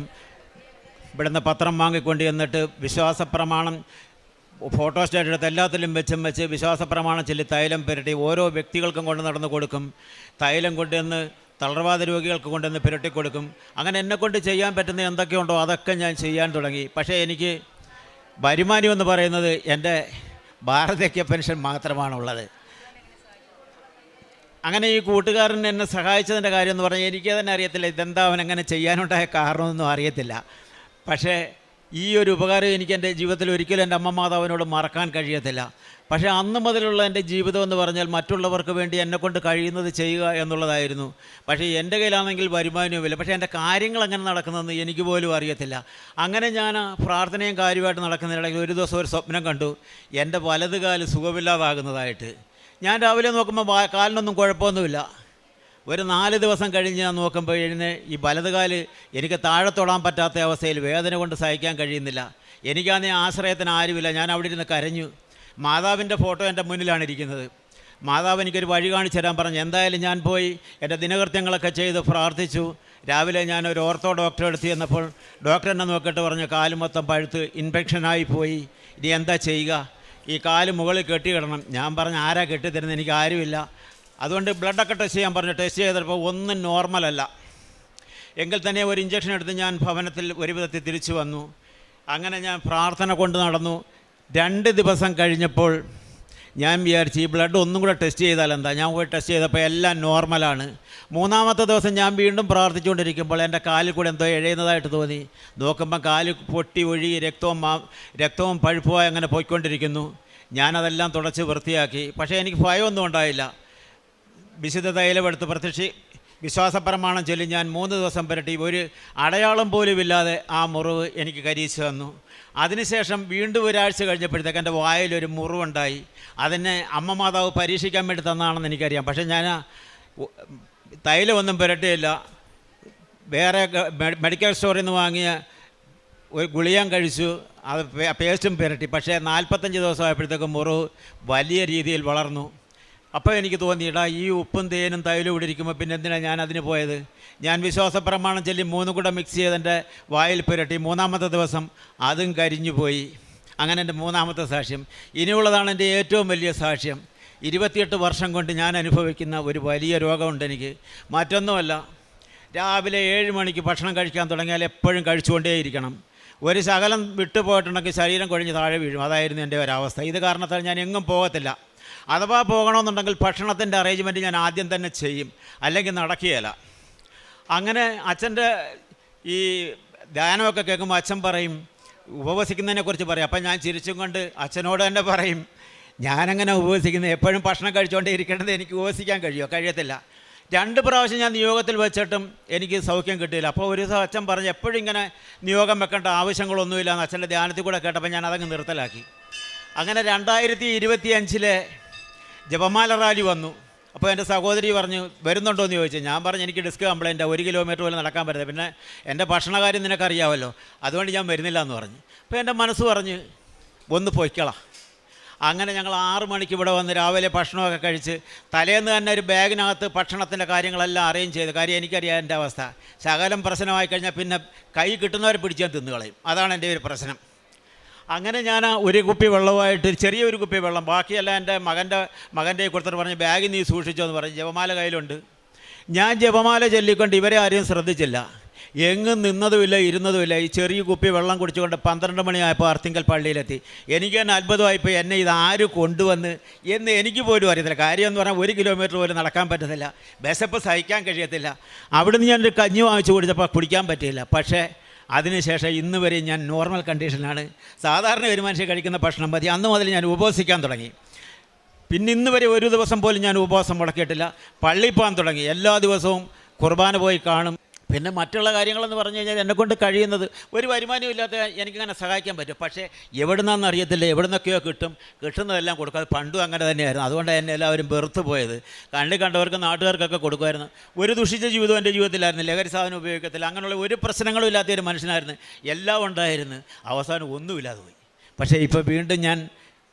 ഇവിടുന്ന് പത്രം വാങ്ങിക്കൊണ്ട് എന്നിട്ട് വിശ്വാസ പ്രമാണം ഫോട്ടോസ്റ്റാറ്റ് എടുത്ത് എല്ലാത്തിലും വെച്ച് വിശ്വാസ പ്രമാണം ചൊല്ലി തൈലം പുരട്ടി ഓരോ വ്യക്തികൾക്കും കൊണ്ട് നടന്ന് കൊടുക്കും. തൈലം കൊണ്ടുവന്ന് തളർവാദ രോഗികൾക്ക് കൊണ്ടുവന്ന് പുരട്ടി കൊടുക്കും. അങ്ങനെ എന്നെക്കൊണ്ട് ചെയ്യാൻ പറ്റുന്ന എന്തൊക്കെയുണ്ടോ അതൊക്കെ ഞാൻ ചെയ്യാൻ തുടങ്ങി. പക്ഷേ എനിക്ക് വരുമാനം എന്ന് പറയുന്നത് എൻ്റെ വാർദ്ധക്യ പെൻഷൻ മാത്രമാണുള്ളത്. അങ്ങനെ ഈ കൂട്ടുകാരൻ എന്നെ സഹായിച്ചതിൻ്റെ കാര്യം എന്ന് പറഞ്ഞാൽ എനിക്ക് തന്നെ അറിയത്തില്ല ഇതെന്താ അവൻ അങ്ങനെ ചെയ്യാനുണ്ടായ കാരണമൊന്നും അറിയത്തില്ല. പക്ഷേ ഈ ഒരു ഉപകാരം എനിക്ക് എൻ്റെ ജീവിതത്തിൽ ഒരിക്കലും എൻ്റെ അമ്മ മാതാവിനോട് മറക്കാൻ കഴിയത്തില്ല. പക്ഷേ അന്ന് മുതലുള്ള എൻ്റെ ജീവിതം എന്ന് പറഞ്ഞാൽ മറ്റുള്ളവർക്ക് വേണ്ടി എന്നെക്കൊണ്ട് കഴിയുന്നത് ചെയ്യുക എന്നുള്ളതായിരുന്നു. പക്ഷേ എൻ്റെ കയ്യിലാണെങ്കിൽ വരുമാനവുമില്ല. പക്ഷേ എൻ്റെ കാര്യങ്ങൾ എങ്ങനെ നടക്കുന്നതെന്ന് എനിക്ക് പോലും അറിയത്തില്ല. അങ്ങനെ ഞാൻ പ്രാർത്ഥനയും കാര്യമായിട്ട് നടക്കുന്നതിനിടയിൽ ഒരു ദിവസം ഒരു സ്വപ്നം കണ്ടു, എൻ്റെ വലത് കാല് സുഖമില്ലാതാകുന്നതായിട്ട്. ഞാൻ രാവിലെ നോക്കുമ്പോൾ കാലിനൊന്നും കുഴപ്പമൊന്നുമില്ല. ഒരു 4 ദിവസം കഴിഞ്ഞ് ഞാൻ നോക്കുമ്പോൾ ഈ വലതുകാല് എനിക്ക് താഴെ തൊടാൻ പറ്റാത്ത അവസ്ഥയിൽ വേദന കൊണ്ട് സഹിക്കാൻ കഴിയുന്നില്ല. എനിക്കാന്നേ ആശ്രയത്തിന് ആരുമില്ല. ഞാൻ അവിടെ ഇരുന്ന് കരഞ്ഞു. മാതാവിൻ്റെ ഫോട്ടോ എൻ്റെ മുന്നിലാണ് ഇരിക്കുന്നത്. മാതാവ് എനിക്കൊരു വഴി കാണിച്ചു തരാൻ പറഞ്ഞു. എന്തായാലും ഞാൻ പോയി എൻ്റെ ദിനകൃത്യങ്ങളൊക്കെ ചെയ്ത് പ്രാർത്ഥിച്ചു. രാവിലെ ഞാനൊരു ഓർത്തോ ഡോക്ടറെ അടുത്ത് ചെന്നപ്പോൾ ഡോക്ടർ എന്നെ നോക്കിയിട്ട് പറഞ്ഞു, കാല് മൊത്തം പഴുത്ത് ഇൻഫെക്ഷനായി പോയി, ഇനി എന്താ ചെയ്യുക? ഈ കാല് മുകളിൽ കെട്ടിയിടണം. ഞാൻ പറഞ്ഞു, ആരാ കെട്ടിത്തരുന്നത്? എനിക്ക് ആരുമില്ല. അതുകൊണ്ട് ബ്ലഡൊക്കെ ടെസ്റ്റ് ചെയ്യാൻ പറഞ്ഞു. ടെസ്റ്റ് ചെയ്തപ്പോൾ ഒന്നും നോർമലല്ല. എങ്കിൽ തന്നെ ഒരു ഇഞ്ചക്ഷൻ എടുത്ത് ഞാൻ ഭവനത്തിൽ ഒരു വിധത്തിൽ തിരിച്ചു വന്നു. അങ്ങനെ ഞാൻ പ്രാർത്ഥന കൊണ്ട് നടന്നു. 2 ദിവസം കഴിഞ്ഞപ്പോൾ ഞാൻ വിചാരിച്ചു ഈ ബ്ലഡ് ഒന്നും കൂടെ ടെസ്റ്റ് ചെയ്താൽ എന്താ. ഞാൻ പോയി ടെസ്റ്റ് ചെയ്തപ്പോൾ എല്ലാം നോർമലാണ്. 3-ാമത്തെ ദിവസം ഞാൻ വീണ്ടും പ്രാർത്ഥിച്ചുകൊണ്ടിരിക്കുമ്പോൾ എൻ്റെ കാലിൽ കൂടെ എന്തോ എഴയുന്നതായിട്ട് തോന്നി. നോക്കുമ്പോൾ കാല് പൊട്ടി ഒഴുകി രക്തവും പഴുപ്പുമായി അങ്ങനെ പോയിക്കൊണ്ടിരിക്കുന്നു. ഞാനതെല്ലാം തുടച്ച് വൃത്തിയാക്കി. പക്ഷേ എനിക്ക് ഭയമൊന്നും ഉണ്ടായില്ല. വിശുദ്ധ തൈലമെടുത്ത് വിശ്വാസപ്രമാണം ചൊല്ലി ഞാൻ 3 ദിവസം പുരട്ടി. ഒരു അടയാളം പോലുമില്ലാതെ ആ മുറിവ് എനിക്ക് കരിയിച്ചു തന്നു. അതിനുശേഷം വീണ്ടും ഒരാഴ്ച കഴിഞ്ഞപ്പോഴത്തേക്ക് എൻ്റെ വായിലൊരു മുറിവുണ്ടായി. അതിനെ അമ്മ മാതാവ് പരീക്ഷിക്കാൻ വേണ്ടി തന്നാണെന്ന് എനിക്കറിയാം. പക്ഷേ ഞാൻ തൈലമൊന്നും പുരട്ടിയില്ല. വേറെ മെഡിക്കൽ സ്റ്റോറിൽ നിന്ന് വാങ്ങിയ ഒരു ഗുളികയും കഴിച്ചു, അത് പേസ്റ്റും പുരട്ടി. പക്ഷേ 45 ദിവസമായപ്പോഴത്തേക്ക് മുറിവ് വലിയ രീതിയിൽ വളർന്നു. അപ്പോൾ എനിക്ക് തോന്നിയിടാ, ഈ ഉപ്പും തേനും തൈലും ഇവിടെ ഇരിക്കുമ്പോൾ പിന്നെ എന്തിനാണ് ഞാൻ അതിന് പോയത്? ഞാൻ വിശ്വാസപ്രമാണം ചൊല്ലി 3 കൂടെ മിക്സ് ചെയ്തെൻ്റെ വായിൽ പുരട്ടി. 3-ാമത്തെ ദിവസം അതും കരിഞ്ഞു പോയി. അങ്ങനെ എൻ്റെ 3-ാമത്തെ സാക്ഷ്യം. ഇനിയുള്ളതാണ് എൻ്റെ ഏറ്റവും വലിയ സാക്ഷ്യം. 28 വർഷം കൊണ്ട് ഞാൻ അനുഭവിക്കുന്ന ഒരു വലിയ രോഗമുണ്ട് എനിക്ക്. മറ്റൊന്നുമല്ല, രാവിലെ 7 മണിക്ക് ഭക്ഷണം കഴിക്കാൻ തുടങ്ങിയാൽ എപ്പോഴും കഴിച്ചുകൊണ്ടേയിരിക്കണം. ഒരു ശകലം വിട്ടുപോയിട്ടുണ്ടെങ്കിൽ ശരീരം കൊഴിഞ്ഞ് താഴെ വീഴും. അതായിരുന്നു എൻ്റെ ഒരവസ്ഥ. ഇത് കാരണത്താൽ ഞാൻ എങ്ങും പോകത്തില്ല. അഥവാ പോകണമെന്നുണ്ടെങ്കിൽ ഭക്ഷണത്തിൻ്റെ അറേഞ്ച്മെൻറ്റ് ഞാൻ ആദ്യം തന്നെ ചെയ്യും, അല്ലെങ്കിൽ നടക്കുകയില്ല. അങ്ങനെ അച്ഛൻ്റെ ഈ ധ്യാനമൊക്കെ കേൾക്കുമ്പോൾ അച്ഛൻ പറയും, ഉപവസിക്കുന്നതിനെക്കുറിച്ച് പറയും. അപ്പം ഞാൻ ചിരിച്ചും കൊണ്ട് അച്ഛനോട് തന്നെ പറയും, ഞാനങ്ങനെ ഉപവസിക്കുന്നത്, എപ്പോഴും ഭക്ഷണം കഴിച്ചുകൊണ്ടേ ഇരിക്കേണ്ടത്, എനിക്ക് ഉപവസിക്കാൻ കഴിയത്തില്ല. 2 പ്രാവശ്യം ഞാൻ നിയോഗത്തിൽ വെച്ചിട്ടും എനിക്ക് സൗഖ്യം കിട്ടിയില്ല. അപ്പോൾ ഒരു ദിവസം അച്ഛൻ പറഞ്ഞ് എപ്പോഴും ഇങ്ങനെ നിയോഗം വെക്കേണ്ട ആവശ്യങ്ങളൊന്നുമില്ല എന്ന് അച്ഛൻ്റെ ധ്യാനത്തിൽ കൂടെ കേട്ടപ്പോൾ ഞാൻ അതങ്ങ് നിർത്തലാക്കി. അങ്ങനെ 2025 ജപമാല റാലി വന്നു. അപ്പോൾ എൻ്റെ സഹോദരി പറഞ്ഞു, വരുന്നുണ്ടോ എന്ന് ചോദിച്ചു. ഞാൻ പറഞ്ഞു, എനിക്ക് ഡിസ്ക് കംപ്ലൈൻറ്റ്, 1 കിലോമീറ്റർ പോലും നടക്കാൻ പറ്റില്ല, പിന്നെ എൻ്റെ ഭക്ഷണകാര്യം നിനക്കറിയാമല്ലോ, അതുകൊണ്ട് ഞാൻ വരുന്നില്ല എന്ന് പറഞ്ഞു. അപ്പോൾ എൻ്റെ മനസ്സ് പറഞ്ഞ് ഒന്ന് പൊയ്ക്കളാം. അങ്ങനെ ഞങ്ങൾ 6 മണിക്ക് ഇവിടെ വന്ന് രാവിലെ ഭക്ഷണമൊക്കെ കഴിച്ച് തലേന്ന് തന്നെ ഒരു ബാഗിനകത്ത് ഭക്ഷണത്തിൻ്റെ കാര്യങ്ങളെല്ലാം അറേഞ്ച് ചെയ്ത്. കാര്യം എനിക്കറിയാം എൻ്റെ അവസ്ഥ, ശകലം പ്രശ്നമായി കഴിഞ്ഞാൽ പിന്നെ കൈ കിട്ടുന്നവരെ പിടിച്ച് ഞാൻ തിന്നുകളയും, അതാണ് എൻ്റെ ഒരു പ്രശ്നം. അങ്ങനെ ഞാൻ ഒരു കുപ്പി വെള്ളമായിട്ട്, ചെറിയൊരു കുപ്പി വെള്ളം, ബാക്കിയെല്ലാം എൻ്റെ മകൻ്റെ കൊടുത്തിട്ട് പറഞ്ഞ് ബാഗിൽ നീ സൂക്ഷിച്ചോ എന്ന് പറഞ്ഞ്, ജപമാല കയ്യിലുണ്ട്. ഞാൻ ജപമാല ചൊല്ലിക്കൊണ്ട് ഇവരെ ആരെയും ശ്രദ്ധിച്ചില്ല, എങ്ങും നിന്നതുമില്ല ഇരുന്നതുമില്ല. ഈ ചെറിയ കുപ്പി വെള്ളം കുടിച്ചുകൊണ്ട് 12 മണിയായപ്പോൾ അർത്തിങ്കൽ പള്ളിയിലെത്തി. എനിക്ക് തന്നെ അത്ഭുതമായിപ്പോൾ, എന്നെ ഇത് ആര് കൊണ്ടുവന്ന് എന്ന് എനിക്ക് പോലും അറിയത്തില്ല. കാര്യം എന്ന് പറഞ്ഞാൽ 1 കിലോമീറ്റർ പോലും നടക്കാൻ പറ്റത്തില്ല, വിശപ്പ് സഹിക്കാൻ കഴിയത്തില്ല. അവിടുന്ന് ഞാനൊരു കഞ്ഞി വാങ്ങിച്ചു കുടിച്ചപ്പോൾ കുടിക്കാൻ പറ്റിയില്ല. പക്ഷേ അതിനുശേഷം ഇന്ന് വരെ ഞാൻ നോർമൽ കണ്ടീഷനാണ്. സാധാരണ ഒരു മനുഷ്യൻ കഴിക്കുന്ന ഭക്ഷണം മതി. അന്ന് മുതൽ ഞാൻ ഉപവസിക്കാൻ തുടങ്ങി. പിന്നെ ഇന്ന് വരെ ഒരു ദിവസം പോലും ഞാൻ ഉപവാസം മുടക്കിയിട്ടില്ല. പള്ളിയിൽ പോകാൻ തുടങ്ങി, എല്ലാ ദിവസവും കുർബാന പോയി കാണും. പിന്നെ മറ്റുള്ള കാര്യങ്ങളെന്ന് പറഞ്ഞു കഴിഞ്ഞാൽ എന്നെക്കൊണ്ട് കഴിയുന്നത്, ഒരു വരുമാനവും ഇല്ലാത്ത എനിക്കിങ്ങനെ സഹായിക്കാൻ പറ്റും. പക്ഷേ എവിടുന്നാന്ന് അറിയത്തില്ല, എവിടുന്നൊക്കെയോ കിട്ടുന്നതെല്ലാം കൊടുക്കും. അത് പണ്ടും അങ്ങനെ തന്നെയായിരുന്നു. അതുകൊണ്ടാണ് എന്നെ എല്ലാവരും വെറുത്ത് പോയത്. കണ്ടവർക്ക് നാട്ടുകാർക്കൊക്കെ കൊടുക്കുമായിരുന്നു. ഒരു ദുഷിച്ച ജീവിതം എൻ്റെ ജീവിതത്തിലായിരുന്നു. ലഹരി സാധനം ഉപയോഗിക്കത്തില്ല, അങ്ങനെയുള്ള ഒരു പ്രശ്നങ്ങളും ഇല്ലാത്ത ഒരു മനുഷ്യനായിരുന്നു. എല്ലാം ഉണ്ടായിരുന്നു. അവസാനം ഒന്നുമില്ലാതെ പോയി. പക്ഷേ ഇപ്പോൾ വീണ്ടും ഞാൻ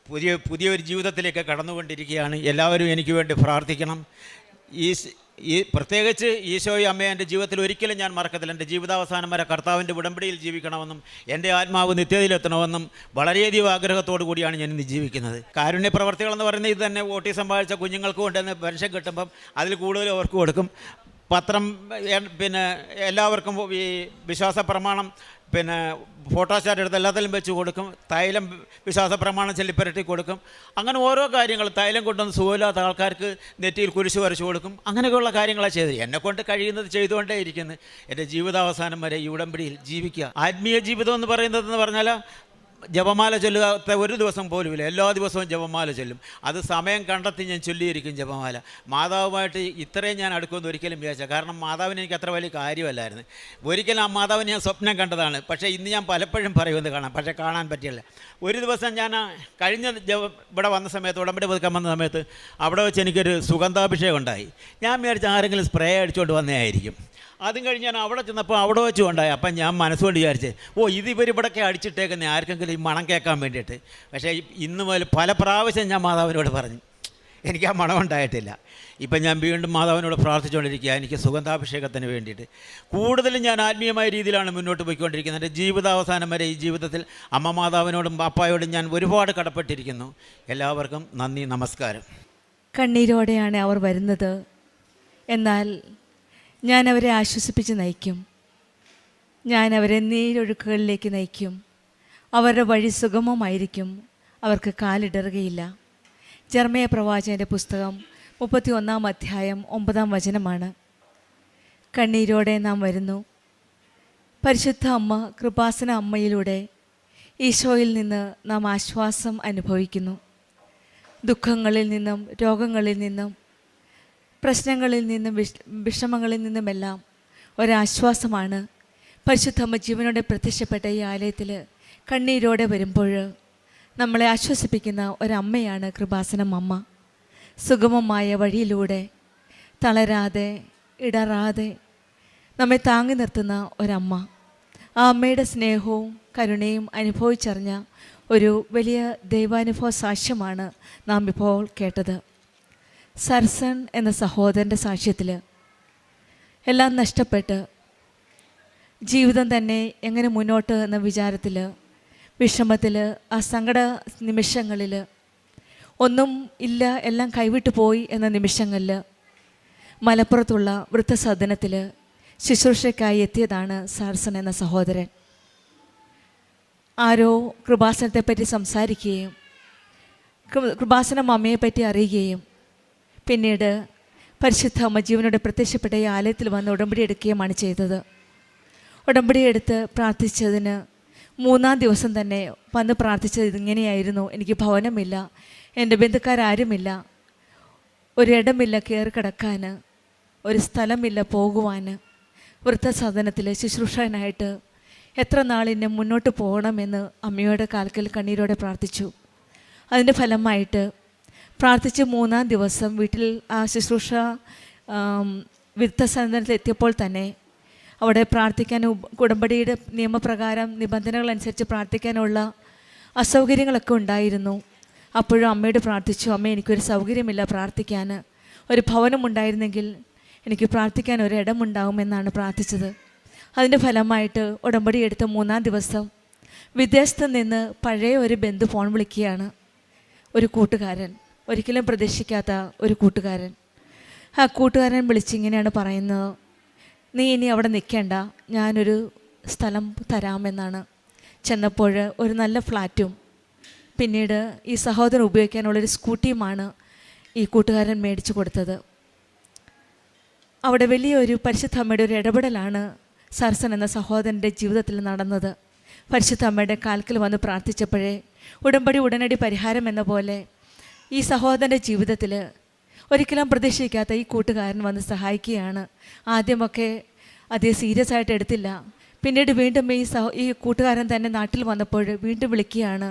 പുതിയൊരു ജീവിതത്തിലേക്ക് കടന്നുകൊണ്ടിരിക്കുകയാണ്. എല്ലാവരും എനിക്ക് വേണ്ടി പ്രാർത്ഥിക്കണം. പ്രത്യേകിച്ച് ഈശോയും അമ്മയെ എൻ്റെ ജീവിതത്തിൽ ഒരിക്കലും ഞാൻ മറക്കത്തില്ല. എൻ്റെ ജീവിതാവസാനം വരെ കർത്താവിൻ്റെ ഉടമ്പടിയിൽ ജീവിക്കണമെന്നും എൻ്റെ ആത്മാവ് നിത്യതയിലെത്തണമെന്നും വളരെയധികം ആഗ്രഹത്തോടു കൂടിയാണ് ഞാൻ ഇന്ന് ജീവിക്കുന്നത്. കാരുണ്യ പ്രവർത്തികളെന്ന് പറയുന്നത് ഇത് തന്നെ. ഓട്ടിസം ബാധിച്ച കുഞ്ഞുങ്ങൾക്ക് കൊണ്ടുവന്ന് പെൻഷൻ കിട്ടുമ്പം അതിൽ കൂടുതൽ അവർക്ക് കൊടുക്കും. പത്രം, പിന്നെ എല്ലാവർക്കും ഈ വിശ്വാസ പ്രമാണം, പിന്നെ ഫോട്ടോസ്റ്റാറ്റ് എടുത്ത് എല്ലാത്തിലും വെച്ച് കൊടുക്കും. തൈലം വിശ്വാസ പ്രമാണം ചൊല്ലിപ്പരട്ടി കൊടുക്കും. അങ്ങനെ ഓരോ കാര്യങ്ങൾ, തൈലം കൊണ്ടുവന്ന് സുഖമില്ലാത്ത ആൾക്കാർക്ക് നെറ്റിയിൽ കുരിശ് വരച്ചു കൊടുക്കും. അങ്ങനെയൊക്കെയുള്ള കാര്യങ്ങളാണ് ചെയ്തത്. എന്നെക്കൊണ്ട് കഴിയുന്നത് ചെയ്തുകൊണ്ടേ ഇരിക്കുന്നു. എൻ്റെ ജീവിതാവസാനം വരെ ഈ ഉടമ്പടിയിൽ ജീവിക്കുക. ആത്മീയ ജീവിതം എന്ന് പറയുന്നതെന്ന് പറഞ്ഞാൽ ജപമാല ചൊല്ലുക ഒരു ദിവസം പോലുമില്ല, എല്ലാ ദിവസവും ജപമാല ചൊല്ലും. അത് സമയം കണ്ടെത്തി ഞാൻ ചൊല്ലിയിരിക്കും ജപമാല. മാതാവുമായിട്ട് ഇത്രയും ഞാൻ അടുക്കുമെന്ന് ഒരിക്കലും വിചാരിച്ച, കാരണം മാതാവിന് എനിക്ക് അത്ര വലിയ കാര്യമല്ലായിരുന്നു. ഒരിക്കലും ആ മാതാവിനെ ഞാൻ സ്വപ്നം കണ്ടതാണ്. പക്ഷേ ഇന്ന് ഞാൻ പലപ്പോഴും പറയുമെന്ന് കാണാം, പക്ഷേ കാണാൻ പറ്റില്ല. ഒരു ദിവസം ഞാൻ കഴിഞ്ഞ ഇവിടെ വന്ന സമയത്ത്, ഉടമ്പടി പുതുക്കാൻ വന്ന സമയത്ത് അവിടെ വെച്ച് എനിക്കൊരു സുഗന്ധാഭിഷേകം ഉണ്ടായി. ഞാൻ വിചാരിച്ച ആരെങ്കിലും സ്പ്രേ അടിച്ചുകൊണ്ട് വന്നതായിരിക്കും. അതും കഴിഞ്ഞ് ഞാൻ അവിടെ ചെന്നപ്പോൾ അവിടെ വെച്ച് കൊണ്ടായി. അപ്പം ഞാൻ മനസ്സുകൊണ്ട് വിചാരിച്ച്, ഇത് ഇവരിവിടൊക്കെ അടിച്ചിട്ടേക്കുന്നത് ആർക്കെങ്കിലും ഈ മണം കേൾക്കാൻ വേണ്ടിയിട്ട്. പക്ഷേ ഇന്ന് മുതൽ പല പ്രാവശ്യം ഞാൻ മാതാവിനോട് പറഞ്ഞു, എനിക്ക് ആ മണം ഉണ്ടായിട്ടില്ല. ഇപ്പം ഞാൻ വീണ്ടും മാതാവിനോട് പ്രാർത്ഥിച്ചുകൊണ്ടിരിക്കുക, എനിക്ക് സുഗന്ധാഭിഷേകത്തിന് വേണ്ടിയിട്ട്. കൂടുതലും ഞാൻ ആത്മീയമായ രീതിയിലാണ് മുന്നോട്ട് പോയിക്കൊണ്ടിരിക്കുന്നത്. എൻ്റെ ജീവിതാവസാനം വരെ ഈ ജീവിതത്തിൽ അമ്മ മാതാവിനോടും പാപ്പായോടും ഞാൻ ഒരുപാട് കടപ്പെട്ടിരിക്കുന്നു. എല്ലാവർക്കും നന്ദി, നമസ്കാരം. കണ്ണീരോടെയാണ് അവർ വരുന്നത്. എന്നാൽ ഞാൻ അവരെ ആശ്വസിപ്പിച്ച് നയിക്കും. ഞാൻ അവരെ നീരൊഴുക്കുകളിലേക്ക് നയിക്കും. അവരുടെ വഴി സുഗമമായിരിക്കും, അവർക്ക് കാലിടറുകയില്ല. ജെറമ്യാ പ്രവാചകൻ്റെ പുസ്തകം 31-ാം അധ്യായം 9-ാം വചനമാണ്. കണ്ണീരോടെ നാം വരുന്നു. പരിശുദ്ധ അമ്മ, കൃപാസന അമ്മയിലൂടെ ഈശോയിൽ നിന്ന് നാം ആശ്വാസം അനുഭവിക്കുന്നു. ദുഃഖങ്ങളിൽ നിന്നും, രോഗങ്ങളിൽ നിന്നും, പ്രശ്നങ്ങളിൽ നിന്നും, വിഷമങ്ങളിൽ നിന്നുമെല്ലാം ഒരാശ്വാസമാണ് പരിശുദ്ധമ്മ ജീവനോടെ പ്രത്യക്ഷപ്പെട്ട ഈ ആലയത്തിൽ കണ്ണീരോടെ വരുമ്പോൾ നമ്മളെ ആശ്വസിപ്പിക്കുന്ന ഒരമ്മയാണ് കൃപാസനം അമ്മ. സുഗമമായ വഴിയിലൂടെ തളരാതെ ഇടറാതെ നമ്മെ താങ്ങി നിർത്തുന്ന ഒരമ്മ. ആ അമ്മയുടെ സ്നേഹവും കരുണയും അനുഭവിച്ചറിഞ്ഞ ഒരു വലിയ ദൈവാനുഭവ സാക്ഷ്യമാണ് നാം ഇപ്പോൾ കേട്ടത്. സർസൺ എന്ന സഹോദരൻ്റെ സാക്ഷ്യത്തിൽ എല്ലാം നഷ്ടപ്പെട്ട് ജീവിതം തന്നെ എങ്ങനെ മുന്നോട്ട് എന്ന വിചാരത്തിൽ, വിഷമത്തിൽ, ആ സങ്കട നിമിഷങ്ങളിൽ, ഒന്നും ഇല്ല എല്ലാം കൈവിട്ടു പോയി എന്ന നിമിഷങ്ങളിൽ മലപ്പുറത്തുള്ള വൃദ്ധസദനത്തിൽ ശുശ്രൂഷയ്ക്കായി എത്തിയതാണ് സാർസൺ എന്ന സഹോദരൻ. ആരോ കൃപാസനത്തെപ്പറ്റി സംസാരിക്കുകയും കൃപാസനം അമ്മയെ പറ്റി അറിയുകയും പിന്നീട് പരിശുദ്ധ അമ്മ ജീവനോടെ പ്രത്യക്ഷപ്പെട്ട ഈ ആലയത്തിൽ വന്ന് ഉടമ്പടി എടുക്കുകയുമാണ് ചെയ്തത്. ഉടമ്പടി എടുത്ത് പ്രാർത്ഥിച്ചതിന് 3-ാം ദിവസം തന്നെ വന്ന് പ്രാർത്ഥിച്ചത് ഇതിങ്ങനെയായിരുന്നു: എനിക്ക് ഭവനമില്ല, എൻ്റെ ബന്ധുക്കാരാരുമില്ല, ഒരിടമില്ല കയറി കിടക്കാൻ, ഒരു സ്ഥലമില്ല പോകുവാൻ, വൃദ്ധസദനത്തിൽ ശുശ്രൂഷകനായിട്ട് എത്ര നാളിനെ മുന്നോട്ട് പോകണമെന്ന് അമ്മയുടെ കാൽക്കൽ കണ്ണീരോടെ പ്രാർത്ഥിച്ചു. അതിൻ്റെ ഫലമായിട്ട് പ്രാർത്ഥിച്ച് 3-ാം ദിവസം വീട്ടിൽ ആ ശുശ്രൂഷ വൃദ്ധസദനത്തിൽ എത്തിയപ്പോൾ തന്നെ അവിടെ പ്രാർത്ഥിക്കാൻ ഉടമ്പടിയുടെ നിയമപ്രകാരം നിബന്ധനകളനുസരിച്ച് പ്രാർത്ഥിക്കാനുള്ള അസൗകര്യങ്ങളൊക്കെ ഉണ്ടായിരുന്നു. അപ്പോഴും അമ്മയോട് പ്രാർത്ഥിച്ചു, അമ്മ എനിക്കൊരു സൗകര്യമില്ല പ്രാർത്ഥിക്കാൻ, ഒരു ഭവനമുണ്ടായിരുന്നെങ്കിൽ എനിക്ക് പ്രാർത്ഥിക്കാൻ ഒരിടമുണ്ടാകുമെന്നാണ് പ്രാർത്ഥിച്ചത്. അതിൻ്റെ ഫലമായിട്ട് ഉടമ്പടി എടുത്ത 3-ാം ദിവസം വിദേശത്ത് നിന്ന് പഴയ ഒരു ബന്ധു ഫോൺ വിളിക്കുകയാണ്. ഒരു കൂട്ടുകാരൻ, ഒരിക്കലും പ്രതീക്ഷിക്കാത്ത ഒരു കൂട്ടുകാരൻ. ആ കൂട്ടുകാരൻ വിളിച്ചിങ്ങനെയാണ് പറയുന്നത്: നീ ഇനി അവിടെ നിൽക്കേണ്ട, ഞാനൊരു സ്ഥലം തരാമെന്നാണ്. ചെന്നപ്പോൾ ഒരു നല്ല ഫ്ലാറ്റും പിന്നീട് ഈ സഹോദരൻ ഉപയോഗിക്കാനുള്ളൊരു സ്കൂട്ടിയുമാണ് ഈ കൂട്ടുകാരൻ മേടിച്ചു കൊടുത്തത്. അവിടെ വലിയൊരു പരിശുദ്ധ അമ്മയുടെ ഒരു ഇടപെടലാണ് സർസൻ എന്ന സഹോദരൻ്റെ ജീവിതത്തിൽ നടന്നത്. പരിശുദ്ധ അമ്മയുടെ കാൽക്കൽ വന്ന് പ്രാർത്ഥിച്ചപ്പോഴേ ഉടമ്പടി ഉടനടി പരിഹാരം എന്ന പോലെ ഈ സഹോദരൻ്റെ ജീവിതത്തിൽ ഒരിക്കലും പ്രതീക്ഷിക്കാത്ത ഈ കൂട്ടുകാരൻ വന്ന് സഹായിക്കുകയാണ്. ആദ്യമൊക്കെ അധികം സീരിയസ് ആയിട്ട് എടുത്തില്ല. പിന്നീട് വീണ്ടും ഈ കൂട്ടുകാരൻ തന്നെ നാട്ടിൽ വന്നപ്പോൾ വീണ്ടും വിളിക്കുകയാണ്,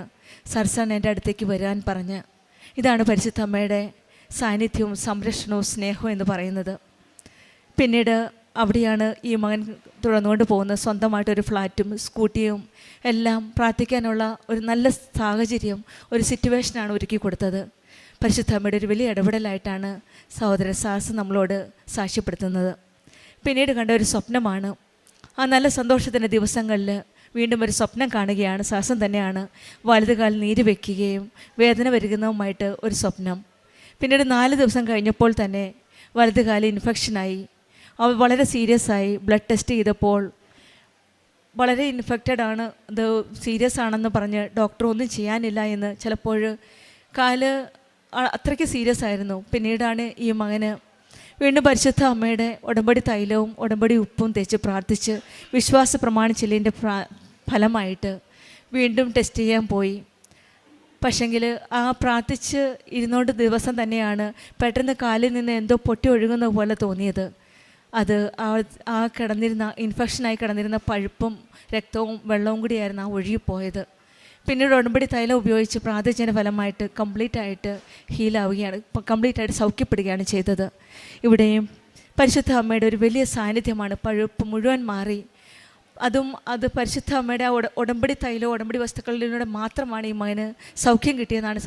സർസൻ എൻ്റെ അടുത്തേക്ക് വരാൻ പറഞ്ഞ്. ഇതാണ് പരിശുദ്ധ അമ്മയുടെ സാന്നിധ്യവും സംരക്ഷണവും സ്നേഹവും എന്ന് പറയുന്നത്. പിന്നീട് അവിടെയാണ് ഈ മകൻ തുടർന്നുകൊണ്ട് പോകുന്നത്. സ്വന്തമായിട്ടൊരു ഫ്ലാറ്റും സ്കൂട്ടിയും എല്ലാം പ്രാർത്ഥിക്കാനുള്ള ഒരു നല്ല സാഹചര്യം, ഒരു സിറ്റുവേഷനാണ് ഒരുക്കി കൊടുത്തത്. പരിശുദ്ധ അമ്മയുടെ ഒരു വലിയ ഇടപെടലായിട്ടാണ് സഹോദരൻ സാസ് നമ്മളോട് സാക്ഷ്യപ്പെടുത്തുന്നത്. പിന്നീട് കണ്ട ഒരു സ്വപ്നമാണ്. ആ നല്ല സന്തോഷത്തിൻ്റെ ദിവസങ്ങളിൽ വീണ്ടും ഒരു സ്വപ്നം കാണുകയാണ്. സാസം തന്നെയാണ്. വലതുകാൽ നീര് വയ്ക്കുകയും വേദന വരുന്നതുമായിട്ട് ഒരു സ്വപ്നം. പിന്നീട് 4 ദിവസം കഴിഞ്ഞപ്പോൾ തന്നെ വലതുകാലിൽ ഇൻഫെക്ഷനായി. അവ വളരെ സീരിയസ് ആയി. ബ്ലഡ് ടെസ്റ്റ് ചെയ്തപ്പോൾ വളരെ ഇൻഫെക്റ്റഡ് ആണ്, ഇത് സീരിയസ് ആണെന്ന് പറഞ്ഞ് ഡോക്ടർ ഒന്നും ചെയ്യാനില്ല എന്ന്. ചിലപ്പോൾ കാല് അത്രയ്ക്ക് സീരിയസ് ആയിരുന്നു. പിന്നീടാണ് ഈ മകന് വീണ്ടും പരിശുദ്ധ അമ്മയുടെ ഉടമ്പടി തൈലവും ഉടമ്പടി ഉപ്പും തേച്ച് പ്രാർത്ഥിച്ച് വിശ്വാസ പ്രമാണിച്ചില്ലിൻ്റെ ഫലമായിട്ട് വീണ്ടും ടെസ്റ്റ് ചെയ്യാൻ പോയി. പക്ഷെങ്കിൽ ആ പ്രാർത്ഥിച്ച് ഇരുന്നോണ്ട് ദിവസം തന്നെയാണ് പെട്ടെന്ന് കാലിൽ നിന്ന് എന്തോ പൊട്ടി ഒഴുകുന്ന പോലെ തോന്നിയത്. അത് ആ കിടന്നിരുന്ന ഇൻഫെക്ഷനായി കിടന്നിരുന്ന പഴുപ്പും രക്തവും വെള്ളവും കൂടിയായിരുന്നു ആ ഒഴുകിപ്പോയത്. പിന്നീട് ഉടമ്പടി തൈലം ഉപയോഗിച്ച് പ്രാർത്ഥിച്ചതിൻ്റെ ഫലമായിട്ട് കംപ്ലീറ്റായിട്ട് ഹീലാവുകയാണ്, കംപ്ലീറ്റായിട്ട് സൗഖ്യപ്പെടുകയാണ് ചെയ്തത്. ഇവിടെയും പരിശുദ്ധ അമ്മയുടെ ഒരു വലിയ സാന്നിധ്യമാണ്. പഴുപ്പ് മുഴുവൻ മാറി. അത് പരിശുദ്ധ അമ്മയുടെ ആ ഉടമ്പടി തൈലോ ഉടമ്പടി വസ്തുക്കളിലൂടെ മാത്രമാണ് ഈ മകന് സൗഖ്യം കിട്ടിയെന്നാണ്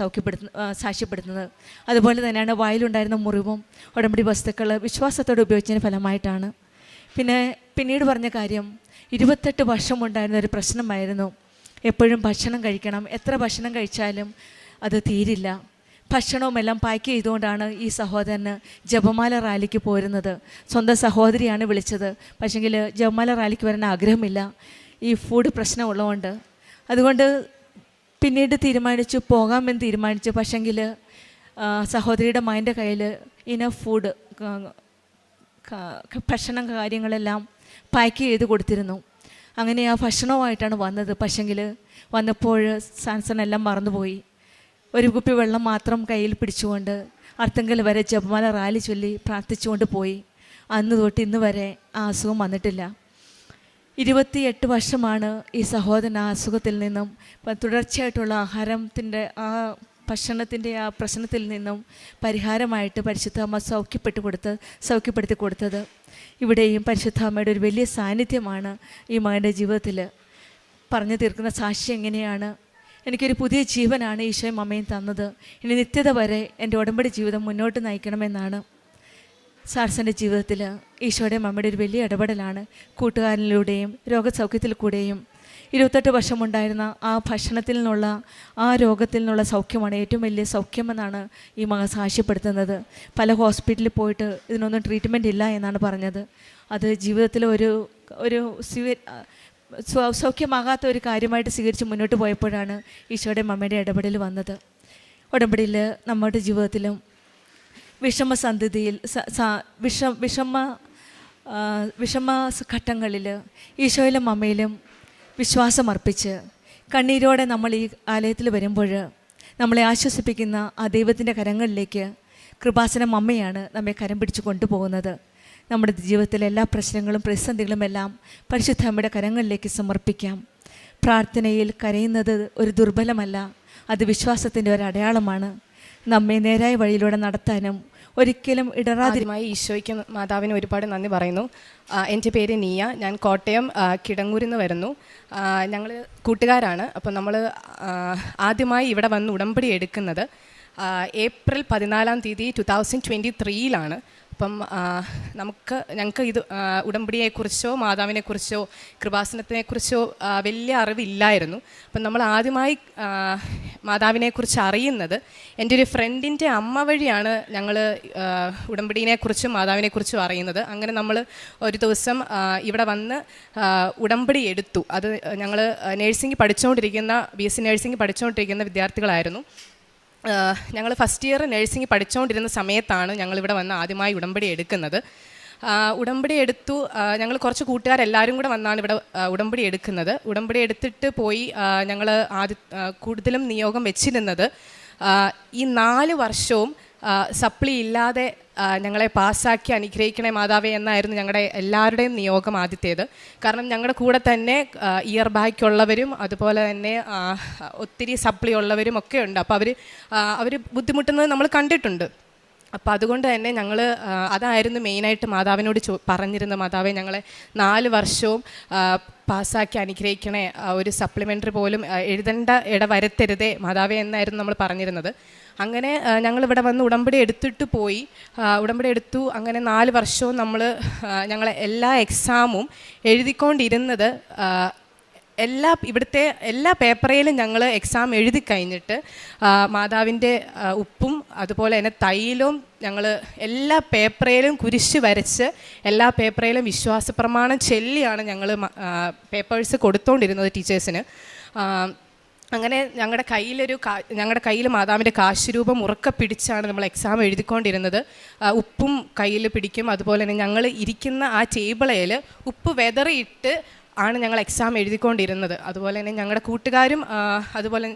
സാക്ഷ്യപ്പെടുത്തുന്നത്. അതുപോലെ തന്നെയാണ് വായിലുണ്ടായിരുന്ന മുറിവും ഉടമ്പടി വസ്തുക്കൾ വിശ്വാസത്തോടെ ഉപയോഗിച്ചതിന് ഫലമായിട്ടാണ്. പിന്നീട് പറഞ്ഞ കാര്യം 28 വർഷം ഉണ്ടായിരുന്ന ഒരു പ്രശ്നമായിരുന്നു. എപ്പോഴും ഭക്ഷണം കഴിക്കണം, എത്ര ഭക്ഷണം കഴിച്ചാലും അത് തീരില്ല. ഭക്ഷണവും എല്ലാം പാക്ക് ചെയ്തുകൊണ്ടാണ് ഈ സഹോദരന് ജപമാല റാലിക്ക് പോരുന്നത്. സ്വന്തം സഹോദരിയാണ് വിളിച്ചത്. പക്ഷെങ്കിൽ ജപമാല റാലിക്ക് വരാൻ ആഗ്രഹമില്ല, ഈ ഫുഡ് പ്രശ്നമുള്ളതുകൊണ്ട്. അതുകൊണ്ട് പിന്നീട് പോകാമെന്ന് തീരുമാനിച്ചു. പക്ഷെങ്കിൽ സഹോദരിയുടെ മകൻ്റെ കയ്യിൽ ഇനഫ് ഫുഡ്, ഭക്ഷണം കാര്യങ്ങളെല്ലാം പാക്ക് ചെയ്ത് കൊടുത്തിരുന്നു. അങ്ങനെ ആ ഭക്ഷണവുമായിട്ടാണ് വന്നത്. പക്ഷെങ്കിൽ വന്നപ്പോൾ സാൻസണെല്ലാം മറന്നുപോയി. ഒരു കുപ്പി വെള്ളം മാത്രം കയ്യിൽ പിടിച്ചുകൊണ്ട് അർത്തങ്കൽ വരെ ജപമാല റാലി ചൊല്ലി പ്രാർത്ഥിച്ചുകൊണ്ട് പോയി. അന്ന് തൊട്ട് ഇന്ന് വരെ ആ അസുഖം വന്നിട്ടില്ല. 28 വർഷമാണ് ഈ സഹോദരൻ ആ അസുഖത്തിൽ നിന്നും തുടർച്ചയായിട്ടുള്ള ആഹാരത്തിൻ്റെ ഭക്ഷണത്തിൻ്റെ ആ പ്രശ്നത്തിൽ നിന്നും പരിഹാരമായിട്ട് പരിശുദ്ധ അമ്മ സൗഖ്യപ്പെടുത്തി കൊടുത്തത്. ഇവിടെയും പരിശുദ്ധ അമ്മയുടെ ഒരു വലിയ സാന്നിധ്യമാണ് ഈ മകൻ്റെ ജീവിതത്തിൽ. പറഞ്ഞു തീർക്കുന്ന സാക്ഷ്യം എങ്ങനെയാണ്: എനിക്കൊരു പുതിയ ജീവനാണ് ഈശോയും അമ്മയും തന്നത്. ഇനി നിത്യത വരെ എൻ്റെ ഉടമ്പടി ജീവിതം മുന്നോട്ട് നയിക്കണമെന്നാണ്. സാർസൻ്റെ ജീവിതത്തിൽ ഈശോയുടെയും അമ്മയുടെ ഒരു വലിയ ഇടപെടലാണ്. കൂട്ടുകാരനിലൂടെയും രോഗസൗഖ്യത്തിൽ കൂടെയും 28 വർഷമുണ്ടായിരുന്ന ആ ഭക്ഷണത്തിൽ നിന്നുള്ള ആ രോഗത്തിൽ നിന്നുള്ള സൗഖ്യമാണ് ഏറ്റവും വലിയ സൗഖ്യമെന്നാണ് ഈ മകൻ സാക്ഷ്യപ്പെടുത്തുന്നത്. പല ഹോസ്പിറ്റലിൽ പോയിട്ട് ഇതിനൊന്നും ട്രീറ്റ്മെൻറ്റ് ഇല്ല എന്നാണ് പറഞ്ഞത്. അത് ജീവിതത്തിൽ ഒരു സൗഖ്യമാകാത്ത ഒരു കാര്യമായിട്ട് സ്വീകരിച്ച് മുന്നോട്ട് പോയപ്പോഴാണ് ഈശോയുടെ അമ്മയുടെ ഇടപെടൽ വന്നത്. ഉടമ്പടിയിൽ നമ്മുടെ ജീവിതത്തിലും വിഷമസന്ധിതിയിൽ വിഷമ ഘട്ടങ്ങളിൽ ഈശോയിലും അമ്മയിലും വിശ്വാസമർപ്പിച്ച് കണ്ണീരോടെ നമ്മൾ ഈ ആലയത്തിൽ വരുമ്പോൾ നമ്മളെ ആശ്വസിപ്പിക്കുന്ന ആ ദൈവത്തിൻ്റെ കരങ്ങളിലേക്ക് കൃപാസനം അമ്മയാണ് നമ്മെ കരം പിടിച്ച് കൊണ്ടുപോകുന്നത്. നമ്മുടെ ജീവിതത്തിലെ എല്ലാ പ്രശ്നങ്ങളും പ്രതിസന്ധികളും എല്ലാം പരിശുദ്ധ അമ്മയുടെ കരങ്ങളിലേക്ക് സമർപ്പിക്കാം. പ്രാർത്ഥനയിൽ കരയുന്നത് ഒരു ദുർബലമല്ല, അത് വിശ്വാസത്തിൻ്റെ ഒരു അടയാളമാണ്. നമ്മെ നേരായ വഴിയിലൂടെ നടത്താനും ഒരിക്കലും ആദ്യമായി ഈശോയ്ക്ക് മാതാവിന് ഒരുപാട് നന്ദി പറയുന്നു. എൻ്റെ പേര് നീയ, ഞാൻ കോട്ടയം കിടങ്ങൂരിൽ നിന്ന് വരുന്നു. ഞങ്ങൾ കൂട്ടുകാരാണ്. അപ്പോൾ നമ്മൾ ആദ്യമായി ഇവിടെ വന്ന് ഉടമ്പടി എടുക്കുന്നത് ഏപ്രിൽ 14 2023 അപ്പം ഞങ്ങൾക്ക് ഇത് ഉടമ്പടിയെക്കുറിച്ചോ മാതാവിനെക്കുറിച്ചോ കൃപാസനത്തിനെക്കുറിച്ചോ വലിയ അറിവില്ലായിരുന്നു. അപ്പം നമ്മൾ ആദ്യമായി മാതാവിനെക്കുറിച്ച് അറിയുന്നത് എൻ്റെ ഒരു ഫ്രണ്ടിൻ്റെ അമ്മ വഴിയാണ്. ഞങ്ങൾ ഉടമ്പടിനെക്കുറിച്ചും മാതാവിനെക്കുറിച്ചും അറിയുന്നത്. അങ്ങനെ നമ്മൾ ഒരു ദിവസം ഇവിടെ വന്ന് ഉടമ്പടി എടുത്തു. അത് ഞങ്ങൾ നേഴ്സിംഗ് പഠിച്ചുകൊണ്ടിരിക്കുന്ന BSc നേഴ്സിംഗ് പഠിച്ചുകൊണ്ടിരിക്കുന്ന വിദ്യാർത്ഥികളായിരുന്നു. ഞങ്ങൾ ഫസ്റ്റ് ഇയർ നഴ്സിംഗ് പഠിച്ചുകൊണ്ടിരുന്ന സമയത്താണ് ഞങ്ങളിവിടെ വന്ന് ആദ്യമായി ഉടമ്പടി എടുക്കുന്നത്. ഉടമ്പടി എടുത്തു. ഞങ്ങൾ കുറച്ച് കൂട്ടുകാരെല്ലാവരും കൂടെ വന്നാണ് ഇവിടെ ഉടമ്പടി എടുക്കുന്നത്. ഉടമ്പടി എടുത്തിട്ട് പോയി ഞങ്ങൾ കൂടുതലും നിയോഗം വെച്ചിരുന്നത് ഈ 4 വർഷവും സപ്ലി ഇല്ലാതെ ഞങ്ങളെ പാസ്സാക്കി അനുഗ്രഹിക്കണേ മാതാവേ എന്നായിരുന്നു ഞങ്ങളുടെ എല്ലാവരുടെയും നിയോഗം ആദ്യത്തേത്. കാരണം ഞങ്ങളുടെ കൂടെ തന്നെ ഇയർ ബാക്കുള്ളവരും അതുപോലെ തന്നെ ഒത്തിരി സപ്ലി ഉള്ളവരും ഒക്കെ ഉണ്ട്. അപ്പോൾ അവർ ബുദ്ധിമുട്ടുന്നത് നമ്മൾ കണ്ടിട്ടുണ്ട്. അപ്പോൾ അതുകൊണ്ട് തന്നെ ഞങ്ങൾ അതായിരുന്നു മെയിനായിട്ട് മാതാവിനോട് പറഞ്ഞിരുന്നത്. മാതാവേ, ഞങ്ങളെ 4 വർഷവും പാസ്സാക്കി അനുഗ്രഹിക്കണേ, ഒരു സപ്ലിമെൻ്ററി പോലും എഴുതേണ്ട ഇടവരുത്തരുതേ മാതാവേ എന്നായിരുന്നു നമ്മൾ പറഞ്ഞിരുന്നത്. അങ്ങനെ ഞങ്ങളിവിടെ വന്ന് ഉടമ്പടി എടുത്തിട്ട് പോയി. ഉടമ്പടി എടുത്തു. അങ്ങനെ 4 വർഷവും ഞങ്ങളെ എല്ലാ എക്സാമും എഴുതിക്കൊണ്ടിരുന്നത് ഇവിടുത്തെ എല്ലാ പേപ്പറിലും ഞങ്ങൾ എക്സാം എഴുതി കഴിഞ്ഞിട്ട് മാതാവിൻ്റെ ഉപ്പും അതുപോലെ തന്നെ തൈലവും ഞങ്ങൾ എല്ലാ പേപ്പറിലും കുരിശ് വരച്ച് എല്ലാ പേപ്പറിലും വിശ്വാസ പ്രമാണം ചൊല്ലിയാണ് ഞങ്ങൾ പേപ്പേഴ്സ് കൊടുത്തുകൊണ്ടിരുന്നത് ടീച്ചേഴ്സിന്. അങ്ങനെ ഞങ്ങളുടെ കയ്യിൽ മാതാവിൻ്റെ കാശുരൂപം ഉറക്കെ പിടിച്ചാണ് നമ്മൾ എക്സാം എഴുതിക്കൊണ്ടിരുന്നത്. ഉപ്പും കയ്യിൽ പിടിക്കും. അതുപോലെ തന്നെ ഞങ്ങൾ ഇരിക്കുന്ന ആ ടേബിളിൽ ഉപ്പ് വെതറിയിട്ട് ആണ് ഞങ്ങൾ എക്സാം എഴുതിക്കൊണ്ടിരുന്നത്. അതുപോലെ തന്നെ ഞങ്ങളുടെ കൂട്ടുകാരും അതുപോലെ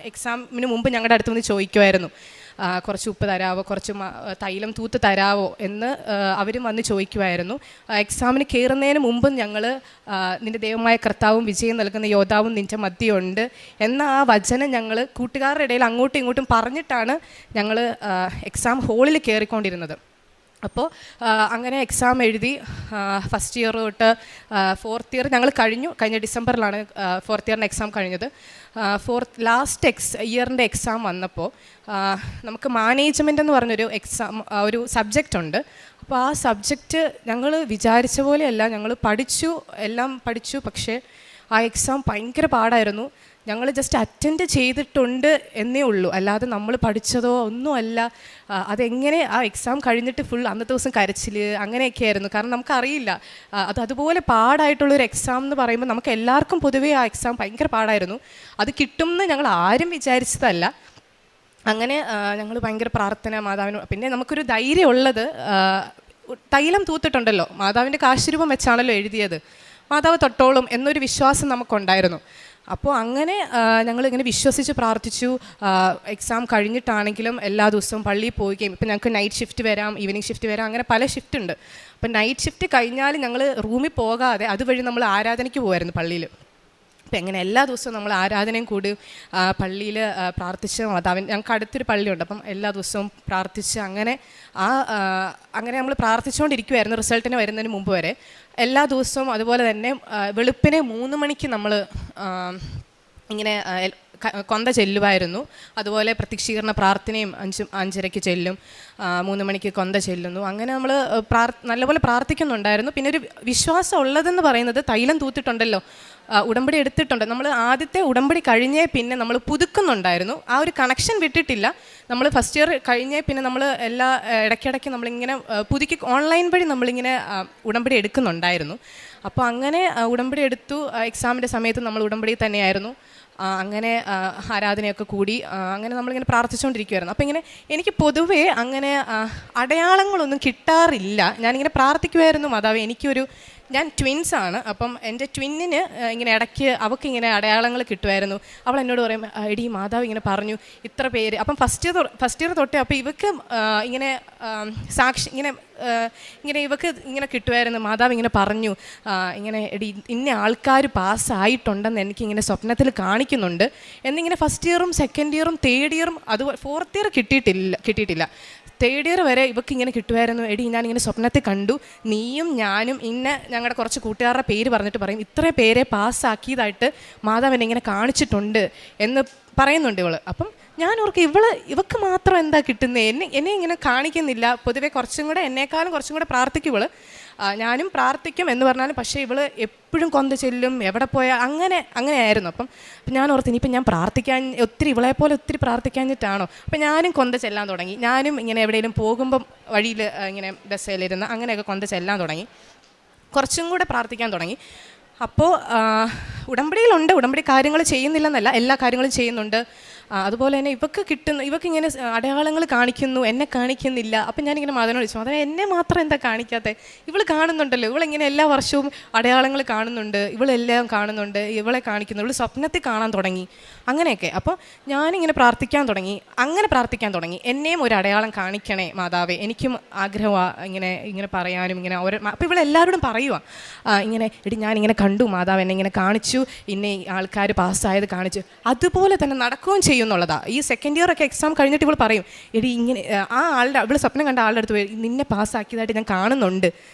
എക്സാമിന് മുമ്പ് ഞങ്ങളുടെ അടുത്ത് വന്ന് ചോദിക്കുമായിരുന്നു, കുറച്ച് ഉപ്പ് തരാവോ, കുറച്ച് തൈലം തൂത്ത് തരാവോ എന്ന് അവരും വന്ന് ചോദിക്കുമായിരുന്നു. എക്സാമിന് കയറുന്നതിന് മുമ്പ് ഞങ്ങൾ നിൻ്റെ ദൈവമായ കർത്താവും വിജയം നൽകുന്ന യോദ്ധാവും നിൻ്റെ മധ്യയുണ്ട് എന്ന ആ വചനം ഞങ്ങൾ കൂട്ടുകാരുടെ ഇടയിൽ അങ്ങോട്ടും ഇങ്ങോട്ടും പറഞ്ഞിട്ടാണ് ഞങ്ങൾ എക്സാം ഹോളിൽ കയറിക്കൊണ്ടിരുന്നത്. അപ്പോൾ അങ്ങനെ എക്സാം എഴുതി ഫസ്റ്റ് ഇയർ തൊട്ട് 4th ഇയർ ഞങ്ങൾ കഴിഞ്ഞ ഡിസംബറിലാണ് 4th ഇയറിൻ്റെ എക്സാം കഴിഞ്ഞത്. ലാസ്റ്റ് ഇയറിൻ്റെ എക്സാം വന്നപ്പോൾ നമുക്ക് മാനേജ്മെൻ്റ് എന്ന് പറഞ്ഞൊരു ഒരു സബ്ജക്റ്റ് ഉണ്ട്. അപ്പോൾ ആ സബ്ജക്റ്റ് ഞങ്ങൾ വിചാരിച്ച പോലെയല്ല. ഞങ്ങൾ എല്ലാം പഠിച്ചു. പക്ഷേ ആ എക്സാം ഭയങ്കര പാടായിരുന്നു. ഞങ്ങൾ ജസ്റ്റ് അറ്റൻഡ് ചെയ്തിട്ടുണ്ട് എന്നേ ഉള്ളൂ, അല്ലാതെ നമ്മൾ പഠിച്ചതോ ഒന്നുമല്ല. അതെങ്ങനെ ആ എക്സാം കഴിഞ്ഞിട്ട് ഫുൾ അന്നത്തെ ദിവസം കരച്ചിൽ അങ്ങനെയൊക്കെ ആയിരുന്നു. കാരണം നമുക്കറിയില്ല, അതുപോലെ പാടായിട്ടുള്ളൊരു എക്സാം എന്ന് പറയുമ്പോൾ നമുക്ക് എല്ലാവർക്കും പൊതുവേ ആ എക്സാം ഭയങ്കര പാടായിരുന്നു. അത് കിട്ടുമെന്ന് ഞങ്ങൾ ആരും വിചാരിച്ചതല്ല. അങ്ങനെ ഞങ്ങൾ ഭയങ്കര പ്രാർത്ഥന മാതാവിന്. പിന്നെ നമുക്കൊരു ധൈര്യം ഉള്ളത്, തൈലം തൂത്തിട്ടുണ്ടല്ലോ, മാതാവിൻ്റെ കാശുരൂപം വെച്ചാണല്ലോ എഴുതിയത്, മാതാവ് തൊട്ടോളും എന്നൊരു വിശ്വാസം നമുക്കുണ്ടായിരുന്നു. അപ്പോൾ അങ്ങനെ ഞങ്ങളിങ്ങനെ വിശ്വസിച്ച് പ്രാർത്ഥിച്ചു. എക്സാം കഴിഞ്ഞിട്ടാണെങ്കിലും എല്ലാ ദിവസവും പള്ളിയിൽ പോവുകയും, ഇപ്പം ഞങ്ങൾക്ക് നൈറ്റ് ഷിഫ്റ്റ് വരാം, ഈവനിങ് ഷിഫ്റ്റ് വരാം, അങ്ങനെ പല ഷിഫ്റ്റ് ഉണ്ട്. അപ്പം നൈറ്റ് ഷിഫ്റ്റ് കഴിഞ്ഞാൽ ഞങ്ങൾ റൂമിൽ പോകാതെ അതുവഴി നമ്മൾ ആരാധനയ്ക്ക് പോകുമായിരുന്നു പള്ളിയിൽ. അപ്പം എങ്ങനെ എല്ലാ ദിവസവും നമ്മൾ ആരാധനയും കൂടി പള്ളിയിൽ പ്രാർത്ഥിച്ച് മാതാവിൻ, ഞങ്ങൾക്ക് അടുത്തൊരു പള്ളിയുണ്ട്, അപ്പം എല്ലാ ദിവസവും പ്രാർത്ഥിച്ച് അങ്ങനെ നമ്മൾ പ്രാർത്ഥിച്ചുകൊണ്ടിരിക്കുമായിരുന്നു റിസൾട്ടിന് വരുന്നതിന് മുമ്പ് വരെ എല്ലാ ദിവസവും. അതുപോലെ തന്നെ വെളുപ്പിനെ 3 മണിക്ക് നമ്മൾ ഇങ്ങനെ കൊന്ത ചെല്ലുമായിരുന്നു. അതുപോലെ പ്രത്യക്ഷീകരണ പ്രാർത്ഥനയും 5:30 ചെല്ലും, 3 മണിക്ക് കൊന്ത ചെല്ലുന്നു. അങ്ങനെ നമ്മൾ നല്ലപോലെ പ്രാർത്ഥിക്കുന്നുണ്ടായിരുന്നു. പിന്നെ ഒരു വിശ്വാസം ഉള്ളതെന്ന് പറയുന്നത് തൈലം തൂത്തിട്ടുണ്ടല്ലോ, ഉടമ്പടി എടുത്തിട്ടുണ്ട്. നമ്മൾ ആദ്യത്തെ ഉടമ്പടി കഴിഞ്ഞേ പിന്നെ നമ്മൾ പുതുക്കുന്നുണ്ടായിരുന്നു. ആ ഒരു കണക്ഷൻ വിട്ടിട്ടില്ല. നമ്മൾ ഫസ്റ്റ് ഇയർ കഴിഞ്ഞേ പിന്നെ നമ്മൾ ഇടയ്ക്കിടയ്ക്ക് നമ്മളിങ്ങനെ പുതുക്കി ഓൺലൈൻ വഴി നമ്മളിങ്ങനെ ഉടമ്പടി എടുക്കുന്നുണ്ടായിരുന്നു. അപ്പോൾ അങ്ങനെ ഉടമ്പടി എടുത്തു. എക്സാമിൻ്റെ സമയത്ത് നമ്മൾ ഉടമ്പടി തന്നെയായിരുന്നു. അങ്ങനെ ആരാധനയൊക്കെ കൂടി അങ്ങനെ നമ്മളിങ്ങനെ പ്രാർത്ഥിച്ചുകൊണ്ടിരിക്കുമായിരുന്നു. അപ്പോൾ ഇങ്ങനെ എനിക്ക് പൊതുവേ അങ്ങനെ അടയാളങ്ങളൊന്നും കിട്ടാറില്ല. ഞാനിങ്ങനെ പ്രാർത്ഥിക്കുമായിരുന്നു, മാതാവേ ഞാൻ ട്വിൻസാണ്, അപ്പം എൻ്റെ ട്വിന്നിന് ഇങ്ങനെ ഇടയ്ക്ക് അവൾക്കിങ്ങനെ അടയാളങ്ങൾ കിട്ടുമായിരുന്നു. അവൾ എന്നോട് പറയും, എടി മാതാവ് ഇങ്ങനെ പറഞ്ഞു ഇത്ര പേര്. അപ്പം ഫസ്റ്റ് ഇയർ തൊട്ടേ അപ്പോൾ ഇവക്ക് ഇങ്ങനെ ഇങ്ങനെ ഇവക്ക് ഇങ്ങനെ കിട്ടുമായിരുന്നു, മാതാവ് ഇങ്ങനെ പറഞ്ഞു ഇങ്ങനെ എടി ഇന്ന ആൾക്കാർ പാസ്സായിട്ടുണ്ടെന്ന് എനിക്കിങ്ങനെ സ്വപ്നത്തിൽ കാണിക്കുന്നുണ്ട് എന്നിങ്ങനെ ഫസ്റ്റ് ഇയറും സെക്കൻഡ് ഇയറും തേർഡ് ഇയറും അതുപോലെ ഫോർത്ത് ഇയർ കിട്ടിയിട്ടില്ല. തേർഡ് ഇയർ വരെ ഇവർക്ക് ഇങ്ങനെ കിട്ടുമായിരുന്നു, എടി ഞാനിങ്ങനെ സ്വപ്നത്തിൽ കണ്ടു നീയും ഞാനും ഞങ്ങളുടെ കുറച്ച് കൂട്ടുകാരുടെ പേര് പറഞ്ഞിട്ട് പറയും ഇത്രയും പേരെ പാസ്സാക്കിയതായിട്ട് മാതാവ് എന്നെ ഇങ്ങനെ കാണിച്ചിട്ടുണ്ട് എന്ന് പറയുന്നുണ്ട് ഇവള്. അപ്പം ഞാൻ ഓർക്കും ഇവക്ക് മാത്രം എന്താ കിട്ടുന്നത്, എന്നെ ഇങ്ങനെ കാണിക്കുന്നില്ല. പൊതുവെ എന്നേക്കാളും കുറച്ചും കൂടെ പ്രാർത്ഥിക്കും ഇവള്. ഞാനും പ്രാർത്ഥിക്കും എന്ന് പറഞ്ഞാലും പക്ഷേ ഇവള് എപ്പോഴും കൊന്ത ചെല്ലും, എവിടെ പോയാൽ അങ്ങനെയായിരുന്നു. അപ്പം ഞാൻ ഓർത്ത് ഇനിയിപ്പം ഞാൻ ഇവളെപ്പോലെ ഒത്തിരി പ്രാർത്ഥിക്കാഞ്ഞിട്ടാണോ. അപ്പം ഞാനും കൊന്ത ചെല്ലാൻ തുടങ്ങി. ഞാനും ഇങ്ങനെ എവിടെയെങ്കിലും പോകുമ്പം വഴിയിൽ ഇങ്ങനെ ബസ്സിലിരുന്ന് അങ്ങനെയൊക്കെ കൊന്ത ചെല്ലാൻ തുടങ്ങി, കുറച്ചും കൂടെ പ്രാർത്ഥിക്കാൻ തുടങ്ങി. അപ്പോൾ ഉടമ്പടി കാര്യങ്ങൾ ചെയ്യുന്നില്ലെന്നല്ല, എല്ലാ കാര്യങ്ങളും ചെയ്യുന്നുണ്ട്. അതുപോലെ തന്നെ ഇവക്കിങ്ങനെ അടയാളങ്ങൾ കാണിക്കുന്നു, എന്നെ കാണിക്കുന്നില്ല. അപ്പം ഞാനിങ്ങനെ മാതാവിനോട് ചോദിച്ചു, മാതാവ് എന്നെ മാത്രം എന്താ കാണിക്കാത്തത്, ഇവൾ കാണുന്നുണ്ടല്ലോ, ഇവളിങ്ങനെ എല്ലാ വർഷവും അടയാളങ്ങൾ കാണുന്നുണ്ട്, ഇവളെല്ലാം കാണുന്നുണ്ട്, ഇവളെ കാണിക്കുന്നു, ഇവൾ സ്വപ്നത്തിൽ കാണാൻ തുടങ്ങി അങ്ങനെയൊക്കെ. അപ്പോൾ ഞാനിങ്ങനെ പ്രാർത്ഥിക്കാൻ തുടങ്ങി എന്നെയും ഒരു അടയാളം കാണിക്കണേ മാതാവേ, എനിക്കും ആഗ്രഹമാണ് ഇങ്ങനെ പറയാനും ഇങ്ങനെ അപ്പോൾ ഇവളെല്ലാവരോടും പറയുക ഇങ്ങനെ എടി ഞാനിങ്ങനെ കണ്ടു മാതാവ് എന്നെ ഇങ്ങനെ കാണിച്ചു, ഇന്നെ ആൾക്കാർ പാസ്സായത് കാണിച്ചു. അതുപോലെ തന്നെ നടക്കുകയും ചെയ്യും എന്നുള്ളതാണ്. ഈ സെക്കൻഡ് ഇയർ ഒക്കെ എക്സാം കഴിഞ്ഞിട്ട് ഇവൾ പറയും, എടി ഇങ്ങനെ ഇവൾ സ്വപ്നം കണ്ട ആളുടെ അടുത്ത് പോയി നിന്നെ പാസ്സാക്കിയതായിട്ട് ഞാൻ കാണുന്നുണ്ട്,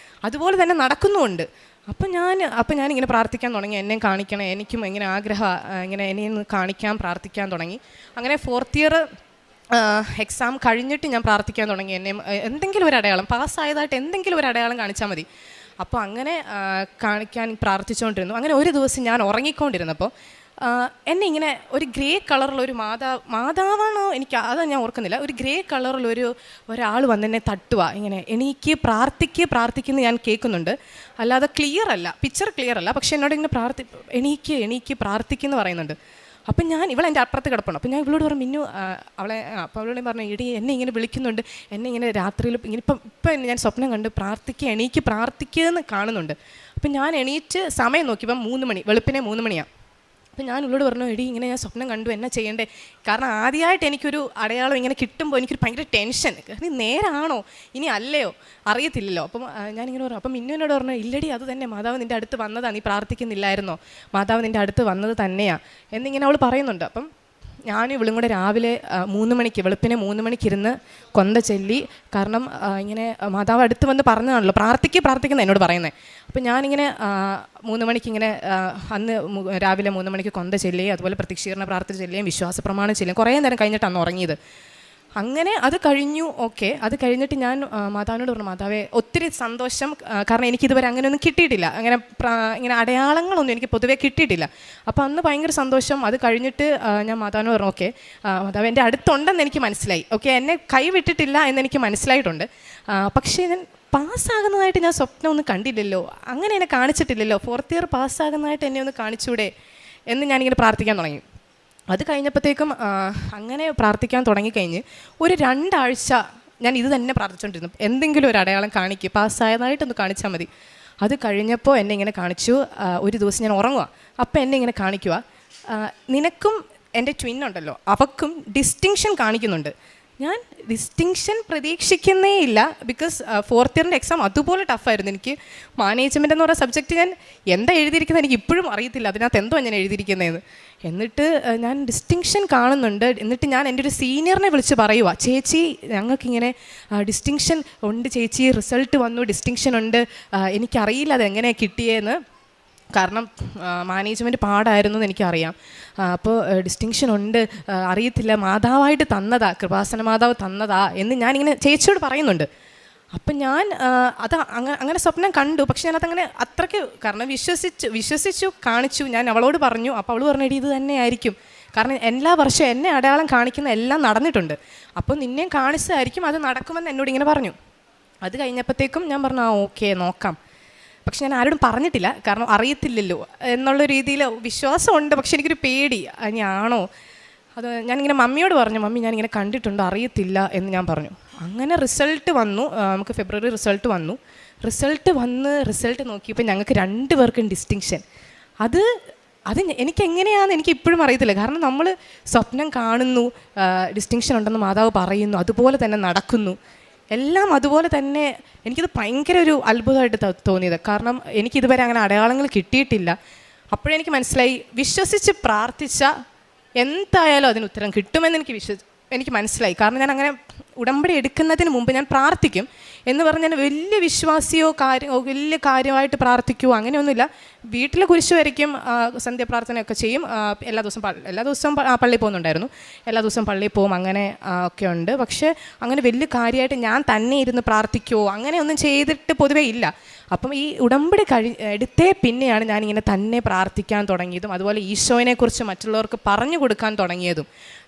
അതുപോലെ തന്നെ നടക്കുന്നുമുണ്ട്. അപ്പം ഞാനിങ്ങനെ പ്രാർത്ഥിക്കാൻ തുടങ്ങി, എന്നെ കാണിക്കണേ, എനിക്കും ഇങ്ങനെ ആഗ്രഹം ഇങ്ങനെ എന്നെ കാണിക്കാൻ പ്രാർത്ഥിക്കാൻ തുടങ്ങി. അങ്ങനെ ഫോർത്ത് ഇയർ എക്സാം കഴിഞ്ഞിട്ട് ഞാൻ പ്രാർത്ഥിക്കാൻ തുടങ്ങി, എന്നെ എന്തെങ്കിലും ഒരു അടയാളം പാസ്സായതായിട്ട് എന്തെങ്കിലും ഒരു അടയാളം കാണിച്ചാൽ മതി. അപ്പോൾ അങ്ങനെ കാണിക്കാൻ പ്രാർത്ഥിച്ചുകൊണ്ടിരുന്നു. അങ്ങനെ ഒരു ദിവസം ഞാൻ ഉറങ്ങിക്കൊണ്ടിരുന്നപ്പോൾ എന്നെ ഇങ്ങനെ ഒരു ഗ്രേ കളറിലൊരു മാതാവാണോ അതാ ഞാൻ ഓർക്കുന്നില്ല, ഒരു ഗ്രേ കളറിലൊരു ഒരാൾ വന്നെന്നെ തട്ടുക, ഇങ്ങനെ എനിക്ക് പ്രാർത്ഥിക്കുന്നു ഞാൻ കേൾക്കുന്നുണ്ട്, അല്ലാതെ പിക്ചർ ക്ലിയർ അല്ല, പക്ഷെ എന്നോട് ഇങ്ങനെ എണീക്ക് പ്രാർത്ഥിക്കുന്നു പറയുന്നുണ്ട്. അപ്പം ഇവളെൻ്റെ അപ്പുറത്ത് കിടപ്പണം. അപ്പം ഞാൻ ഇവളോട് പറഞ്ഞു, മിന്നു അപ്പോൾ അവളോട് പറഞ്ഞു, എടി എന്നെ ഇങ്ങനെ വിളിക്കുന്നുണ്ട്, എന്നെ ഇങ്ങനെ രാത്രിയിൽ ഇങ്ങനെ ഇപ്പം ഞാൻ സ്വപ്നം കണ്ട് എണീക്ക് പ്രാർത്ഥിക്കുമെന്ന് കാണുന്നുണ്ട്. അപ്പം ഞാൻ എണീറ്റ് സമയം നോക്കിയപ്പം 3 മണി, വെളുപ്പിനെ 3 മണിയാണ്. അപ്പം ഞാൻ ഇവളോട് പറഞ്ഞു, എടി ഇങ്ങനെ ഞാൻ സ്വപ്നം കണ്ടു, എന്നാ ചെയ്യണ്ടേ, കാരണം ആദ്യമായിട്ട് എനിക്കൊരു അടയാളം ഇങ്ങനെ കിട്ടുമ്പോൾ എനിക്കൊരു ഭയങ്കര ടെൻഷൻ, നീ നേരാണോ ഇനി അല്ലയോ അറിയത്തില്ലല്ലോ. അപ്പം ഞാനിങ്ങനെ പറഞ്ഞു. അപ്പം മിന്നുവിനോട് പറഞ്ഞു, ഇല്ലടി അത് തന്നെ മാതാവ് നിൻ്റെ അടുത്ത് വന്നതാണ്, നീ പ്രാർത്ഥിക്കുന്നില്ലായിരുന്നോ, മാതാവ് നിൻ്റെ അടുത്ത് വന്നത് തന്നെയാണ് എന്നിങ്ങനെ അവൾ പറയുന്നുണ്ട്. അപ്പം ഞാനും ഇവളും കൂടെ രാവിലെ 3 മണിക്ക് വെളുപ്പിനെ 3 മണിക്ക് ഇരുന്ന് കൊന്ത ചൊല്ലി, കാരണം ഇങ്ങനെ മാതാവ് അടുത്ത് വന്ന് പറഞ്ഞതാണല്ലോ പ്രാർത്ഥിക്കുന്ന എന്നോട് പറയുന്നത്. അപ്പം ഞാനിങ്ങനെ 3 മണിക്ക് ഇങ്ങനെ അന്ന് രാവിലെ 3 മണിക്ക് കൊന്ത ചൊല്ലുകയും അതുപോലെ പ്രത്യക്ഷീകരണ പ്രാർത്ഥന ചൊല്ലുകയും വിശ്വാസ പ്രമാണം ചൊല്ലുകയും കുറേ നേരം കഴിഞ്ഞിട്ടാണ് ഉറങ്ങിയത്. അങ്ങനെ അത് കഴിഞ്ഞു. ഓക്കെ, അത് കഴിഞ്ഞിട്ട് ഞാൻ മാതാവിനോട് പറഞ്ഞു, മാതാവേ ഒത്തിരി സന്തോഷം, കാരണം എനിക്കിതുവരെ അങ്ങനെയൊന്നും കിട്ടിയിട്ടില്ല, ഇങ്ങനെ അടയാളങ്ങളൊന്നും എനിക്ക് പൊതുവേ കിട്ടിയിട്ടില്ല. അപ്പോൾ അന്ന് ഭയങ്കര സന്തോഷം. അത് കഴിഞ്ഞിട്ട് ഞാൻ മാതാവിനോട് പറഞ്ഞു, ഓക്കെ മാതാവ് എൻ്റെ അടുത്തുണ്ടെന്ന് എനിക്ക് മനസ്സിലായി, ഓക്കെ എന്നെ കൈവിട്ടിട്ടില്ല എന്നെനിക്ക് മനസ്സിലായിട്ടുണ്ട്, പക്ഷേ ഞാൻ പാസ്സാകുന്നതായിട്ട് ഞാൻ സ്വപ്നമൊന്നും കണ്ടില്ലല്ലോ, അങ്ങനെ എന്നെ കാണിച്ചിട്ടില്ലല്ലോ, ഫോർത്ത് ഇയർ പാസ്സാകുന്നതായിട്ട് എന്നെ ഒന്ന് കാണിച്ചൂടെ എന്ന് ഞാനിങ്ങനെ പ്രാർത്ഥിക്കാൻ തുടങ്ങി. അത് കഴിഞ്ഞപ്പോഴത്തേക്കും അങ്ങനെ പ്രാർത്ഥിക്കാൻ തുടങ്ങിക്കഴിഞ്ഞ് ഒരു 2 ആഴ്ച ഞാൻ ഇത് തന്നെ പ്രാർത്ഥിച്ചുകൊണ്ടിരുന്നു, എന്തെങ്കിലും ഒരു അടയാളം കാണിക്കുക, പാസ്സായതായിട്ടൊന്ന് കാണിച്ചാൽ മതി. അത് കഴിഞ്ഞപ്പോൾ എന്നെ ഇങ്ങനെ കാണിച്ചു. ഒരു ദിവസം ഞാൻ ഉറങ്ങുക, അപ്പോൾ എന്നെ ഇങ്ങനെ കാണിക്കുക, നിനക്കും എൻ്റെ ട്വിൻ ഉണ്ടല്ലോ അവക്കും ഡിസ്റ്റിങ്ഷൻ കാണിക്കുന്നുണ്ട്. ഞാൻ ഡിസ്റ്റിങ്ഷൻ പ്രതീക്ഷിക്കുന്നേ ഇല്ല, ബിക്കോസ് ഫോർത്ത് ഇയറിൻ്റെ എക്സാം അതുപോലെ ടഫായിരുന്നു. എനിക്ക് മാനേജ്മെൻ്റ് എന്ന് പറയുന്ന സബ്ജക്റ്റ് ഞാൻ എന്താ എഴുതിയിരിക്കുന്നത് എനിക്ക് ഇപ്പോഴും അറിയത്തില്ല, അതിനകത്ത് എന്തോ ഞാൻ എഴുതിയിരിക്കുന്നതെന്ന്. എന്നിട്ട് ഞാൻ ഡിസ്റ്റിങ്ഷൻ കാണുന്നുണ്ട്. എന്നിട്ട് ഞാൻ എൻ്റെ ഒരു സീനിയറിനെ വിളിച്ച് പറയുക, ചേച്ചി ഞങ്ങൾക്കിങ്ങനെ ഡിസ്റ്റിങ്ഷൻ ഉണ്ട് ചേച്ചി, റിസൾട്ട് വന്നു, ഡിസ്റ്റിങ്ഷൻ ഉണ്ട്, എനിക്കറിയില്ല അതെങ്ങനെയാണ് കിട്ടിയതെന്ന്, കാരണം മാനേജ്മെൻറ്റ് പാടായിരുന്നു എന്ന് എനിക്കറിയാം. അപ്പോൾ ഡിസ്റ്റിങ്ഷൻ ഉണ്ട്, അറിയത്തില്ല, മാതാവായിട്ട് തന്നതാ, കൃപാസന മാതാവ് തന്നതാ എന്ന് ഞാനിങ്ങനെ ചേച്ചിയോട് പറയുന്നുണ്ട്. അപ്പം ഞാൻ അങ്ങനെ സ്വപ്നം കണ്ടു, പക്ഷേ ഞാനത് അങ്ങനെ അത്രയ്ക്ക്, കാരണം വിശ്വസിച്ചു കാണിച്ചു. ഞാൻ അവളോട് പറഞ്ഞു. അപ്പോൾ അവൾ പറഞ്ഞു, എടി ഇത് തന്നെ ആയിരിക്കും, കാരണം എല്ലാ വർഷവും എന്നെ അടയാളം കാണിക്കുന്ന എല്ലാം നടന്നിട്ടുണ്ട്, അപ്പോൾ നിന്നെയും കാണിച്ചതായിരിക്കും, അത് നടക്കുമെന്ന് എന്നോട് ഇങ്ങനെ പറഞ്ഞു. അത് കഴിഞ്ഞപ്പോഴത്തേക്കും ഞാൻ പറഞ്ഞു, ഓക്കെ നോക്കാം. പക്ഷെ ഞാൻ ആരോടും പറഞ്ഞിട്ടില്ല, കാരണം അറിയത്തില്ലല്ലോ എന്നുള്ള രീതിയിൽ വിശ്വാസമുണ്ട്. പക്ഷെ എനിക്കൊരു പേടി, ഞാനോ അത് ഞാനിങ്ങനെ മമ്മിയോട് പറഞ്ഞു, മമ്മി ഞാനിങ്ങനെ കണ്ടിട്ടുണ്ട്, അറിയത്തില്ല എന്ന് ഞാൻ പറഞ്ഞു. അങ്ങനെ റിസൾട്ട് വന്നു, നമുക്ക് ഫെബ്രുവരി റിസൾട്ട് വന്നു. റിസൾട്ട് നോക്കിയപ്പോൾ ഞങ്ങൾക്ക് 2 പേർക്കും ഡിസ്റ്റിങ്ഷൻ. അത് എനിക്ക് എങ്ങനെയാണെന്ന് എനിക്ക് ഇപ്പോഴും അറിയത്തില്ല. കാരണം നമ്മൾ സ്വപ്നം കാണുന്നു, ഡിസ്റ്റിങ്ഷൻ ഉണ്ടെന്ന് മാതാവ് പറയുന്നു, അതുപോലെ തന്നെ നടക്കുന്നു, എല്ലാം അതുപോലെ തന്നെ. എനിക്കത് ഭയങ്കര ഒരു അത്ഭുതമായിട്ട് തോന്നിയത്. കാരണം എനിക്കിതുവരെ അങ്ങനെ അടയാളങ്ങൾ കിട്ടിയിട്ടില്ല. അപ്പോഴെനിക്ക് മനസ്സിലായി, വിശ്വസിച്ച് പ്രാർത്ഥിച്ച എന്തായാലും അതിന് ഉത്തരം കിട്ടുമെന്ന് എനിക്ക് മനസ്സിലായി. കാരണം ഞാൻ അങ്ങനെ ഉടമ്പടി എടുക്കുന്നതിന് മുമ്പ് ഞാൻ പ്രാർത്ഥിക്കും എന്ന് പറഞ്ഞാൽ വലിയ വിശ്വാസിയോ വലിയ കാര്യമായിട്ട് പ്രാർത്ഥിക്കുമോ അങ്ങനെയൊന്നുമില്ല. വീട്ടിൽ കുരിശ് വരയ്ക്കും, സന്ധ്യാപ്രാർത്ഥനയൊക്കെ ചെയ്യും, എല്ലാ ദിവസവും പള്ളിയിൽ പോകുന്നുണ്ടായിരുന്നു, എല്ലാ ദിവസവും പള്ളിയിൽ പോകും, അങ്ങനെ ഒക്കെ ഉണ്ട്. പക്ഷേ അങ്ങനെ വലിയ കാര്യമായിട്ട് ഞാൻ തന്നെ ഇരുന്ന് പ്രാർത്ഥിക്കുമോ അങ്ങനെയൊന്നും ചെയ്തിട്ട് പൊതുവേ ഇല്ല. അപ്പം ഈ ഉടമ്പടി എടുത്തേ പിന്നെയാണ് ഞാനിങ്ങനെ തന്നെ പ്രാർത്ഥിക്കാൻ തുടങ്ങിയതും അതുപോലെ ഈശോയെക്കുറിച്ച് മറ്റുള്ളവർക്ക് പറഞ്ഞു കൊടുക്കാൻ തുടങ്ങിയതും.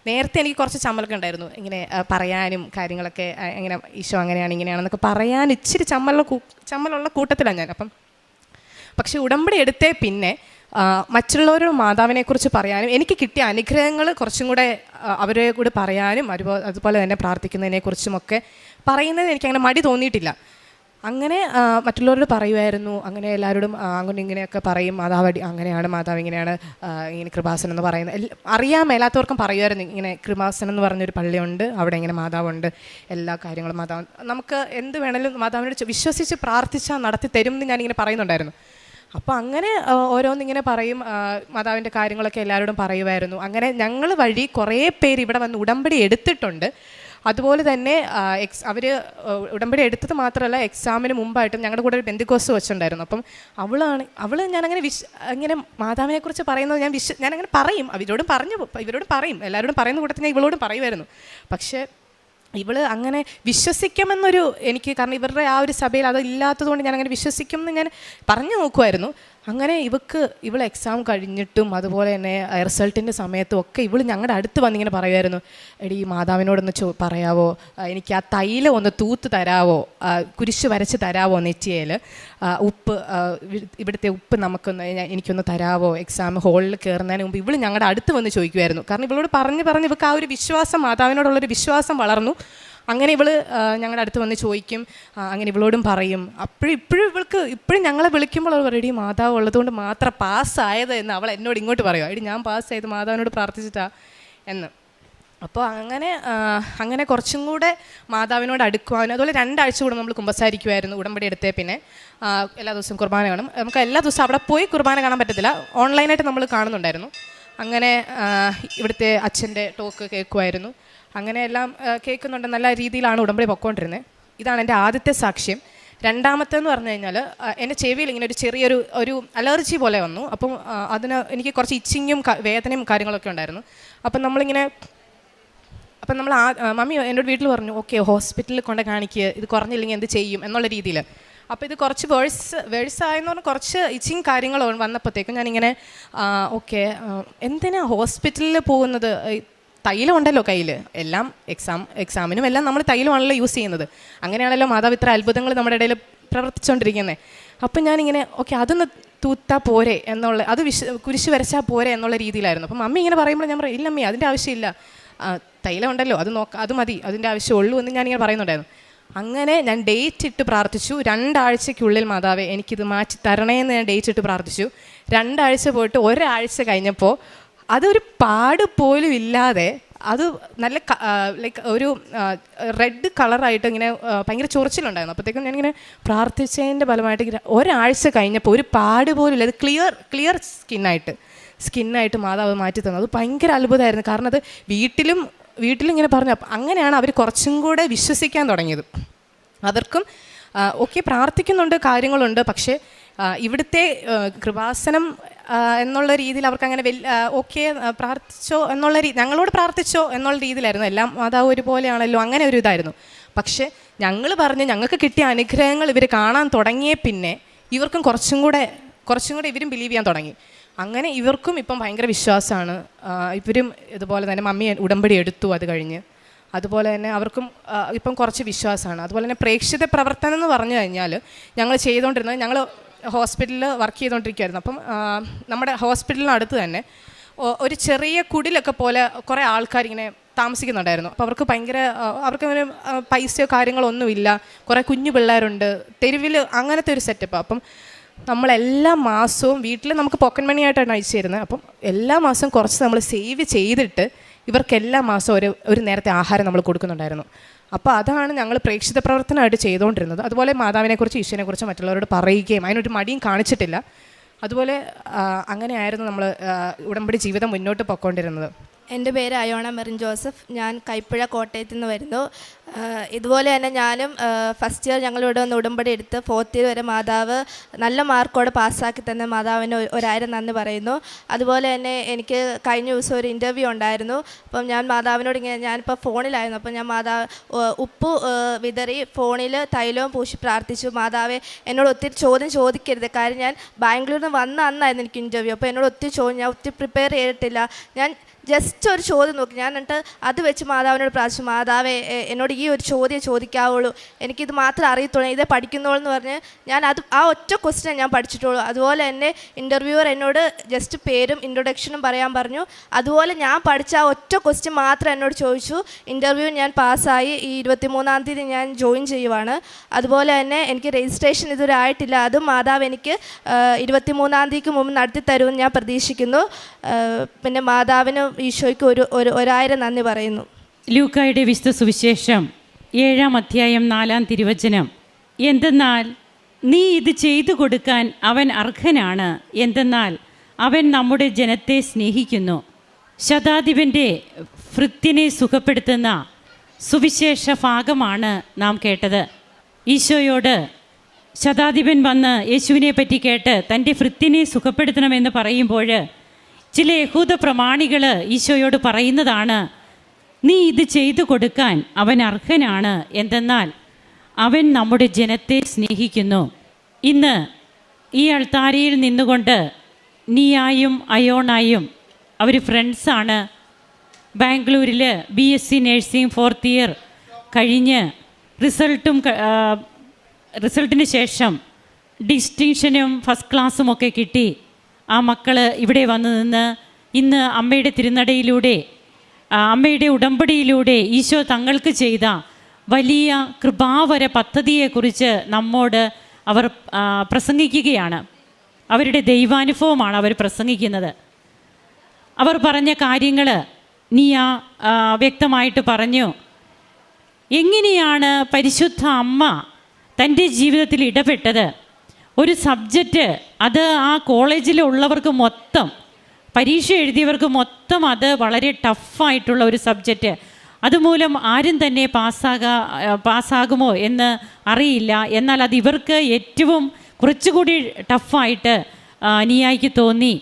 നേരത്തെ എനിക്ക് കുറച്ച് ചമ്മലൊക്കെ ഉണ്ടായിരുന്നു, ഇങ്ങനെ പറയാനും കാര്യങ്ങളൊക്കെ, ഇങ്ങനെ ഈശോ അങ്ങനെയാണ് ഇങ്ങനെയാണെന്നൊക്കെ പറയാൻ ഇച്ചിരി ചമ്മലുള്ള കൂട്ടത്തിലാണ് ഞാൻ. പക്ഷെ ഉടമ്പടി എടുത്തേ പിന്നെ മറ്റുള്ളവരുടെ മാതാവിനെക്കുറിച്ച് പറയാനും എനിക്ക് കിട്ടിയ അനുഗ്രഹങ്ങൾ കുറച്ചും കൂടെ അവരെ കൂടെ പറയാനും അതുപോലെ തന്നെ പ്രാർത്ഥിക്കുന്നതിനെക്കുറിച്ചുമൊക്കെ പറയുന്നതിന് എനിക്കങ്ങനെ മടി തോന്നിയിട്ടില്ല. അങ്ങനെ മറ്റുള്ളവരോട് പറയുമായിരുന്നു, അങ്ങനെ എല്ലാവരോടും അങ്ങനെ ഇങ്ങനെയൊക്കെ പറയും, മാതാവ് അങ്ങനെയാണ്, മാതാവ് ഇങ്ങനെയാണ്, ഇങ്ങനെ കൃപാസനം എന്ന് പറയുന്നത് അറിയാൻ മേലാത്തവർക്കും പറയുമായിരുന്നു. ഇങ്ങനെ കൃപാസനം എന്ന് പറഞ്ഞൊരു പള്ളിയുണ്ട്, അവിടെ ഇങ്ങനെ മാതാവുണ്ട്, എല്ലാ കാര്യങ്ങളും മാതാവ് നമുക്ക് എന്ത് വേണമെങ്കിലും മാതാവിനോട് വിശ്വസിച്ച് പ്രാർത്ഥിച്ചാൽ നടത്തി തരും എന്ന് ഞാനിങ്ങനെ പറയുന്നുണ്ടായിരുന്നു. അപ്പോൾ അങ്ങനെ ഓരോന്നിങ്ങനെ പറയും, മാതാവിൻ്റെ കാര്യങ്ങളൊക്കെ എല്ലാവരോടും പറയുമായിരുന്നു. അങ്ങനെ ഞങ്ങൾ വഴി കുറേ പേര് ഇവിടെ വന്ന് ഉടമ്പടി എടുത്തിട്ടുണ്ട്. അതുപോലെ തന്നെ അവർ ഉടമ്പടി എടുത്തത് മാത്രമല്ല, എക്സാമിന് മുമ്പായിട്ടും ഞങ്ങളുടെ കൂടെ ഒരു പെന്തിക്കോസ്ത് വെച്ചിട്ടുണ്ടായിരുന്നു. അപ്പം അവൾ ഞാനങ്ങനെ ഇങ്ങനെ മാതാവിനെക്കുറിച്ച് പറയുന്നത് ഞാനങ്ങനെ പറയും, ഇവരോടും പറയും, എല്ലാവരോടും പറയുന്ന കൂട്ടത്തിൽ ഞാൻ ഇവളോടും പറയുമായിരുന്നു. പക്ഷേ ഇവള് അങ്ങനെ വിശ്വസിക്കുമെന്നൊരു എനിക്ക്, കാരണം ഇവരുടെ ആ ഒരു സഭയിൽ അത് ഇല്ലാത്തതുകൊണ്ട് ഞാൻ അങ്ങനെ വിശ്വസിക്കുമെന്ന് ഞാൻ പറഞ്ഞു നോക്കുമായിരുന്നു. അങ്ങനെ ഇവൾ എക്സാം കഴിഞ്ഞിട്ടും അതുപോലെ തന്നെ റിസൾട്ടിൻ്റെ സമയത്തും ഒക്കെ ഇവൾ ഞങ്ങളുടെ അടുത്ത് വന്നിങ്ങനെ പറയുമായിരുന്നു, എടി മാതാവിനോടൊന്ന് പറയാവോ, എനിക്ക് ആ തൈലം ഒന്ന് തൂത്ത് തരാവോ, കുരിശ് വരച്ച് തരാവോ, നെറ്റിയേൽ ഉപ്പ്, ഇവിടുത്തെ ഉപ്പ് എനിക്കൊന്ന് തരാവോ, എക്സാം ഹോളിൽ കയറുന്നതിന് മുമ്പ് ഇവൾ ഞങ്ങളുടെ അടുത്ത് വന്ന് ചോദിക്കുമായിരുന്നു. കാരണം ഇവളോട് പറഞ്ഞ് ഇവൾക്ക് ആ ഒരു വിശ്വാസം, മാതാവിനോടുള്ളൊരു വിശ്വാസം വളർന്നു. അങ്ങനെ ഞങ്ങളുടെ അടുത്ത് വന്ന് ചോദിക്കും, അങ്ങനെ ഇവളോടും പറയും. ഇപ്പോഴും ഞങ്ങളെ വിളിക്കുമ്പോൾ അവൾ പറയും, മാതാവ് ഉള്ളതുകൊണ്ട് മാത്രം പാസ്സായത് എന്ന് അവൾ എന്നോട് ഇങ്ങോട്ട് പറയും, എടി ഞാൻ പാസ്സായത് മാതാവിനോട് പ്രാർത്ഥിച്ചിട്ടാ എന്ന്. അപ്പോൾ അങ്ങനെ കുറച്ചും കൂടെ മാതാവിനോട് അടുക്കുവാനും, അതുപോലെ 2 ആഴ്ച കൂടെ നമ്മൾ കുമ്പസാരിക്കുമായിരുന്നു ഉടമ്പടി എടുത്തേ പിന്നെ. എല്ലാ ദിവസവും കുർബാന കാണും. നമുക്ക് എല്ലാ ദിവസവും അവിടെ പോയി കുർബാന കാണാൻ പറ്റത്തില്ല, ഓൺലൈനായിട്ട് നമ്മൾ കാണുന്നുണ്ടായിരുന്നു. അങ്ങനെ ഇവിടുത്തെ അച്ഛൻ്റെ ടോക്ക് കേൾക്കുമായിരുന്നു. അങ്ങനെ എല്ലാം കേൾക്കുന്നുണ്ട്, നല്ല രീതിയിലാണ് ഉടമ്പടി പൊയ്ക്കൊണ്ടിരുന്നത്. ഇതാണ് എൻ്റെ ആദ്യത്തെ സാക്ഷ്യം. രണ്ടാമത്തെന്ന് പറഞ്ഞു കഴിഞ്ഞാൽ എൻ്റെ ചെവിയിൽ ഇങ്ങനെ ഒരു ചെറിയൊരു അലർജി പോലെ വന്നു. അപ്പം അതിന് എനിക്ക് കുറച്ച് ഇച്ചിങ്ങും വേദനയും കാര്യങ്ങളൊക്കെ ഉണ്ടായിരുന്നു. അപ്പം നമ്മൾ മമ്മി എന്നോട് വീട്ടിൽ പറഞ്ഞു, ഓക്കെ ഹോസ്പിറ്റലിൽ കൊണ്ട് കാണിക്കുക, ഇത് കുറഞ്ഞില്ലെങ്കിൽ എന്ത് ചെയ്യും എന്നുള്ള രീതിയിൽ. അപ്പോൾ ഇത് കുറച്ച് വേഴ്സായെന്ന് പറഞ്ഞാൽ കുറച്ച് ഇച്ചിങ് കാര്യങ്ങൾ വന്നപ്പോഴത്തേക്കും ഞാനിങ്ങനെ ഓക്കെ എന്തിനാ ഹോസ്പിറ്റലിൽ പോകുന്നത്, തൈലം ഉണ്ടല്ലോ കയ്യിൽ, എല്ലാം എക്സാമിനും എല്ലാം നമ്മൾ തൈലമാണല്ലോ യൂസ് ചെയ്യുന്നത്. അങ്ങനെയാണല്ലോ മാതാവ് ഇത്ര അത്ഭുതങ്ങൾ നമ്മുടെ ഇടയിൽ പ്രവർത്തിച്ചുകൊണ്ടിരിക്കുന്നത്. അപ്പം ഞാനിങ്ങനെ ഓക്കെ അതൊന്ന് തൂത്താൽ പോരെ എന്നുള്ള, അത് കുരിശ് വരച്ചാൽ പോരെ എന്നുള്ള രീതിയിലായിരുന്നു. അപ്പം മമ്മി ഇങ്ങനെ പറയുമ്പോൾ ഞാൻ പറയും, ഇല്ലമ്മി അതിൻ്റെ ആവശ്യമില്ല, തൈലം ഉണ്ടല്ലോ അത് മതി, അതിൻ്റെ ആവശ്യമുള്ളൂ എന്ന് ഞാനിങ്ങനെ പറയുന്നുണ്ടായിരുന്നു. അങ്ങനെ ഞാൻ ഡേറ്റ് ഇട്ട് പ്രാർത്ഥിച്ചു. 2 ആഴ്ചയ്ക്കുള്ളിൽ മാതാവേ എനിക്കിത് മാറ്റി തരണേന്ന് ഞാൻ ഡേറ്റ് ഇട്ട് പ്രാർത്ഥിച്ചു. 2 ആഴ്ച പോയിട്ട് 1 ആഴ്ച കഴിഞ്ഞപ്പോൾ അതൊരു പാട് പോലും ഇല്ലാതെ അത് നല്ല ലൈക്ക് ഒരു റെഡ് കളറായിട്ട് ഇങ്ങനെ ഭയങ്കര ചൊറിച്ചിലുണ്ടായിരുന്നു. അപ്പോഴത്തേക്കും ഞാനിങ്ങനെ പ്രാർത്ഥിച്ചതിൻ്റെ ഫലമായിട്ട് 1 ആഴ്ച കഴിഞ്ഞപ്പോൾ ഒരു പാട് പോലും ഇല്ല, അത് ക്ലിയർ സ്കിന്നായിട്ട് മാതാവ് മാറ്റി തന്നു. അത് ഭയങ്കര അത്ഭുതമായിരുന്നു. കാരണം അത് വീട്ടിലിങ്ങനെ പറഞ്ഞു. അങ്ങനെയാണ് അവർ കുറച്ചും കൂടെ വിശ്വസിക്കാൻ തുടങ്ങിയത്. അവർക്കും ഓക്കെ പ്രാർത്ഥിക്കുന്നുണ്ട്, കാര്യങ്ങളുണ്ട്, പക്ഷേ ഇവിടുത്തെ കൃപാസനം എന്നുള്ള രീതിയിൽ അവർക്ക് അങ്ങനെ ഓക്കെ പ്രാർത്ഥിച്ചോ എന്നുള്ള ഞങ്ങളോട് പ്രാർത്ഥിച്ചോ എന്നുള്ള രീതിയിലായിരുന്നു. എല്ലാം മാതാവ് ഒരുപോലെയാണല്ലോ, അങ്ങനെ ഒരു ഇതായിരുന്നു. പക്ഷേ ഞങ്ങൾ പറഞ്ഞ് ഞങ്ങൾക്ക് കിട്ടിയ അനുഗ്രഹങ്ങൾ ഇവർ കാണാൻ തുടങ്ങിയ പിന്നെ ഇവർക്കും കുറച്ചും കൂടെ ഇവരും ബിലീവ് ചെയ്യാൻ തുടങ്ങി. അങ്ങനെ ഇവർക്കും ഇപ്പം ഭയങ്കര വിശ്വാസമാണ്. ഇവരും ഇതുപോലെ തന്നെ മമ്മി ഉടമ്പടി എടുത്തു അത് കഴിഞ്ഞ്. അതുപോലെ തന്നെ അവർക്കും ഇപ്പം കുറച്ച് വിശ്വാസമാണ്. അതുപോലെ തന്നെ പ്രേക്ഷിത പ്രവർത്തനം എന്ന് പറഞ്ഞു കഴിഞ്ഞാൽ ഞങ്ങൾ ചെയ്തുകൊണ്ടിരുന്നത്, ഹോസ്പിറ്റലിൽ വർക്ക് ചെയ്തുകൊണ്ടിരിക്കുകയായിരുന്നു. അപ്പം നമ്മുടെ ഹോസ്പിറ്റലിനടുത്ത് തന്നെ ഒരു ചെറിയ കുടിലൊക്കെ പോലെ കുറേ ആൾക്കാർ ഇങ്ങനെ താമസിക്കുന്നുണ്ടായിരുന്നു. അപ്പോൾ അവർക്ക് ഭയങ്കര അവർക്ക് അങ്ങനെ പൈസയോ കാര്യങ്ങളോ ഒന്നുമില്ല, കുറേ കുഞ്ഞു പിള്ളേരുണ്ട്, തെരുവിൽ അങ്ങനത്തെ ഒരു സെറ്റപ്പ്. അപ്പം നമ്മളെല്ലാ മാസവും വീട്ടിൽ നമുക്ക് പോക്കറ്റ് മണി ആയിട്ടാണ് അയച്ചു തരുന്നത്. അപ്പം എല്ലാ മാസവും കുറച്ച് നമ്മൾ സേവ് ചെയ്തിട്ട് ഇവർക്ക് എല്ലാ മാസവും ഒരു നേരത്തെ ആഹാരം നമ്മൾ കൊടുക്കുന്നുണ്ടായിരുന്നു. അപ്പോൾ അതാണ് ഞങ്ങൾ പ്രേക്ഷിത പ്രവർത്തനമായിട്ട് ചെയ്തുകൊണ്ടിരുന്നത്. അതുപോലെ മാതാവിനെക്കുറിച്ച് ഈശോനെക്കുറിച്ച് മറ്റുള്ളവരോട് പറയുകയും അതിനൊരു മടിയും കാണിച്ചിട്ടില്ല. അതുപോലെ അങ്ങനെയായിരുന്നു നമ്മൾ ഉടമ്പടി ജീവിതം മുന്നോട്ട് പോയിക്കൊണ്ടിരുന്നത്. എൻ്റെ പേര് അയോണ മെറിൻ ജോസഫ്. ഞാൻ കൈപ്പുഴ കോട്ടയത്തു നിന്ന് വരുന്നു. ഇതുപോലെ തന്നെ ഞാനും ഫസ്റ്റ് ഇയർ ഞങ്ങളിവിടെ വന്ന് ഉടമ്പടി എടുത്ത് 4th ഇയർ വരെ മാതാവ് നല്ല മാർക്കോടെ പാസ്സാക്കി തന്ന മാതാവിന് 1000 നന്ദി പറയുന്നു. അതുപോലെ തന്നെ എനിക്ക് കഴിഞ്ഞ ദിവസം ഒരു ഇൻ്റർവ്യൂ ഉണ്ടായിരുന്നു. അപ്പം ഞാൻ മാതാവിനോട് ഇങ്ങനെ, ഞാനിപ്പോൾ ഫോണിലായിരുന്നു, അപ്പം ഞാൻ ഉപ്പ് വിതറി ഫോണിൽ തൈലവും പൂശി പ്രാർത്ഥിച്ചു. മാതാവെ എന്നോട് ഒത്തിരി ചോദ്യം ചോദിക്കരുത്, കാര്യം ഞാൻ ബാംഗ്ലൂരിൽ നിന്ന് വന്ന അന്നായിരുന്നു എനിക്ക് ഇൻ്റർവ്യൂ. അപ്പോൾ എന്നോട് ഒത്തിരി ചോദ്യം, ഞാൻ ഒത്തിരി പ്രിപ്പയർ ചെയ്തിട്ടില്ല, ഞാൻ ജസ്റ്റ് ഒരു ചോദ്യം നോക്കി, ഞാൻ എന്നിട്ട് അത് വെച്ച് മാതാവിനോട് പ്രാർത്ഥിച്ചു, മാതാവേ എന്നോട് ഈ ഒരു ചോദ്യം ചോദിക്കാവുള്ളൂ, എനിക്കിത് മാത്രം അറിയത്തുള്ളൂ, ഇതേ പഠിക്കുന്നുള്ളൂ എന്ന് പറഞ്ഞ് ഞാൻ ആ ഒറ്റ ക്വസ്റ്റ്യൻ ഞാൻ പഠിച്ചിട്ടുള്ളൂ. അതുപോലെ തന്നെ ഇൻ്റർവ്യൂവർ എന്നോട് ജസ്റ്റ് പേരും ഇൻട്രൊഡക്ഷനും പറയാൻ പറഞ്ഞു. അതുപോലെ ഞാൻ പഠിച്ച ആ ഒറ്റ ക്വസ്റ്റ്യൻ മാത്രം എന്നോട് ചോദിച്ചു. ഇൻ്റർവ്യൂ ഞാൻ പാസ്സായി. ഈ 23-ാം തീയതി ഞാൻ ജോയിൻ ചെയ്യുവാണ്. അതുപോലെ തന്നെ എനിക്ക് രജിസ്ട്രേഷൻ ഇതുവരെ ആയിട്ടില്ല, അതും മാതാവ് എനിക്ക് 23-ാം തീയതിക്ക് മുമ്പ് നടത്തി തരുമെന്ന് ഞാൻ പ്രതീക്ഷിക്കുന്നു. പിന്നെ മാതാവിന് ഈശോയ്ക്ക് 1000 നന്ദി പറയുന്നു. ലൂക്കായുടെ വിശുദ്ധ സുവിശേഷം 7-ാം അധ്യായം 4-ാം തിരുവചനം. എന്തെന്നാൽ നീ ഇത് ചെയ്തു കൊടുക്കാൻ അവൻ അർഹനാണ്, എന്തെന്നാൽ അവൻ നമ്മുടെ ജനത്തെ സ്നേഹിക്കുന്നു. ശതാധിപൻ്റെ ഭൃത്യനെ സുഖപ്പെടുത്തുന്ന സുവിശേഷ ഭാഗമാണ് നാം കേട്ടത്. ഈശോയോട് ശതാധിപൻ വന്ന് യേശുവിനെ പറ്റി കേട്ട് തൻ്റെ ഭൃത്യനെ സുഖപ്പെടുത്തണമെന്ന് പറയുമ്പോൾ ചില യഹൂദ പ്രമാണികൾ ഈശോയോട് പറയുന്നതാണ്, നീ ഇത് ചെയ്തു കൊടുക്കാൻ അവൻ അർഹനാണ്, എന്തെന്നാൽ അവൻ നമ്മുടെ ജനത്തെ സ്നേഹിക്കുന്നു. ഇന്ന് ഈ അൾത്താരയിൽ നിന്നുകൊണ്ട് നീയായും അയോണായും അവർ ഫ്രണ്ട്സാണ്. ബാംഗ്ലൂരിൽ BSc നഴ്സിംഗ് 4th ഇയർ കഴിഞ്ഞ് റിസൾട്ടിന് ശേഷം ഡിസ്റ്റിങ്ഷനും ഫസ്റ്റ് ക്ലാസ്സും ഒക്കെ കിട്ടി. ആ മക്കൾ ഇവിടെ വന്നു നിന്ന് ഇന്ന് അമ്മയുടെ തിരുനടയിലൂടെ, അമ്മയുടെ ഉടമ്പടിയിലൂടെ ഈശോ തങ്ങൾക്ക് ചെയ്ത വലിയ കൃപാവര പദ്ധതിയെക്കുറിച്ച് നമ്മോട് അവർ പ്രസംഗിക്കുകയാണ്. അവരുടെ ദൈവാനുഭവമാണ് അവർ പ്രസംഗിക്കുന്നത്. അവർ പറഞ്ഞ കാര്യങ്ങൾ നീയ വ്യക്തമായിട്ട് പറഞ്ഞു. എങ്ങനെയാണ് പരിശുദ്ധ അമ്മ തൻ്റെ ജീവിതത്തിൽ ഇടപെട്ടത്? ഒരു സബ്ജക്റ്റ് അത് ആ കോളേജിലുള്ളവർക്ക് മൊത്തം, പരീക്ഷ എഴുതിയവർക്ക് മൊത്തം അത് വളരെ ടഫായിട്ടുള്ള ഒരു സബ്ജക്റ്റ്. അതുമൂലം ആരും തന്നെ പാസ്സാകുമോ എന്ന് അറിയില്ല. എന്നാൽ അത് ഇവർക്ക് ഏറ്റവും കുറച്ചുകൂടി ടഫായിട്ട് നീയായിക്ക് തോന്നി.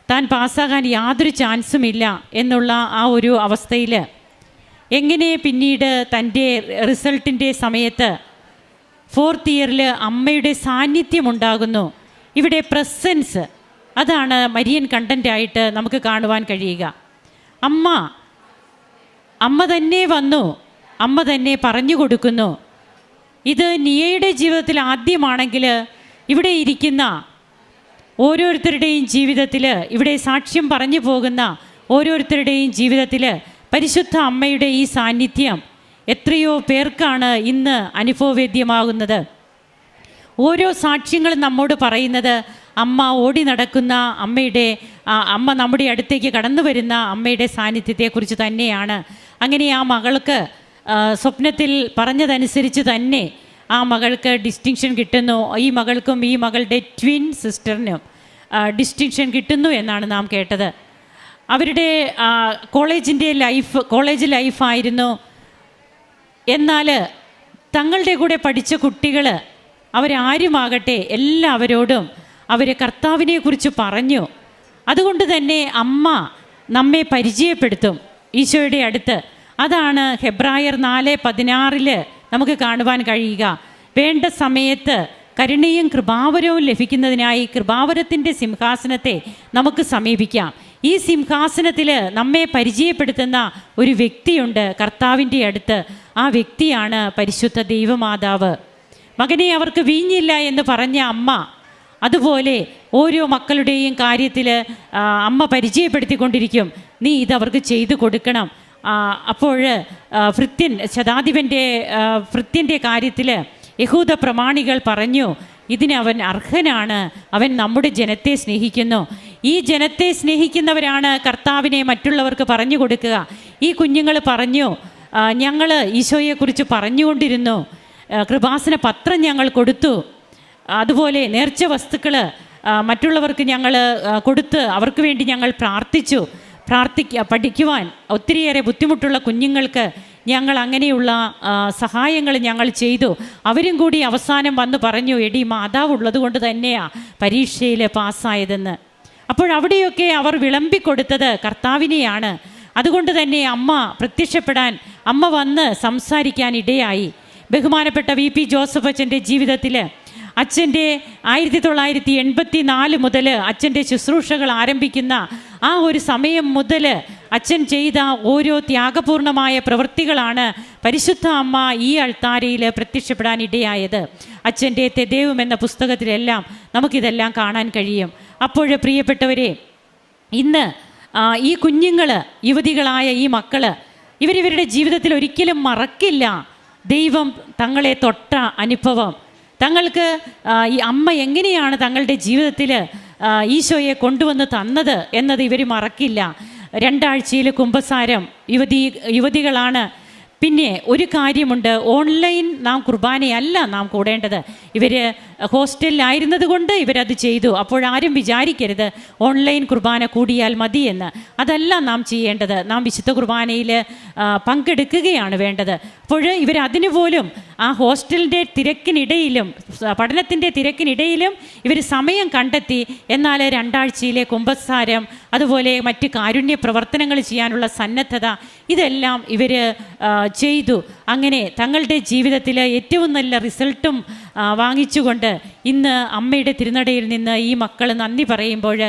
താൻ പാസ്സാകാൻ യാതൊരു ചാൻസുമില്ല എന്നുള്ള ആ ഒരു അവസ്ഥയിൽ എങ്ങനെ പിന്നീട് തൻ്റെ റിസൾട്ടിൻ്റെ സമയത്ത് 4th ഇയറിൽ അമ്മയുടെ സാന്നിധ്യം ഉണ്ടാകുന്നു. ഇവിടെ പ്രസൻസ്, അതാണ് മരിയൻ കണ്ടൻ്റായിട്ട് നമുക്ക് കാണുവാൻ കഴിയുക. അമ്മ തന്നെ വന്നു, അമ്മ തന്നെ പറഞ്ഞു കൊടുക്കുന്നു. ഇത് നിയയുടെ ജീവിതത്തിൽ ആദ്യമാണെങ്കിൽ ഇവിടെ ഇരിക്കുന്ന ഓരോരുത്തരുടെയും ജീവിതത്തിൽ, ഇവിടെ സാക്ഷ്യം പറഞ്ഞു പോകുന്ന ഓരോരുത്തരുടെയും ജീവിതത്തിൽ പരിശുദ്ധ അമ്മയുടെ ഈ സാന്നിധ്യം എത്രയോ പേർക്കാണ് ഇന്ന് അനുഭവവേദ്യമാകുന്നത്. ഓരോ സാക്ഷ്യങ്ങളും നമ്മോട് പറയുന്നത് അമ്മ ഓടി നടക്കുന്ന അമ്മ നമ്മുടെ അടുത്തേക്ക് കടന്നു വരുന്ന അമ്മയുടെ സാന്നിധ്യത്തെക്കുറിച്ച് തന്നെയാണ്. അങ്ങനെ ആ മകൾക്ക് സ്വപ്നത്തിൽ പറഞ്ഞതനുസരിച്ച് തന്നെ ആ മകൾക്ക് ഡിസ്റ്റിങ്ഷൻ കിട്ടുന്നു. ഈ മകൾക്കും ഈ മകളുടെ ട്വിൻ സിസ്റ്ററിനും ഡിസ്റ്റിങ്ഷൻ കിട്ടുന്നു എന്നാണ് നാം കേട്ടത്. അവരുടെ കോളേജ് ലൈഫായിരുന്നു. എന്നാൽ തങ്ങളുടെ കൂടെ പഠിച്ച കുട്ടികൾ അവരാരുമാകട്ടെ എല്ലാവരോടും അവർ കർത്താവിനെക്കുറിച്ച് പറഞ്ഞു. അതുകൊണ്ട് തന്നെ അമ്മ നമ്മെ പരിചയപ്പെടുത്തും ഈശോയുടെ അടുത്ത്. അതാണ് ഹെബ്രായർ 4:16 നമുക്ക് കാണുവാൻ കഴിയുക. വേണ്ട സമയത്ത് കരുണയും കൃപാവരവും ലഭിക്കുന്നതിനായി കൃപാവരത്തിൻ്റെ സിംഹാസനത്തെ നമുക്ക് സമീപിക്കാം. ഈ സിംഹാസനത്തിൽ നമ്മെ പരിചയപ്പെടുത്തുന്ന ഒരു വ്യക്തിയുണ്ട് കർത്താവിൻ്റെ അടുത്ത്. ആ വ്യക്തിയാണ് പരിശുദ്ധ ദൈവമാതാവ്. മകനെ അവർക്ക് വീഞ്ഞില്ല എന്ന് പറഞ്ഞ അമ്മ അതുപോലെ ഓരോ മക്കളുടെയും കാര്യത്തിൽ അമ്മ പരിചയപ്പെടുത്തിക്കൊണ്ടിരിക്കും, നീ ഇതവർക്ക് ചെയ്തു കൊടുക്കണം. അപ്പോൾ ഭൃത്യൻ്റെ കാര്യത്തിൽ യഹൂദ പ്രമാണികൾ പറഞ്ഞു, ഇതിനവൻ അർഹനാണ്, അവൻ നമ്മുടെ ജനത്തെ സ്നേഹിക്കുന്നു. ഈ ജനത്തെ സ്നേഹിക്കുന്നവരാണ് കർത്താവിനെ മറ്റുള്ളവർക്ക് പറഞ്ഞു കൊടുക്കുക. ഈ കുഞ്ഞുങ്ങൾ പറഞ്ഞു, ഞങ്ങൾ ഈശോയെക്കുറിച്ച് പറഞ്ഞുകൊണ്ടിരുന്നു, കൃപാസന പത്രം ഞങ്ങൾ കൊടുത്തു, അതുപോലെ നേർച്ച വസ്തുക്കൾ മറ്റുള്ളവർക്ക് ഞങ്ങൾ കൊടുത്ത് അവർക്ക് വേണ്ടി ഞങ്ങൾ പ്രാർത്ഥിച്ചു. പഠിക്കുവാൻ ഒത്തിരിയേറെ ബുദ്ധിമുട്ടുള്ള കുഞ്ഞുങ്ങൾക്ക് ഞങ്ങൾ അങ്ങനെയുള്ള സഹായങ്ങൾ ഞങ്ങൾ ചെയ്തു. അവരും കൂടി അവസാനം വന്ന് പറഞ്ഞു, എടി മാതാവ് ഉള്ളത് കൊണ്ട് തന്നെയാണ് പരീക്ഷയിൽ പാസ്സായതെന്ന്. അപ്പോഴവിടെയൊക്കെ അവർ വിളമ്പിക്കൊടുത്തത് കർത്താവിനെയാണ്. അതുകൊണ്ട് തന്നെ അമ്മ പ്രത്യക്ഷപ്പെടാൻ, അമ്മ വന്ന് സംസാരിക്കാൻ ഇടയായി. ബഹുമാനപ്പെട്ട VP ജോസഫ് അച്ഛൻ്റെ ജീവിതത്തിൽ അച്ഛൻ്റെ 1984 മുതൽ അച്ഛൻ്റെ ശുശ്രൂഷകൾ ആരംഭിക്കുന്ന ആ ഒരു സമയം മുതൽ അച്ഛൻ ചെയ്ത ഓരോ ത്യാഗപൂർണമായ പ്രവൃത്തികളാണ് പരിശുദ്ധ അമ്മ ഈ അൾത്താരയിൽ പ്രത്യക്ഷപ്പെടാൻ ഇടയായത്. അച്ഛൻ്റെ തെദേവും എന്ന പുസ്തകത്തിലെല്ലാം നമുക്കിതെല്ലാം കാണാൻ കഴിയും. അപ്പോൾ പ്രിയപ്പെട്ടവരെ, ഇന്ന് ഈ കുഞ്ഞുങ്ങൾ, യുവതികളായ ഈ മക്കൾ, ഇവരിവരുടെ ജീവിതത്തിൽ ഒരിക്കലും മറക്കില്ല ദൈവം തങ്ങളെ തൊട്ട അനുഭവം. തങ്ങൾക്ക് ഈ അമ്മ എങ്ങനെയാണ് തങ്ങളുടെ ജീവിതത്തിൽ ഈശോയെ കൊണ്ടുവന്ന് തന്നത് എന്നത് ഇവർ മറക്കില്ല. 2 ആഴ്ചയിൽ കുമ്പസാരം യുവതികളാണ്. പിന്നെ ഒരു കാര്യമുണ്ട്, ഓൺലൈൻ നാം കുർബാനയല്ല നാം കൂടേണ്ടത്. ഇവർ ഹോസ്റ്റലിലായിരുന്നത് കൊണ്ട് ഇവരത് ചെയ്തു. അപ്പോഴാരും വിചാരിക്കരുത് ഓൺലൈൻ കുർബാന കൂടിയാൽ മതിയെന്ന്. അതല്ല നാം ചെയ്യേണ്ടത്. നാം വിശുദ്ധ കുർബാനയിൽ പങ്കെടുക്കുകയാണ് വേണ്ടത്. അപ്പോൾ ഇവരതിനു പോലും ആ ഹോസ്റ്റലിൻ്റെ തിരക്കിനിടയിലും പഠനത്തിൻ്റെ തിരക്കിനിടയിലും ഇവർ സമയം കണ്ടെത്തി. എന്നാൽ 2 ആഴ്ചയിലെ കുമ്പസാരം, അതുപോലെ മറ്റ് കാരുണ്യ പ്രവർത്തനങ്ങൾ ചെയ്യാനുള്ള സന്നദ്ധത, ഇതെല്ലാം ഇവർ ചെയ്തു. അങ്ങനെ തങ്ങളുടെ ജീവിതത്തിൽ ഏറ്റവും നല്ല റിസൾട്ടും വാങ്ങിച്ചുകൊണ്ട് ഇന്ന് അമ്മയുടെ തിരുനടയിൽ നിന്ന് ഈ മക്കൾ നന്ദി പറയുമ്പോൾ